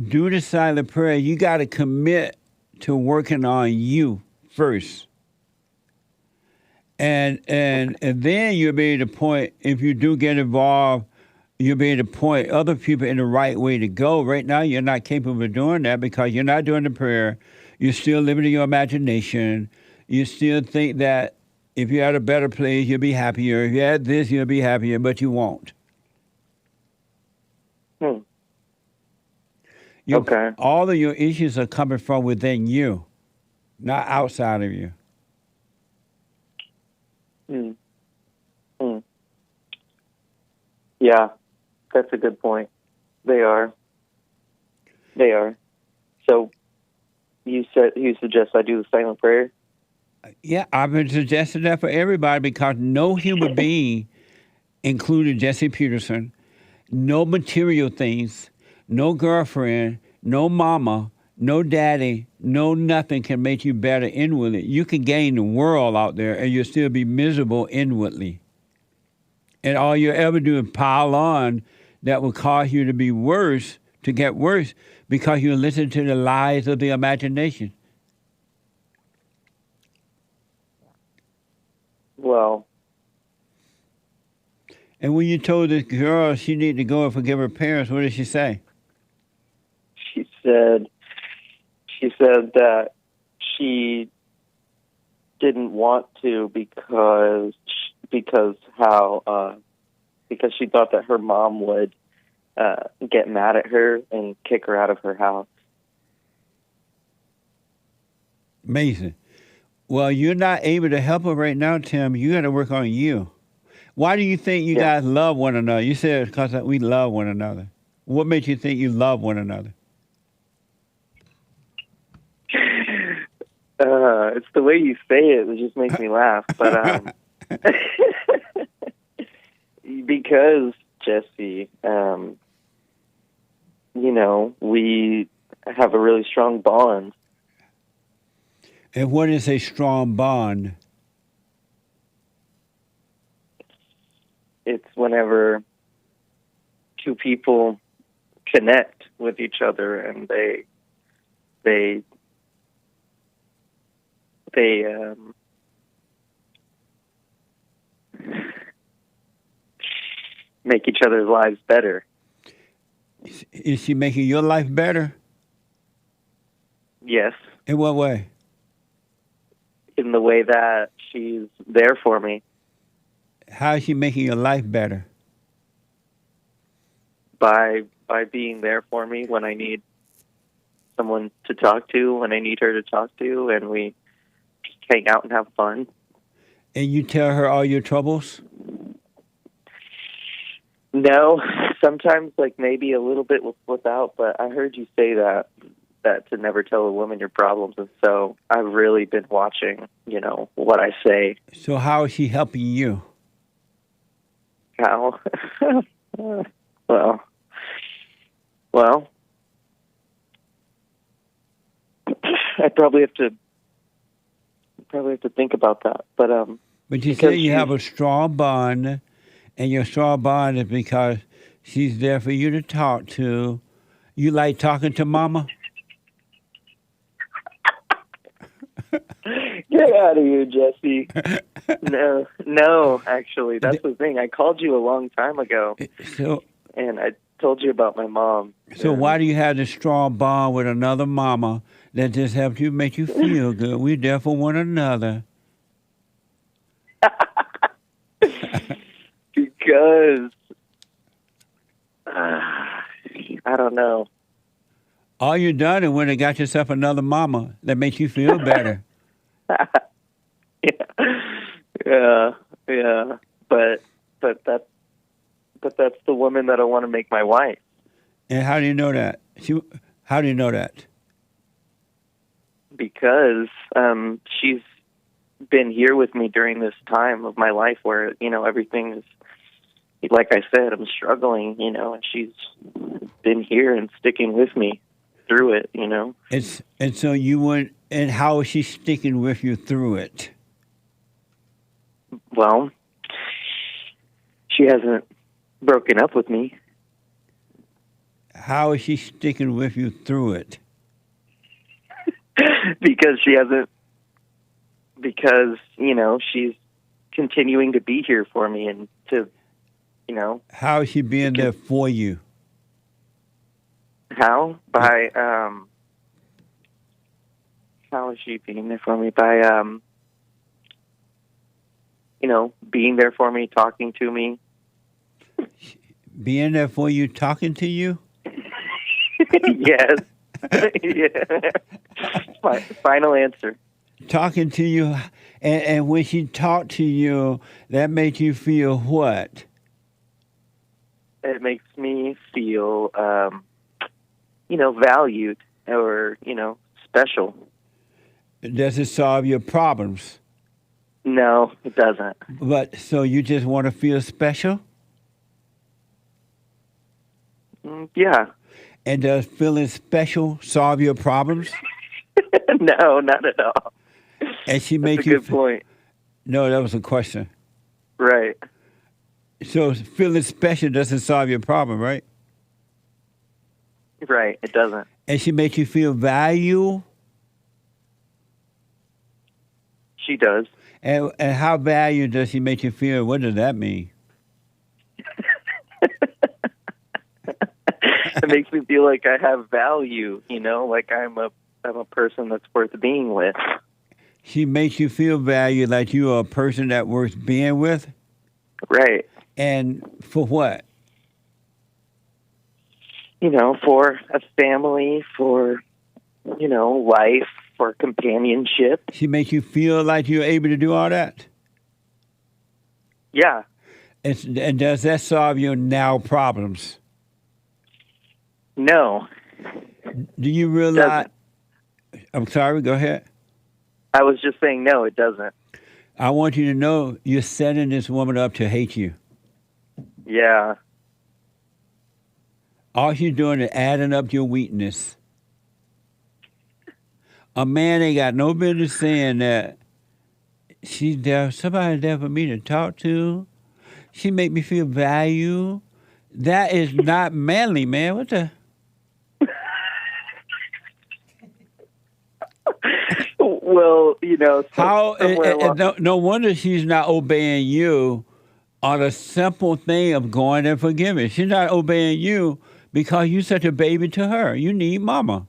Do the silent prayer. You got to commit to working on you first. And then you'll be able to point, if you do get involved, you'll be able to point other people in the right way to go. Right now, you're not capable of doing that because you're not doing the prayer. You're still living in your imagination. You still think that if you had a better place, you'll be happier. If you had this, you'll be happier, but you won't. Okay. All of your issues are coming from within you, not outside of you. Yeah, that's a good point. They are. So you suggest I do the silent prayer? Yeah, I've been suggesting that for everybody because no human being, including Jesse Peterson, no material things, no girlfriend, no mama, no daddy, no nothing can make you better inwardly. You can gain the world out there and you'll still be miserable inwardly. And all you ever do is pile on that will cause you to be worse, to get worse, because you listen to the lies of the imagination. Well. And when you told this girl she needed to go and forgive her parents, what did she say? She said that she didn't want to because she thought that her mom would get mad at her and kick her out of her house. Amazing. Well, you're not able to help her right now, Tim. You got to work on you. Why do you think you guys love one another? You said because we love one another. What makes you think you love one another? It's the way you say it. It just makes me laugh. But because Jesse, we have a really strong bond. And what is a strong bond? It's whenever two people connect with each other and they make each other's lives better. Is she making your life better? Yes, In what way? in the way that she's there for me How is she making your life better? by being there for me when I need someone to talk to, when I need her to talk to, and we just hang out and have fun. And you tell her all your troubles? No, sometimes like maybe a little bit will slip out, but I heard you say that to never tell a woman your problems, and so I've really been watching, what I say. So how is she helping you? How? well, I probably have to think about that, but But you say you have a strong bond, and your strong bond is because she's there for you to talk to. You like talking to Mama? Get out of here, Jesse. No, actually, that's the thing. I called you a long time ago, and I told you about my mom. So why do you have this strong bond with another mama that just helps you, make you feel good? We're there for one another. Because I don't know. All you done is went and got yourself another mama that makes you feel better. Yeah. But that's the woman that I want to make my wife. And how do you know that? How do you know that? Because she's been here with me during this time of my life where, everything is, like I said, I'm struggling, and she's been here and sticking with me through it, And so you went, and how is she sticking with you through it? Well, she hasn't broken up with me. How is she sticking with you through it? Because she's continuing to be here for me and to, How is she being there for you? How? How is she being there for me? By, being there for me, talking to me. Being there for you, talking to you? Yes. Yeah. Final answer. Talking to you, and when she talked to you, that made you feel what? It makes me feel, valued or, special. Does it solve your problems? No, it doesn't. But so you just want to feel special? Yeah. And does feeling special solve your problems? No, not at all. And she makes you. That's a good point. No, that was a question. Right. So feeling special doesn't solve your problem, right? Right, it doesn't. And she makes you feel value? She does. And how valued does she make you feel? What does that mean? It makes me feel like I have value, like I'm a person that's worth being with. She makes you feel valued, like you are a person that worth being with? Right. And for what? For a family, for, life, for companionship. She makes you feel like you're able to do all that? Yeah. And does that solve your now problems? No. Do you realize? I'm sorry, go ahead. I was just saying no, it doesn't. I want you to know you're setting this woman up to hate you. Yeah. All she's doing is adding up your weakness. A man ain't got no business saying that she's there, somebody there for me to talk to. She make me feel valued. That is not manly, man. What the? Well, how? No wonder she's not obeying you on the simple thing of going and forgiving. She's not obeying you because you're such a baby to her. You need mama.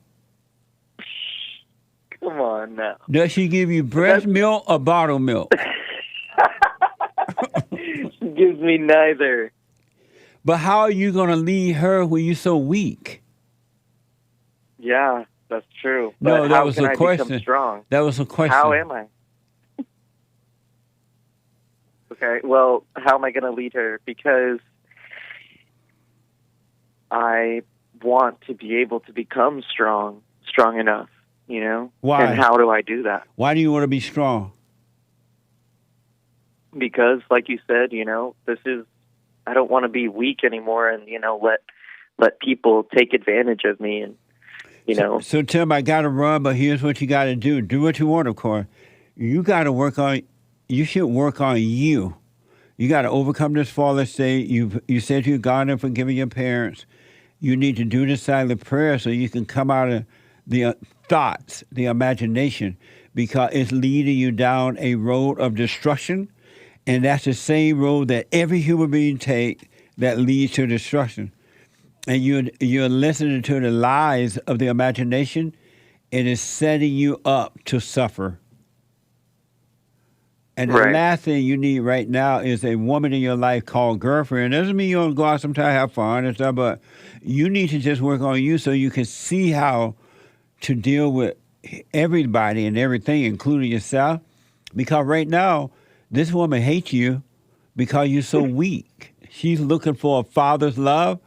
Come on now. Does she give you breast milk or bottled milk? She gives me neither. But how are you going to lead her when you're so weak? Yeah, that's true. No, But that how was can a I question. become strong? That was a question. How am I? Okay, well, how am I going to lead her? Because I want to be able to become strong enough, you know? Why? And how do I do that? Why do you want to be strong? Because, like you said, you know, I don't want to be weak anymore and, you know, let people take advantage of me and, you know. So Tim, I got to run, but here's what you got to do. Do what you want, of course. You got to work on, you should work on you. You got to overcome this fallen state. You said you've gone and forgiven your parents. You need to do the silent prayer so you can come out of the thoughts, the imagination, because it's leading you down a road of destruction. And that's the same road that every human being takes that leads to destruction. And you're listening to the lies of the imagination. It is setting you up to suffer. And the last thing you need right now is a woman in your life called girlfriend. Doesn't mean you don't go out sometime, have fun and stuff, but you need to just work on you so you can see how to deal with everybody and everything, including yourself. Because right now, this woman hates you because you're so weak. She's looking for a father's love,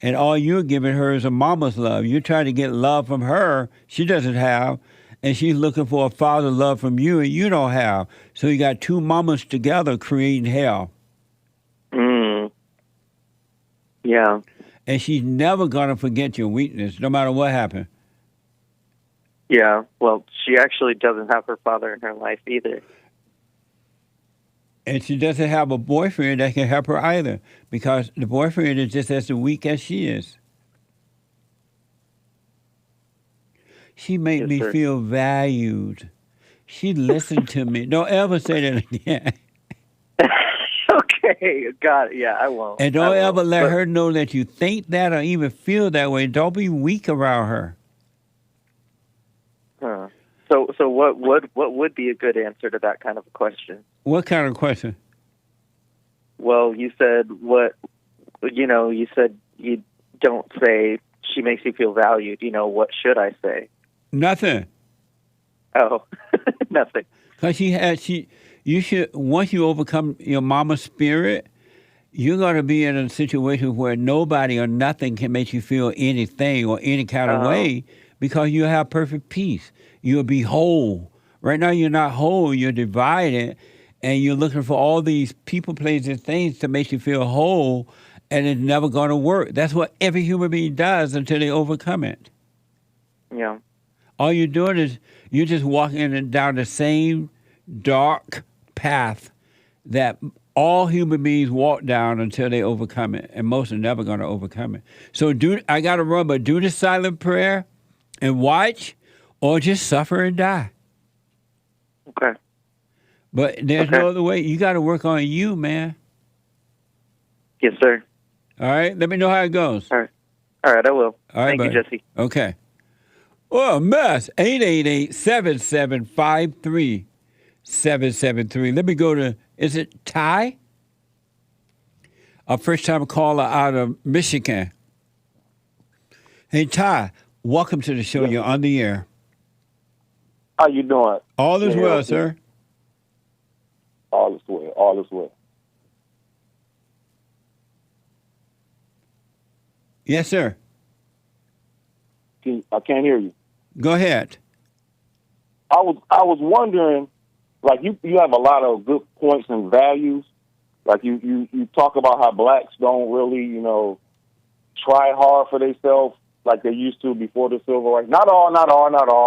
and all you're giving her is a mama's love. You're trying to get love from her she doesn't have, and she's looking for a father's love from you, and you don't have. So you got two mamas together creating hell. Yeah. And she's never going to forget your weakness, no matter what happened. Yeah, well, she actually doesn't have her father in her life either. And she doesn't have a boyfriend that can help her either, because the boyfriend is just as weak as she is. She made me feel valued. She listened to me. Don't ever say that again. Okay, got it. Yeah, I won't. And don't ever let her know that you think that or even feel that way. Don't be weak around her. Huh. So what would be a good answer to that kind of a question? What kind of question? Well, you said you said you don't say she makes you feel valued. You know, what should I say? Nothing. Oh, nothing. Because you should, once you overcome your mama's spirit, you're going to be in a situation where nobody or nothing can make you feel anything or any kind of way, because you have perfect peace. You'll be whole. Right now, you're not whole. You're divided, and you're looking for all these people, places, things to make you feel whole, and it's never going to work. That's what every human being does until they overcome it. Yeah. All you're doing is you're just walking down the same dark path that all human beings walk down until they overcome it, and most are never going to overcome it. So I got to run, but do the silent prayer and watch, or just suffer and die. Okay. But there's no other way. You got to work on you, man. Yes, sir. All right? Let me know how it goes. All right, I will. All right, Thank buddy. you, Jesse. Okay. Oh, a mess. 888-7753-773. Let me go to, is it Ty? A first-time caller out of Michigan. Hey, Ty, welcome to the show. You're on the air. How you doing? All is well, sir. All is well. All is well. Yes, sir. I can't hear you. Go ahead. I was wondering, like you have a lot of good points and values. Like you talk about how blacks don't really, try hard for themselves like they used to before the civil rights. Not all,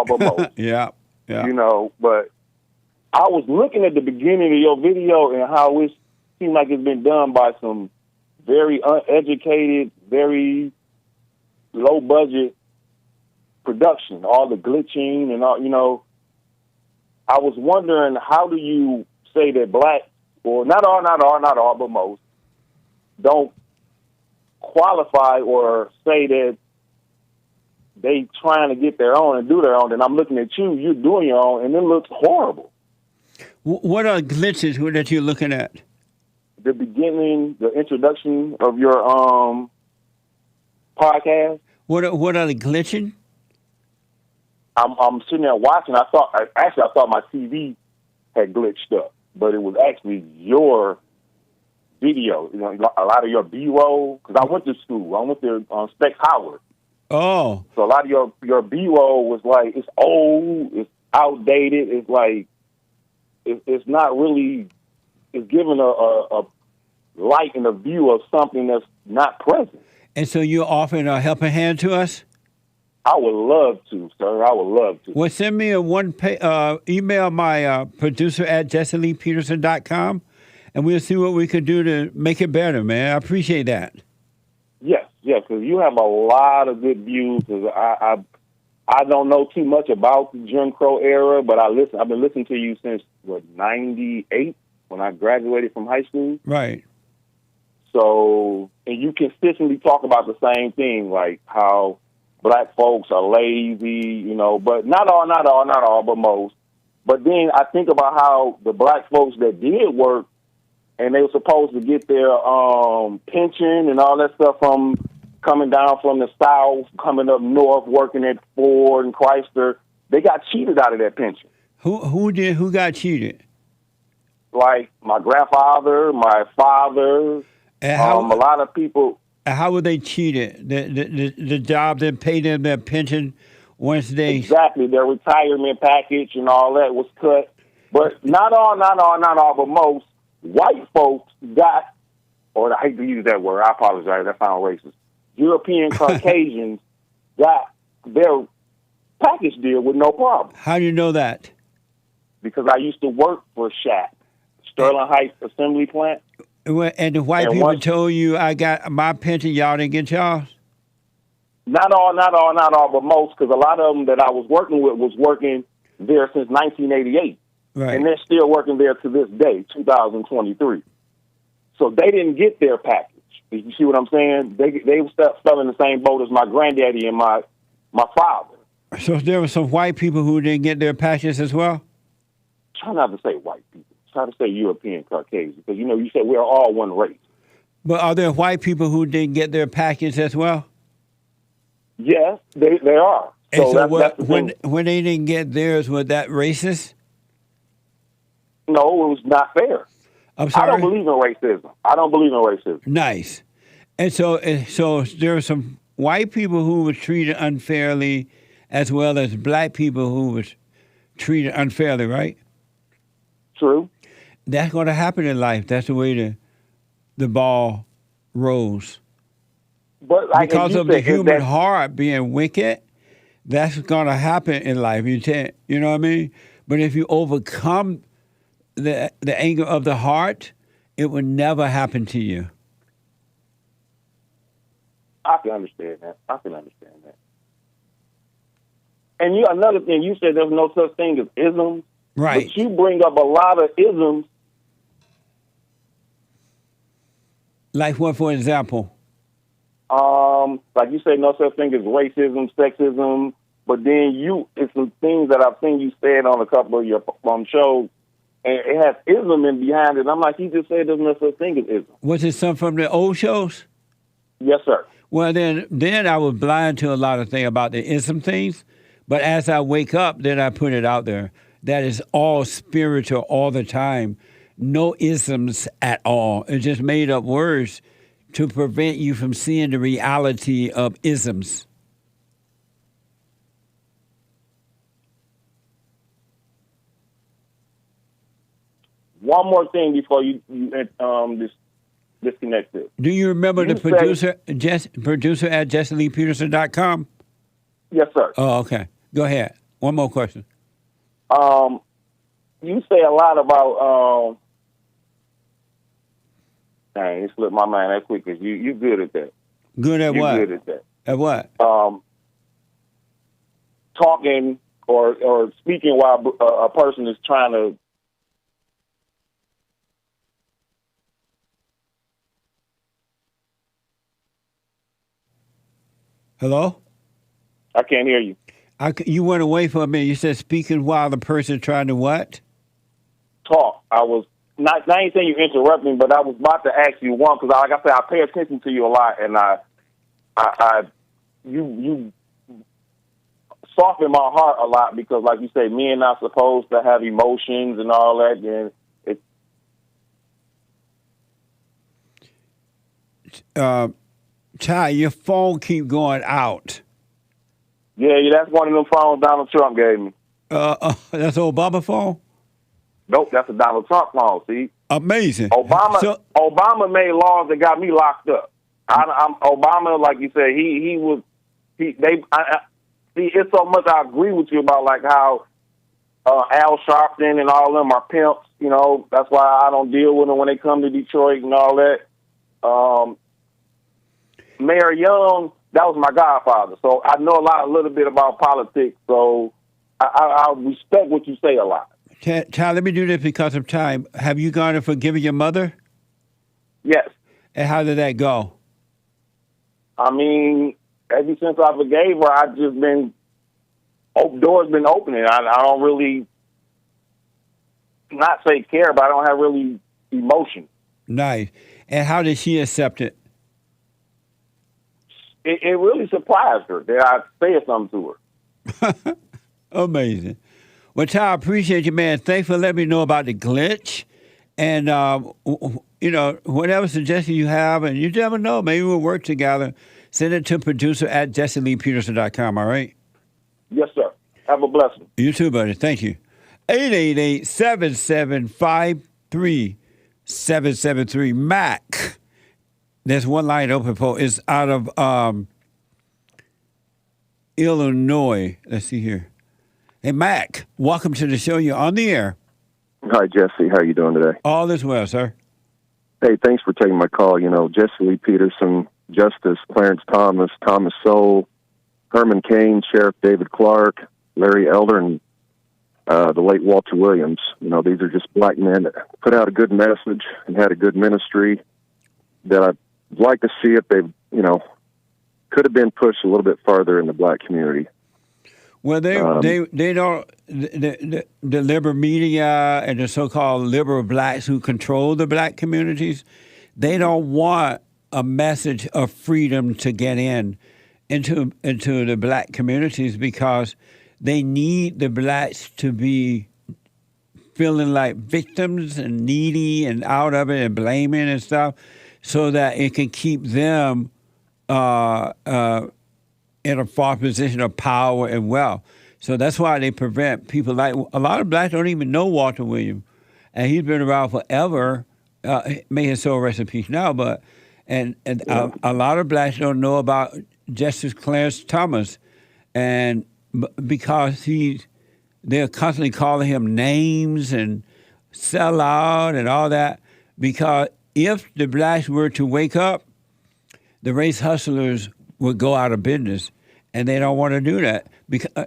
but most. Yeah. But I was looking at the beginning of your video and how it seemed like it's been done by some very uneducated, very low budget production, all the glitching and all, I was wondering, how do you say that blacks people, not all, but most, don't qualify or say that they trying to get their own and do their own, and I'm looking at you, you're doing your own, and it looks horrible. What are glitches that you're looking at? The beginning, the introduction of your podcast. What are they glitching? I'm sitting there watching. I thought my TV had glitched up, but it was actually your video. You know, a lot of your B-roll, because I went to school. I went to Specs Howard. Oh. So a lot of your B-roll was like, it's old, it's outdated, it's like, it's not really, it's giving a light and a view of something that's not present. And so you're offering a helping hand to us? I would love to, sir. I would love to. Well, send me email my producer at JesseLeePeterson.com, and we'll see what we can do to make it better, man. I appreciate that. Yes, because you have a lot of good views. I don't know too much about the Jim Crow era, but I've been listening to you since, 98, when I graduated from high school? Right. So, and you consistently talk about the same thing, like how black folks are lazy, but not all, but most. But then I think about how the black folks that did work, and they were supposed to get their pension and all that stuff from coming down from the South, coming up north, working at Ford and Chrysler, they got cheated out of that pension. Who got cheated? Like my grandfather, my father, a lot of people. How were they cheated? The job that paid them their pension once they... Exactly, their retirement package and all that was cut. But not all, but most white folks got, or I hate to use that word, I apologize, that sounds racist. European Caucasians got their package deal with no problem. How do you know that? Because I used to work for SHAP, Sterling Heights Assembly Plant. And the white people told you I got my pension, y'all didn't get y'all? Not all, but most, because a lot of them that I was working with was working there since 1988. Right. And they're still working there to this day, 2023. So they didn't get their package. You see what I'm saying? They fell in the same boat as my granddaddy and my father. So there were some white people who didn't get their packages as well? Try not to say white people. Try to say European Caucasian, because, you said we're all one race. But are there white people who didn't get their package as well? Yes, they are. And so when they didn't get theirs, was that racist? No, it was not fair. I'm sorry? I don't believe in racism. Nice. And so there are some white people who were treated unfairly, as well as black people who were treated unfairly, right? True. That's going to happen in life. That's the way the ball rolls. But because of the human heart being wicked, that's going to happen in life. You know what I mean? But if you overcome the anger of the heart, it will never happen to you. I can understand that. And another thing, you said there's no such thing as isms. Right. But you bring up a lot of isms. Like what, for example? Like you say, no such thing as racism, sexism. But then it's some things that I've seen you said on a couple of your shows, and it has ism in behind it. I'm like, you just said there's no such thing as ism. Was it some from the old shows? Yes, sir. Well, then I was blind to a lot of things about the ism things. But as I wake up, then I put it out there. That is all spiritual all the time. No isms at all. It's just made up words to prevent you from seeing the reality of isms. One more thing before you disconnect this. Do you remember the producer at JesseLeePeterson.com? Yes, sir. Oh, okay. Go ahead. One more question. You say a lot about dang, it slipped my mind that quick because you good at that. Good at what? Good at that. At what? Talking or speaking while a person is trying to Hello? I can't hear you. You went away for a minute. You said speaking while the person trying to what? Talk. I was not ain't saying you interrupt me, but I was about to ask you one because, like I said, I pay attention to you a lot, and you soften my heart a lot because, like you say, men not supposed to have emotions and all that, and Ty, your phone keep going out. Yeah, that's one of them phones Donald Trump gave me. That's an Obama phone? Nope, that's a Donald Trump phone, see? Amazing. Obama made laws that got me locked up. Obama, like you said, see, it's so much I agree with you about, like how Al Sharpton and all them are pimps, you know. That's why I don't deal with them when they come to Detroit and all that. Mayor Young, that was my godfather, so I know a little bit about politics, so I respect what you say a lot. Ty, let me do this because of time. Have you gone and forgiven your mother? Yes. And how did that go? I mean, ever since I forgave her, I've just been, doors been opening. I don't really, not say care, but I don't have really emotion. Nice. And how did she accept it? It really surprised her that I said something to her. Amazing. Well, Ty, I appreciate you, man. Thanks for letting me know about the glitch. And, whatever suggestion you have, and you never know, maybe we'll work together. Send it to producer@JesseLeePeterson.com, all right? Yes, sir. Have a blessing. You too, buddy. Thank you. 888-775-3773. Mac. There's one line open for. It's out of Illinois. Let's see here. Hey, Mac, welcome to the show. You're on the air. Hi, Jesse. How are you doing today? All is well, sir. Hey, thanks for taking my call. You know, Jesse Lee Peterson, Justice Clarence Thomas, Thomas Sowell, Herman Cain, Sheriff David Clark, Larry Elder, and the late Walter Williams. You know, these are just black men that put out a good message and had a good ministry that I'd like to see if they, could have been pushed a little bit farther in the black community. Well, they don't, the liberal media and the so-called liberal blacks who control the black communities, they don't want a message of freedom to get into the black communities because they need the blacks to be feeling like victims and needy and out of it and blaming and stuff so that it can keep them in a far position of power and wealth. So that's why they prevent people like, a lot of blacks don't even know Walter Williams. And he's been around forever. May his soul rest in peace now, but, a lot of blacks don't know about Justice Clarence Thomas. And because they're constantly calling him names and sell out and all that, because if the blacks were to wake up, the race hustlers would go out of business, and they don't want to do that because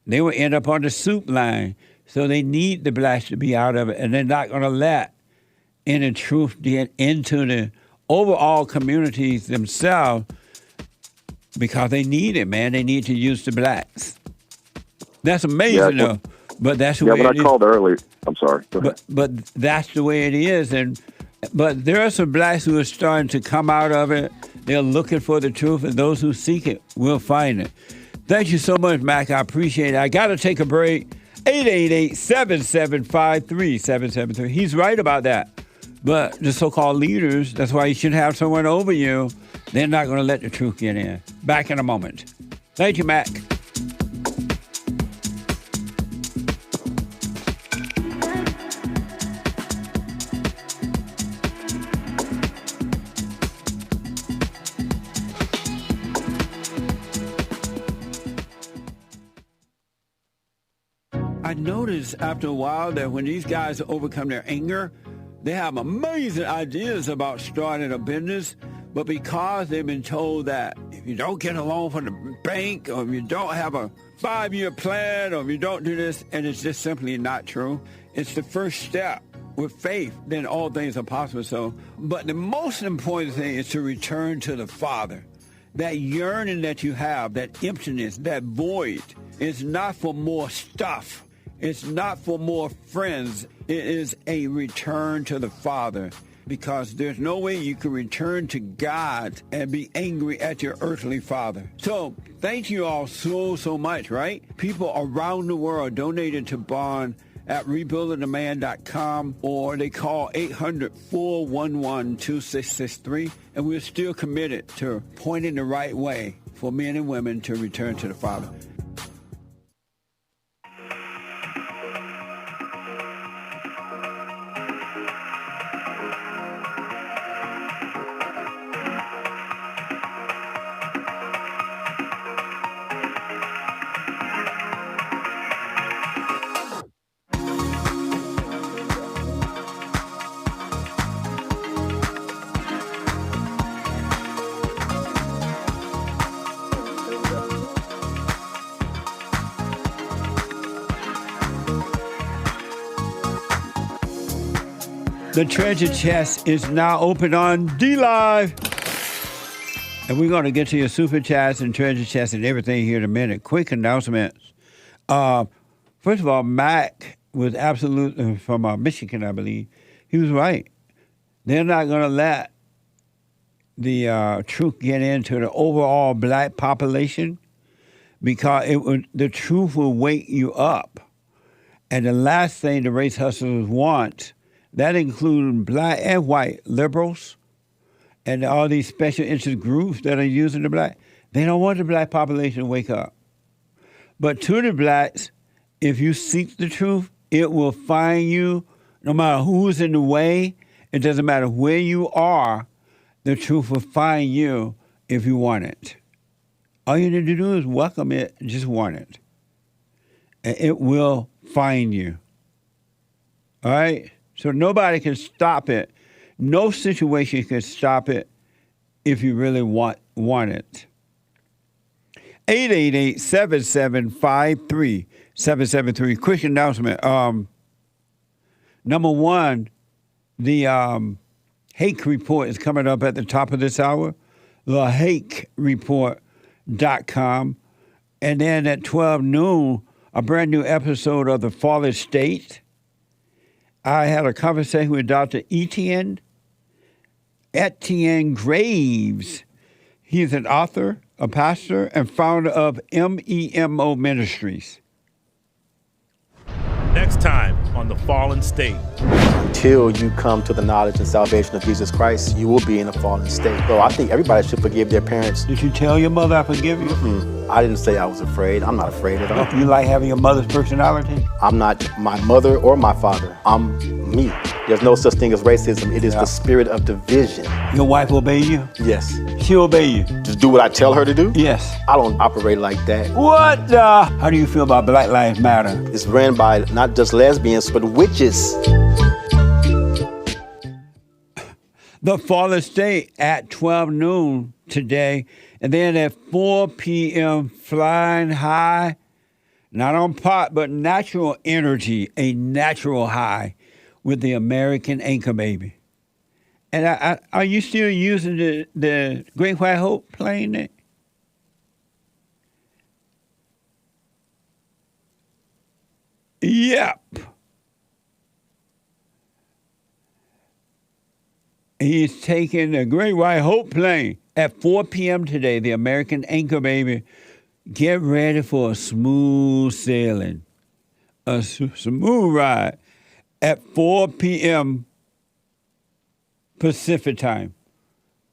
they will end up on the soup line. So they need the blacks to be out of it, and they're not going to let any truth get into the overall communities themselves because they need it, man. They need to use the blacks. That's amazing, though. But that's the way it is. Yeah, when I called earlier, I'm sorry. But that's the way it is, but there are some blacks who are starting to come out of it. They're looking for the truth, and those who seek it will find it. Thank you so much, Mac. I appreciate it. I got to take a break. 888-775-3773. He's right about that. But the so-called leaders, that's why you should have someone over you. They're not going to let the truth get in. Back in a moment. Thank you, Mac. I noticed after a while that when these guys overcome their anger, they have amazing ideas about starting a business, but because they've been told that if you don't get a loan from the bank, or if you don't have a 5-year plan, or if you don't do this, and it's just simply not true, it's the first step. With faith, then all things are possible. So, but the most important thing is to return to the Father. That yearning that you have, that emptiness, that void, is not for more stuff. It's not for more friends. It is a return to the Father, because there's no way you can return to God and be angry at your earthly father. So thank you all so much, right? People around the world donated to Bond at rebuildingtheman.com, or they call 800-411-2663, and we're still committed to pointing the right way for men and women to return to the Father. The treasure chest is now open on D-Live. And we're going to get to your super chats and treasure chests and everything here in a minute. Quick announcements. First of all, Mac was absolutely from Michigan, I believe. He was right. They're not going to let the truth get into the overall black population, because the truth will wake you up. And the last thing the race hustlers want, that includes black and white liberals and all these special interest groups that are using the black, they don't want the black population to wake up. But to the blacks, if you seek the truth, it will find you no matter who's in the way. It doesn't matter where you are, the truth will find you if you want it. All you need to do is welcome it, just want it. And it will find you. All right? So nobody can stop it. No situation can stop it if you really want it. 888-7753-773. Quick announcement. Number one, the Hake report is coming up at the top of this hour. TheHakeReport.com. And then at 12 noon, a brand new episode of The Fallen State. I had a conversation with Dr. Etienne Graves. He's an author, a pastor, and founder of MEMO Ministries. Next time on The Fallen State. Until you come to the knowledge and salvation of Jesus Christ, you will be in a fallen state. So I think everybody should forgive their parents. Did you tell your mother I forgive you? Mm-hmm. I didn't say I was afraid. I'm not afraid at all. You like having your mother's personality? I'm not my mother or my father. I'm me. There's no such thing as racism. It is the spirit of division. Your wife obey you? Yes. She obey you? Just do what I tell her to do? Yes. I don't operate like that. What the? How do you feel about Black Lives Matter? It's ran by not just lesbians, but witches. The Fallen State at 12 noon today. And then at 4 p.m., Flying High, not on pot, but natural energy, a natural high with the American Anchor Baby. And are you still using the Great White Hope playing it? Yep. He's taking the Great White Hope plane at 4 p.m. today, the American Anchor Baby. Get ready for a smooth sailing, a smooth ride at 4 p.m. Pacific time,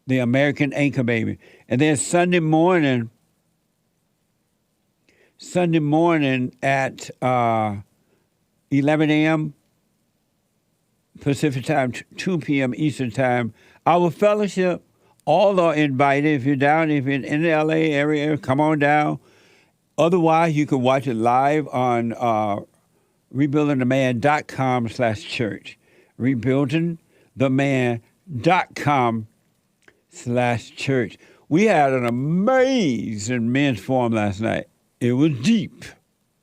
the American Anchor Baby. And then Sunday morning at 11 a.m. Pacific time, 2 p.m. Eastern time, our fellowship, all are invited. If you're down, if you're in the LA area, come on down. Otherwise, you can watch it live on rebuildingtheman.com/church. rebuildingtheman.com/church. We had an amazing men's forum last night. It was deep,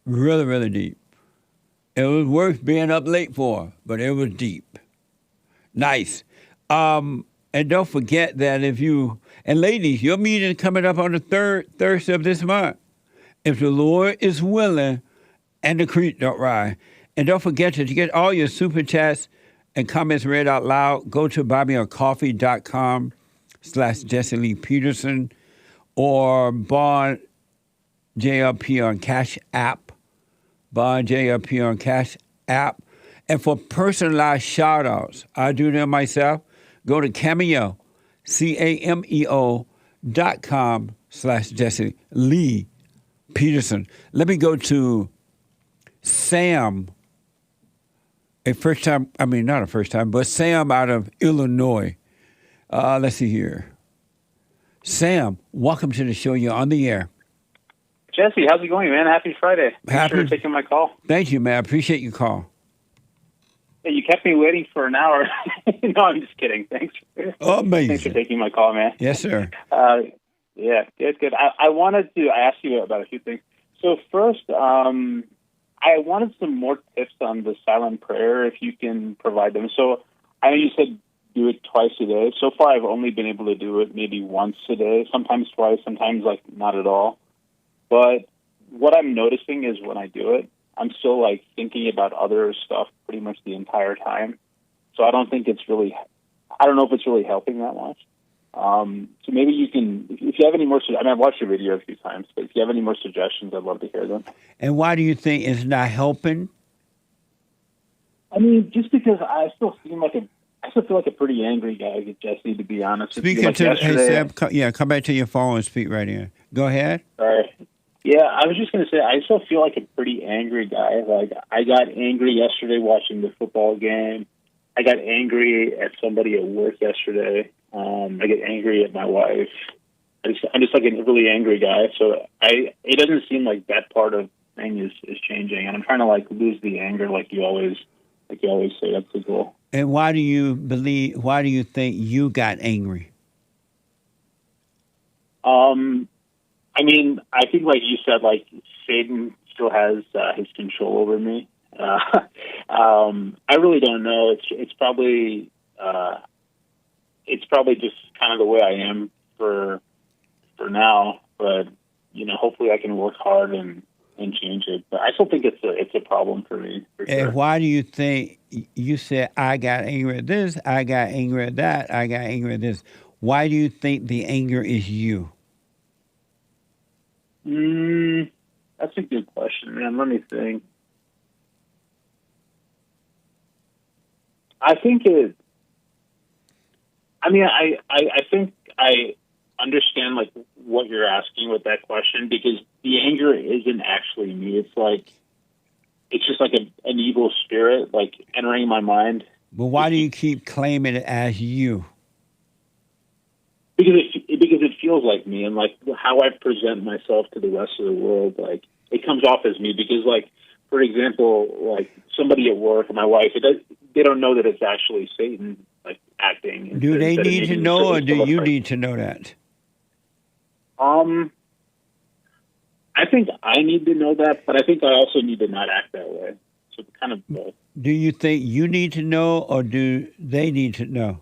really, really deep. It was worth being up late for, but it was deep. Nice. And don't forget that if you, And ladies, your meeting is coming up on the 3rd Thursday of this month. If the Lord is willing and the creek don't rise. And don't forget to get all your super chats and comments read out loud. Go to buymeacoffee.com/Jesse Lee Peterson or Bond JLP on Cash App. Bond JLP on Cash App. And for personalized shout-outs, I do them myself. Go to Cameo, CAMEO.com/Jesse Lee Peterson. Let me go to Sam, not a first time, but Sam out of Illinois. Let's see here. Sam, welcome to the show. You're on the air. Jesse, how's it going, man? Happy Friday. Thanks for taking my call. Thank you, man. I appreciate your call. Hey, you kept me waiting for an hour. No, I'm just kidding. Thanks. Amazing. Thanks for taking my call, man. Yes, sir. Yeah, good. I wanted to ask you about a few things. So first, I wanted some more tips on the silent prayer, if you can provide them. So I know you said do it twice a day. So far, I've only been able to do it maybe once a day, sometimes twice, sometimes like not at all. But what I'm noticing is when I do it, I'm still like thinking about other stuff pretty much the entire time. So I don't know if it's really helping that much. So maybe you can, if you have any more, I've watched your video a few times, but if you have any more suggestions, I'd love to hear them. And why do you think it's not helping? I mean, just because I still feel like a pretty angry guy, Jesse, to be honest. Speaking like to, hey Sam, come back to your phone and speak right here. Go ahead. All right. Yeah, I was just going to say, I still feel like a pretty angry guy. Like, I got angry yesterday watching the football game. I got angry at somebody at work yesterday. I get angry at my wife. I'm just like a really angry guy. So it doesn't seem like that part of thing is changing. And I'm trying to like lose the anger like you always say. That's the goal. And why do you think you got angry? I mean, I think like you said, like Satan still has his control over me. I really don't know. It's probably just kind of the way I am for now. But hopefully I can work hard and change it. But I still think it's a problem for me. For sure. And why do you think you said I got angry at this, I got angry at that, I got angry at this? Why do you think the anger is you? That's a good question, man. Let me think. I think I think I understand like what you're asking with that question, because the anger isn't actually me. It's just like an evil spirit like entering my mind. But why do you keep claiming it as you? Because it feels like me, and like how I present myself to the rest of the world, like it comes off as me. Because like, for example, like somebody at work, my wife, they don't know that it's actually Satan like acting. Do they need to know, or do you need to know that? I think I need to know that, but I think I also need to not act that way. So it's kind of both. Do you think you need to know, or do they need to know?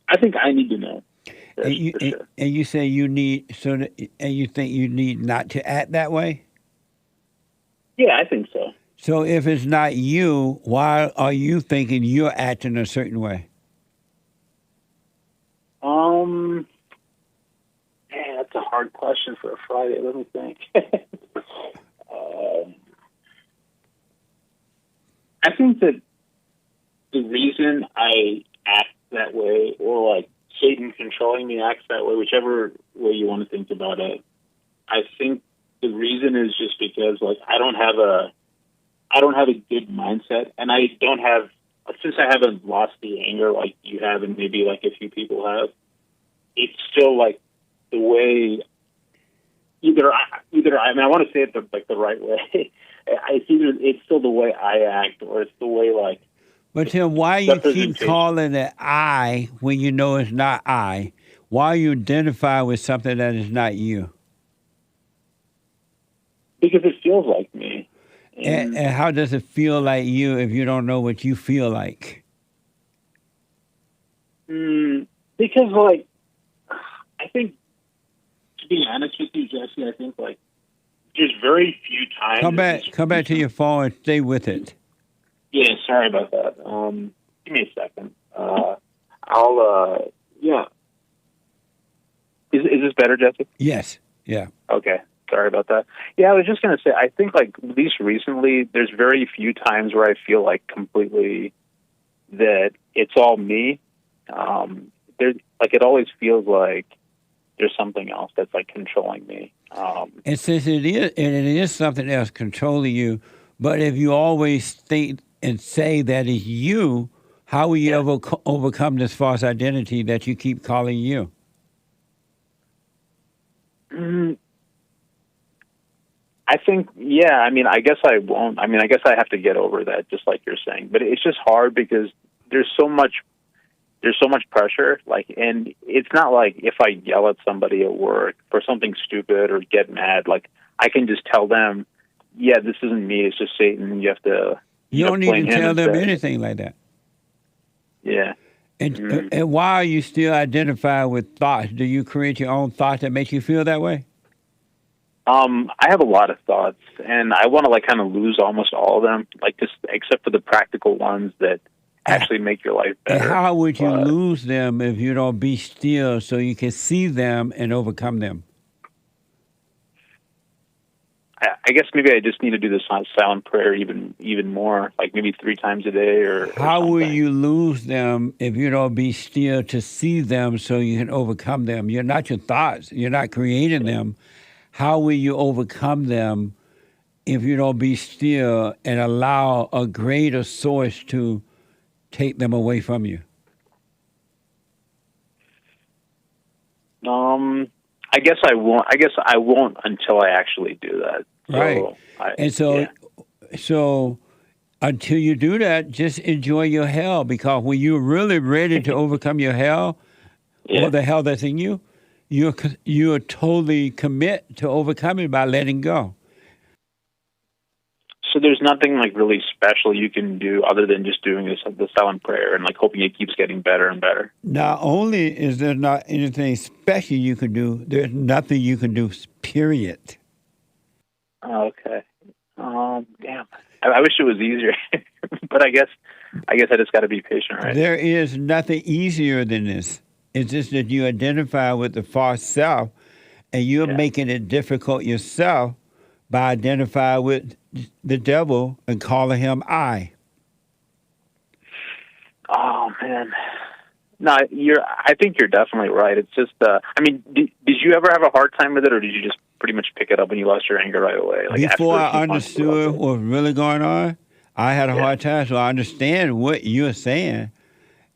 I think I need to know. And you say you need and you think you need not to act that way? Yeah, I think so. So if it's not you, why are you thinking you're acting a certain way? Man, that's a hard question for a Friday. Let me think. I think that the reason I act that way, or like Satan controlling me acts that way, whichever way you want to think about it, I think the reason is just because like I don't have a good mindset, and I don't have, since I haven't lost the anger like you have and maybe like a few people have, it's still like the way either I want to say it the right way. It's still the way I act, or it's the way like. But Tim, why you keep calling it I when you know it's not I? Why you identify with something that is not you? Because it feels like me. And how does it feel like you if you don't know what you feel like? Because, like, I think, to be honest with you, Jesse, I think, like, there's very few times. Come back to your phone and stay with it. Yeah, sorry about that. Give me a second. Yeah. Is this better, Jesse? Yes. Yeah. Okay. Sorry about that. Yeah, I was just going to say, I think, like, at least recently, there's very few times where I feel like completely that it's all me. It always feels like there's something else that's, like, controlling me. And since it is something else controlling you, but if you always think and say that it's you, how will you ever overcome this false identity that you keep calling you? I think, I guess I won't. I guess I have to get over that, just like you're saying. But it's just hard because there's so much pressure. Like, and it's not like if I yell at somebody at work for something stupid or get mad, like I can just tell them, yeah, this isn't me. It's just Satan. You have to. You don't need to tell them anything like that. Yeah. And why are you still identified with thoughts? Do you create your own thoughts that make you feel that way? I have a lot of thoughts, and I want to like kind of lose almost all of them, like just except for the practical ones that actually make your life better. And how would you lose them if you don't be still so you can see them and overcome them? I guess maybe I just need to do this silent prayer even more, like maybe 3 times a day or how will you lose them if you don't be still to see them so you can overcome them? You're not your thoughts. You're not creating them. How will you overcome them if you don't be still and allow a greater source to take them away from you? I guess I won't. I guess I won't until I actually do that. So, right. So until you do that, just enjoy your hell, because when you're really ready to overcome your hell, or the hell that's in you, you're totally commit to overcoming by letting go. So there's nothing like really special you can do other than just doing the silent prayer and like hoping it keeps getting better and better. Not only is there not anything special you can do, there's nothing you can do, period. Okay. Damn. I wish it was easier, but I guess I just got to be patient, right? There is nothing easier than this. It's just that you identify with the false self, and you're making it difficult yourself by identifying with the devil and calling him I. Oh man, no, I think you're definitely right. It's just, did you ever have a hard time with it, or did you just pretty much pick it up when you lost your anger right away? Like before I understood what was really going on, I had a hard time. So I understand what you're saying,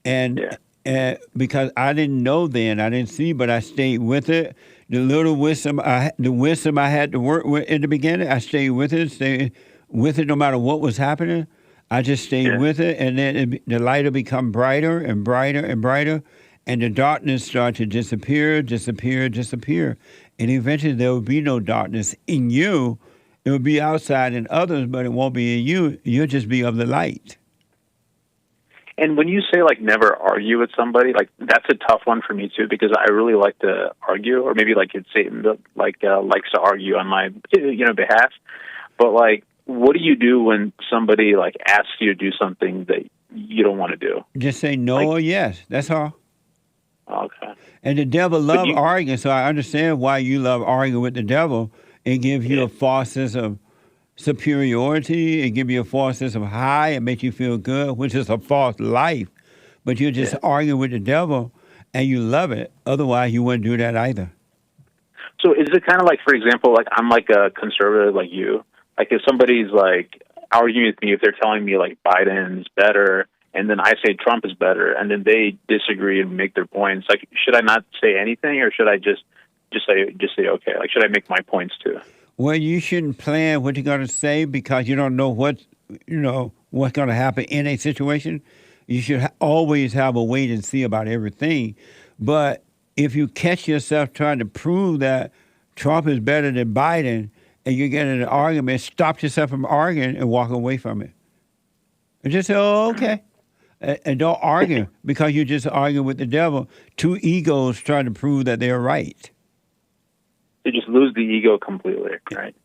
and because I didn't know then, I didn't see, but I stayed with it. The little wisdom I had to work with in the beginning, I stayed with it no matter what was happening. I just stayed with it, and then the light will become brighter and brighter and brighter, and the darkness started to disappear, and eventually there will be no darkness in you. It will be outside in others, but it won't be in you. You'll just be of the light. And when you say, like, never argue with somebody, like, that's a tough one for me, too, because I really like to argue, or maybe, like, it's Satan that, likes to argue on my, behalf. But, like, what do you do when somebody, like, asks you to do something that you don't want to do? Just say no or yes. That's all. Okay. And the devil loves arguing, so I understand why you love arguing with the devil. It gives you a false sense of superiority. It gives you a false sense of high. It makes you feel good, which is a false life. But you're just arguing with the devil, and you love it. Otherwise, you wouldn't do that either. So is it kind of like, for example, like I'm like a conservative like you. Like if somebody's like arguing with me, if they're telling me like Biden's better, and then I say Trump is better, and then they disagree and make their points, like should I not say anything, or should I just say okay? Like should I make my points too? Well, you shouldn't plan what you're going to say because you don't know what's going to happen in a situation. You should always have a wait and see about everything. But if you catch yourself trying to prove that Trump is better than Biden and you get in an argument, stop yourself from arguing and walk away from it. And just say, oh, okay. And don't argue because you just argue with the devil. Two egos trying to prove that they're right. You just lose the ego completely, right?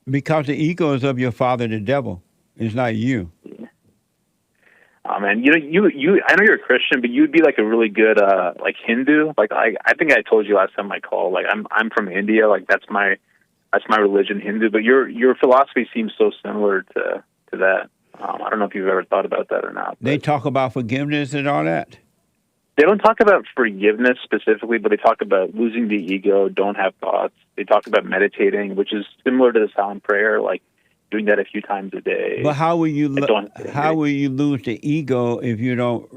Because the ego is of your father, the devil. It's not you. Oh man, you I know you're a Christian, but you'd be like a really good like Hindu. Like I think I told you last time I called. Like I'm from India. Like that's my religion, Hindu. But your philosophy seems so similar to that. I don't know if you've ever thought about that or not. They talk about forgiveness and all that. They don't talk about forgiveness specifically, but they talk about losing the ego, don't have thoughts. They talk about meditating, which is similar to the silent prayer, like doing that a few times a day. But how will you lose the ego if you don't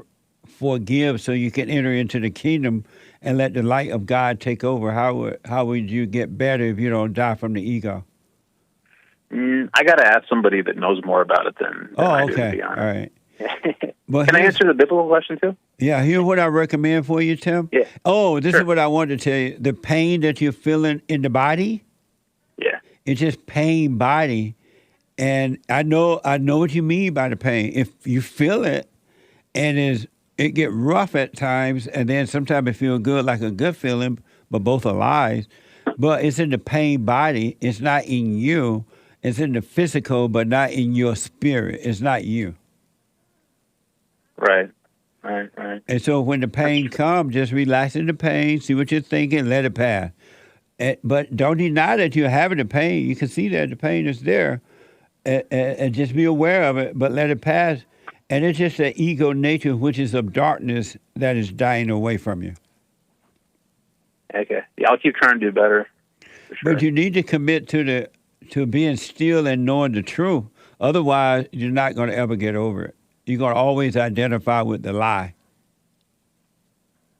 forgive so you can enter into the kingdom and let the light of God take over? How would you get better if you don't die from the ego? I got to ask somebody that knows more about it than I do, to be honest. All right. Can I answer the biblical question too? Yeah, here's what I recommend for you, Tim. Yeah. Oh, this is what I wanted to tell you. The pain that you're feeling in the body, yeah, it's just pain body. And I know what you mean by the pain. If you feel it and it get rough at times, and then sometimes it feel good, like a good feeling, but both are lies. But it's in the pain body. It's not in you. It's in the physical, but not in your spirit. It's not you. Right. And so when the pain comes, just relax in the pain, see what you're thinking, let it pass. But don't deny that you're having the pain. You can see that the pain is there. And just be aware of it, but let it pass. And it's just the ego nature, which is of darkness, that is dying away from you. Okay. Yeah, I'll keep trying to do better. Sure. But you need to commit to being still and knowing the truth. Otherwise, you're not going to ever get over it. You're going to always identify with the lie.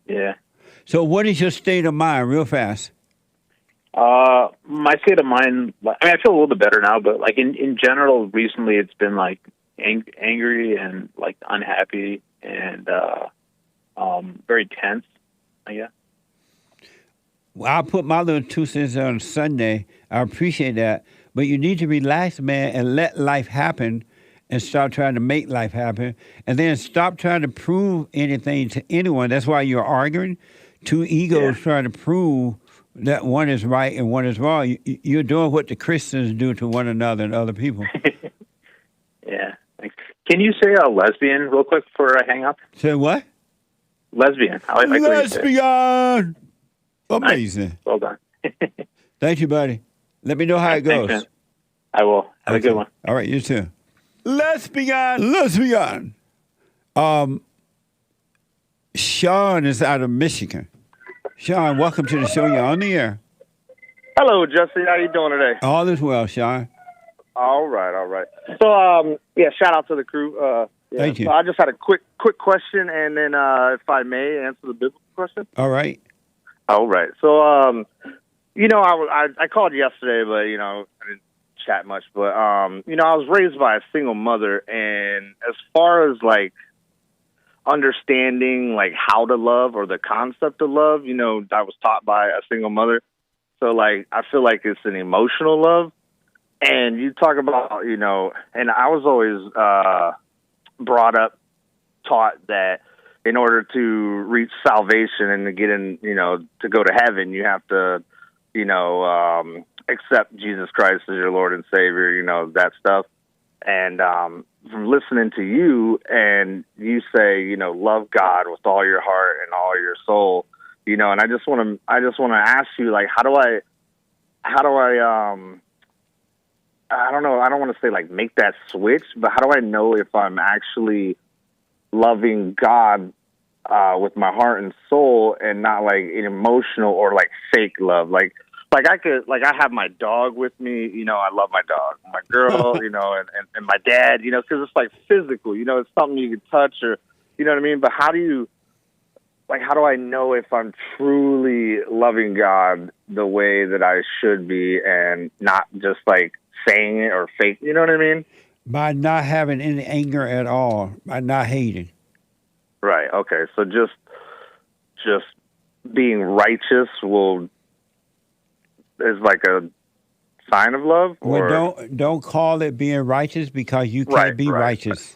Yeah. So what is your state of mind, real fast? My state of mind, I mean, I feel a little bit better now, but like in general, recently it's been like angry and like unhappy and very tense, I guess. Well, I'll put my little 2 cents on Sunday. I appreciate that. But you need to relax, man, and let life happen and stop trying to make life happen. And then stop trying to prove anything to anyone. That's why you're arguing. Two egos trying to prove that one is right and one is wrong. You're doing what the Christians do to one another and other people. Yeah. Thanks. Can you say lesbian real quick before I hang up? Say what? Lesbian. I like lesbian. Amazing. Nice. Well done. Thank you, buddy. Let me know how it goes. Thanks, I will. Have a good one. All right, you too. Lesbian. Sean is out of Michigan. Sean, welcome to the show. You're on the air. Hello, Jesse. How you doing today? All is well, Sean. All right. So, shout out to the crew. Thank you. So I just had a quick question, and then, if I may, answer the biblical question. All right. So, I called yesterday, but, I didn't chat much. But, I was raised by a single mother, and as far as, like, understanding, like, how to love or the concept of love, I was taught by a single mother. So, like, I feel like it's an emotional love. And you talk about, and I was always taught that in order to reach salvation and to get in, to go to heaven, you have to, accept Jesus Christ as your Lord and Savior, that stuff. And from listening to you, and you say, love God with all your heart and all your soul, and I just want to ask you, like, how do I I don't know, I don't want to say like make that switch, but how do I know if I'm actually loving God with my heart and soul and not like an emotional or like fake love? Like I have my dog with me, I love my dog, my girl, and my dad, because it's like physical, it's something you can touch or, you know what I mean? But how do I know if I'm truly loving God the way that I should be and not just like saying it or fake, you know what I mean? By not having any anger at all, by not hating. Right. Okay. So just being righteous is like a sign of love? Or? Well, don't call it being righteous because you can't be righteous.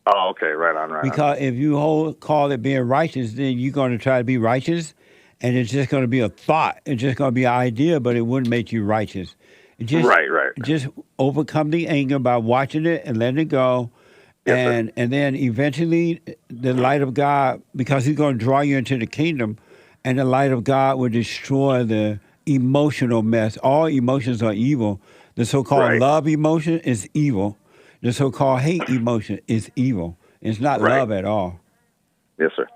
Oh, okay, right on. Because if you call it being righteous, then you're going to try to be righteous, and it's just going to be a thought. It's just going to be an idea, but it wouldn't make you righteous. Right. Just overcome the anger by watching it and letting it go. And then eventually the light of God, because he's going to draw you into the kingdom, and the light of God will destroy the emotional mess. All emotions are evil. The so-called love emotion is evil. The so-called hate emotion is evil. It's not love at all. Yes, sir.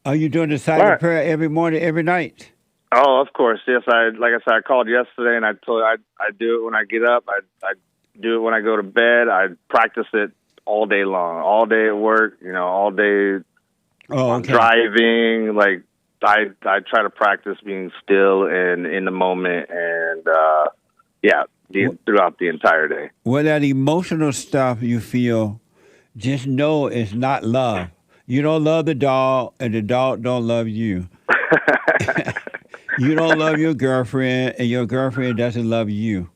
Are you doing the silent prayer every morning, every night? Oh, of course. Yes, like I said, I called yesterday, and I told I do it when I get up. I do it when I go to bed. I practice it all day long, all day at work. All day driving. Like I try to practice being still and in the moment, and throughout the entire day. Well, that emotional stuff you feel, just know it's not love. You don't love the dog, and the dog don't love you. You don't love your girlfriend, and your girlfriend doesn't love you.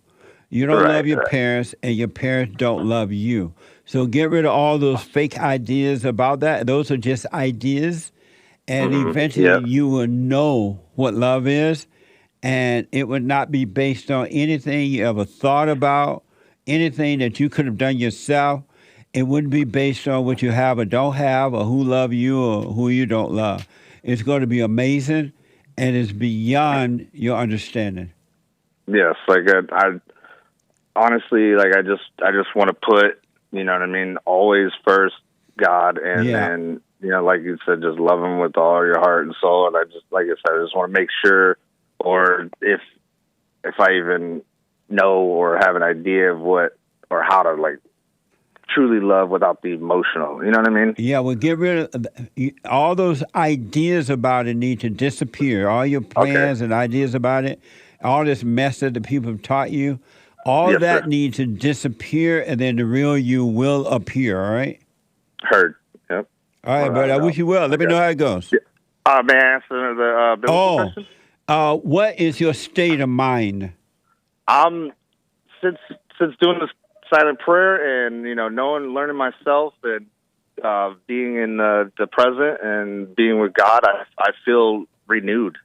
You don't love your parents, and your parents don't love you. So get rid of all those fake ideas about that. Those are just ideas, and eventually you will know what love is, and it would not be based on anything you ever thought about, anything that you could have done yourself. It wouldn't be based on what you have or don't have, or who love you or who you don't love. It's going to be amazing, and it's beyond your understanding. Yes, like I honestly, like I just want to put, you know what I mean, always first God, and then like you said, just love Him with all your heart and soul. And I just, like I said, I just want to make sure, or if I even know or have an idea of what or how to like truly love without the emotional. You know what I mean? Yeah, well, get rid of all those ideas about it. Need to disappear. All your plans and ideas about it, all this mess that the people have taught you, all that needs to disappear, and then the real you will appear. All right? Heard. Yep. All right, buddy. I wish you well. Let me know how it goes. May I answer the biblical question? What is your state of mind? Since doing this silent prayer and learning myself and being in the present and being with God, I feel renewed,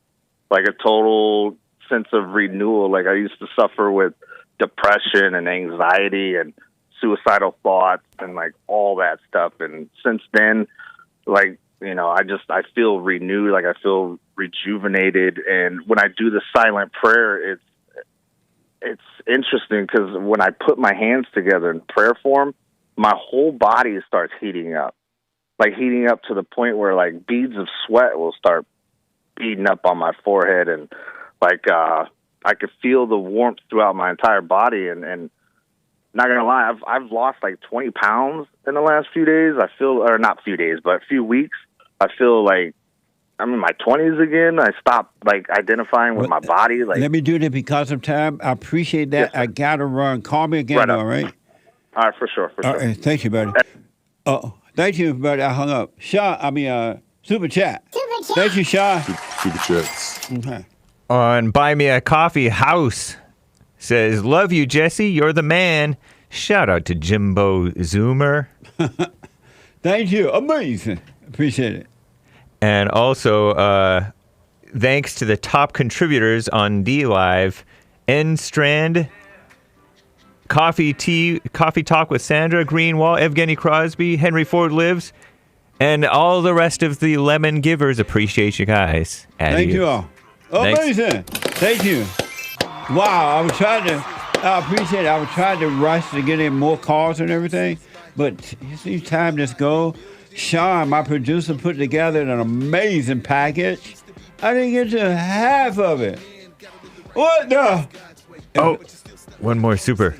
like a total sense of renewal. Like I used to suffer with depression and anxiety and suicidal thoughts and like all that stuff, and since then, like I feel renewed, like I feel rejuvenated. And when I do the silent prayer, it's interesting because when I put my hands together in prayer form, my whole body starts heating up to the point where like beads of sweat will start beating up on my forehead, and like I could feel the warmth throughout my entire body. And not gonna lie, I've lost like 20 pounds in the last few days. I feel, or not few days, but a few weeks. I feel like I'm in my 20s again. I stopped like identifying with my body. Like, let me do this because of time. I appreciate that. Yes, I gotta run. Call me again, all right? All right, for sure. All right, thank you, buddy. Thank you, buddy. I hung up. Super Chat. Thank you, Sean. Super Chats. Okay. On Buy Me a Coffee House says, love you, Jesse. You're the man. Shout out to Jimbo Zoomer. Thank you. Amazing. Appreciate it. And also, thanks to the top contributors on D-Live, N Strand, Coffee Talk with Sandra, Greenwall, Evgeny Crosby, Henry Ford Lives, and all the rest of the lemon givers. Appreciate you guys. Thank you all. Amazing. Thank you. Wow, I appreciate it. I was trying to rush to get in more calls and everything, but you see time just go. Sean, my producer, put together an amazing package. I didn't get to half of it. What the? Oh, one more super.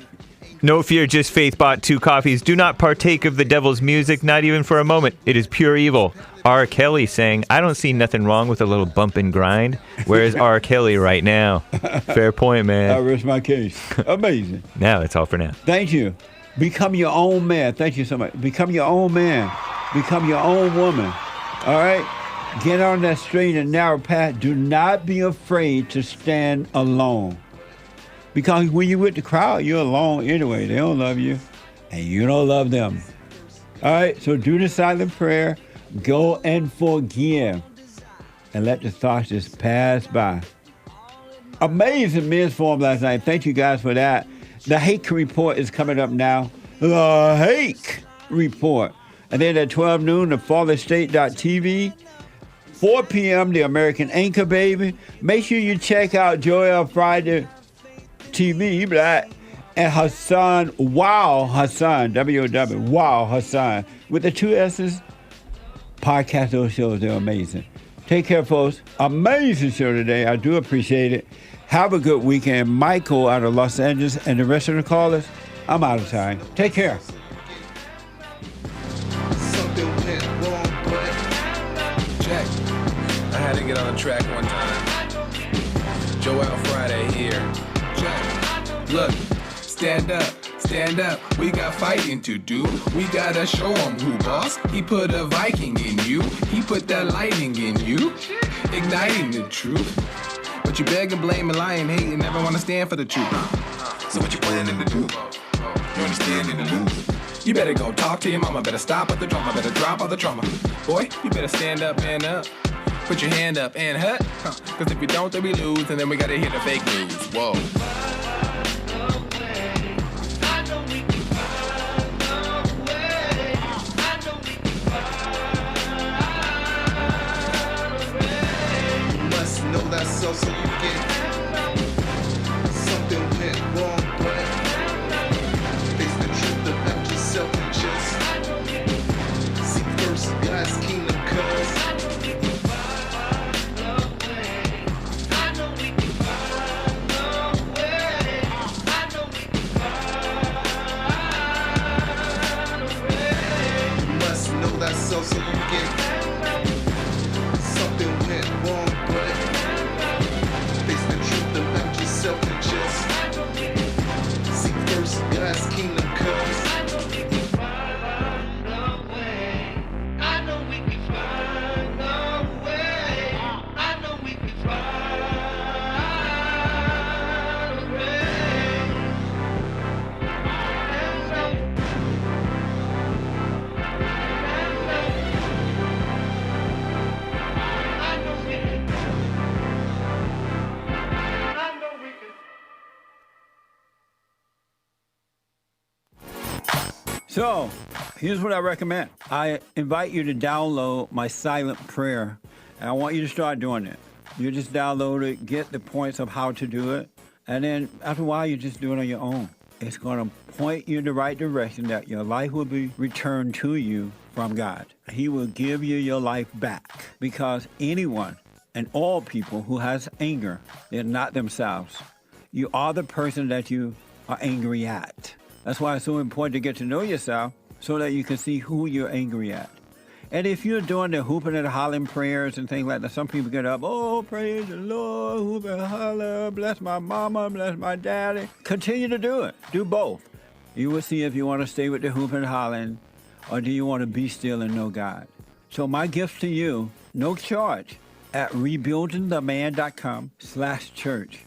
No fear, just faith bought 2 coffees. Do not partake of the devil's music, not even for a moment. It is pure evil. R. Kelly saying, I don't see nothing wrong with a little bump and grind. Where is R. Kelly right now? Fair point, man. I rest my case. Amazing. Now, that's all for now. Thank you. Become your own man. Thank you so much. Become your own man. Become your own woman. All right? Get on that straight and narrow path. Do not be afraid to stand alone. Because when you're with the crowd, you're alone anyway. They don't love you, and you don't love them. All right, so do the silent prayer. Go and forgive. And let the thoughts just pass by. Amazing men's forum last night. Thank you guys for that. The Hake report is coming up now. The Hake report. And then at 12 noon, the fallerstate.tv. 4 p.m., the American Anchor Baby. Make sure you check out Joel Friday TV, Black, and Hassan, Wow Hassan, W-O-W, Wow Hassan. With the 2 S's, podcast those shows. They're amazing. Take care, folks. Amazing show today. I do appreciate it. Have a good weekend. Michael out of Los Angeles and the rest of the callers, I'm out of time. Take care. Check. I had to get on the track one time. Joel Friday here. Check. Look, stand up. Stand up, we got fighting to do. We gotta show him who boss. He put a Viking in you. He put that lightning in you. Igniting the truth. But you beg and blame and lie and hate and never wanna stand for the truth. So what you planning to do? You understand in the loop. You better go talk to your mama. Better stop at the drama. Better drop all the trauma. Boy, you better stand up and up. Put your hand up and hut. Cause if you don't, then we lose. And then we gotta hear the fake news. Whoa. So you get something went wrong, but face the truth about yourself and just seek first God's kingdom, cause you must know that so you get something went wrong, but and just seek first God's kingdom, cause I know we can find a way. I know we can find a way. I know we can. So, here's what I recommend. I invite you to download my silent prayer, and I want you to start doing it. You just download it, get the points of how to do it, and then after a while, you just do it on your own. It's going to point you in the right direction that your life will be returned to you from God. He will give you your life back, because anyone and all people who has anger, they're not themselves. You are the person that you are angry at. That's why it's so important to get to know yourself so that you can see who you're angry at. And if you're doing the hooping and hollering prayers and things like that, some people get up, oh, praise the Lord, hoop and holler, bless my mama, bless my daddy. Continue to do it. Do both. You will see if you want to stay with the hooping and hollering or do you want to be still and know God. So my gift to you, no charge, at rebuildingtheman.com/church.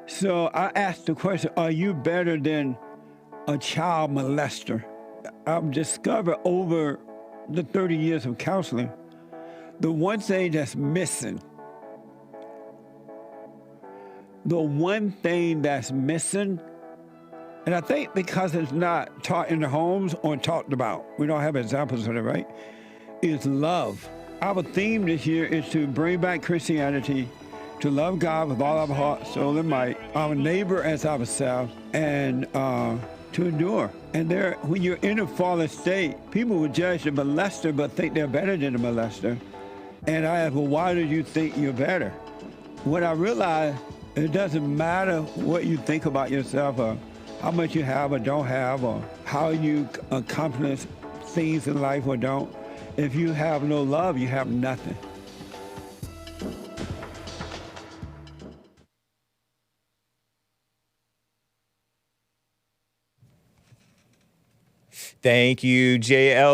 So I asked the question, are you better than a child molester? I've discovered over the 30 years of counseling, the one thing that's missing, and I think because it's not taught in the homes or talked about, we don't have examples of it, right, is love. Our theme this year is to bring back Christianity, to love God with all our heart, soul, and might, our neighbor as ourselves, and to endure. And there, when you're in a fallen state, people will judge the molester but think they're better than the molester. And I ask, well, why do you think you're better? When I realized it doesn't matter what you think about yourself or how much you have or don't have or how you accomplish things in life or don't. If you have no love, you have nothing. Thank you, JL.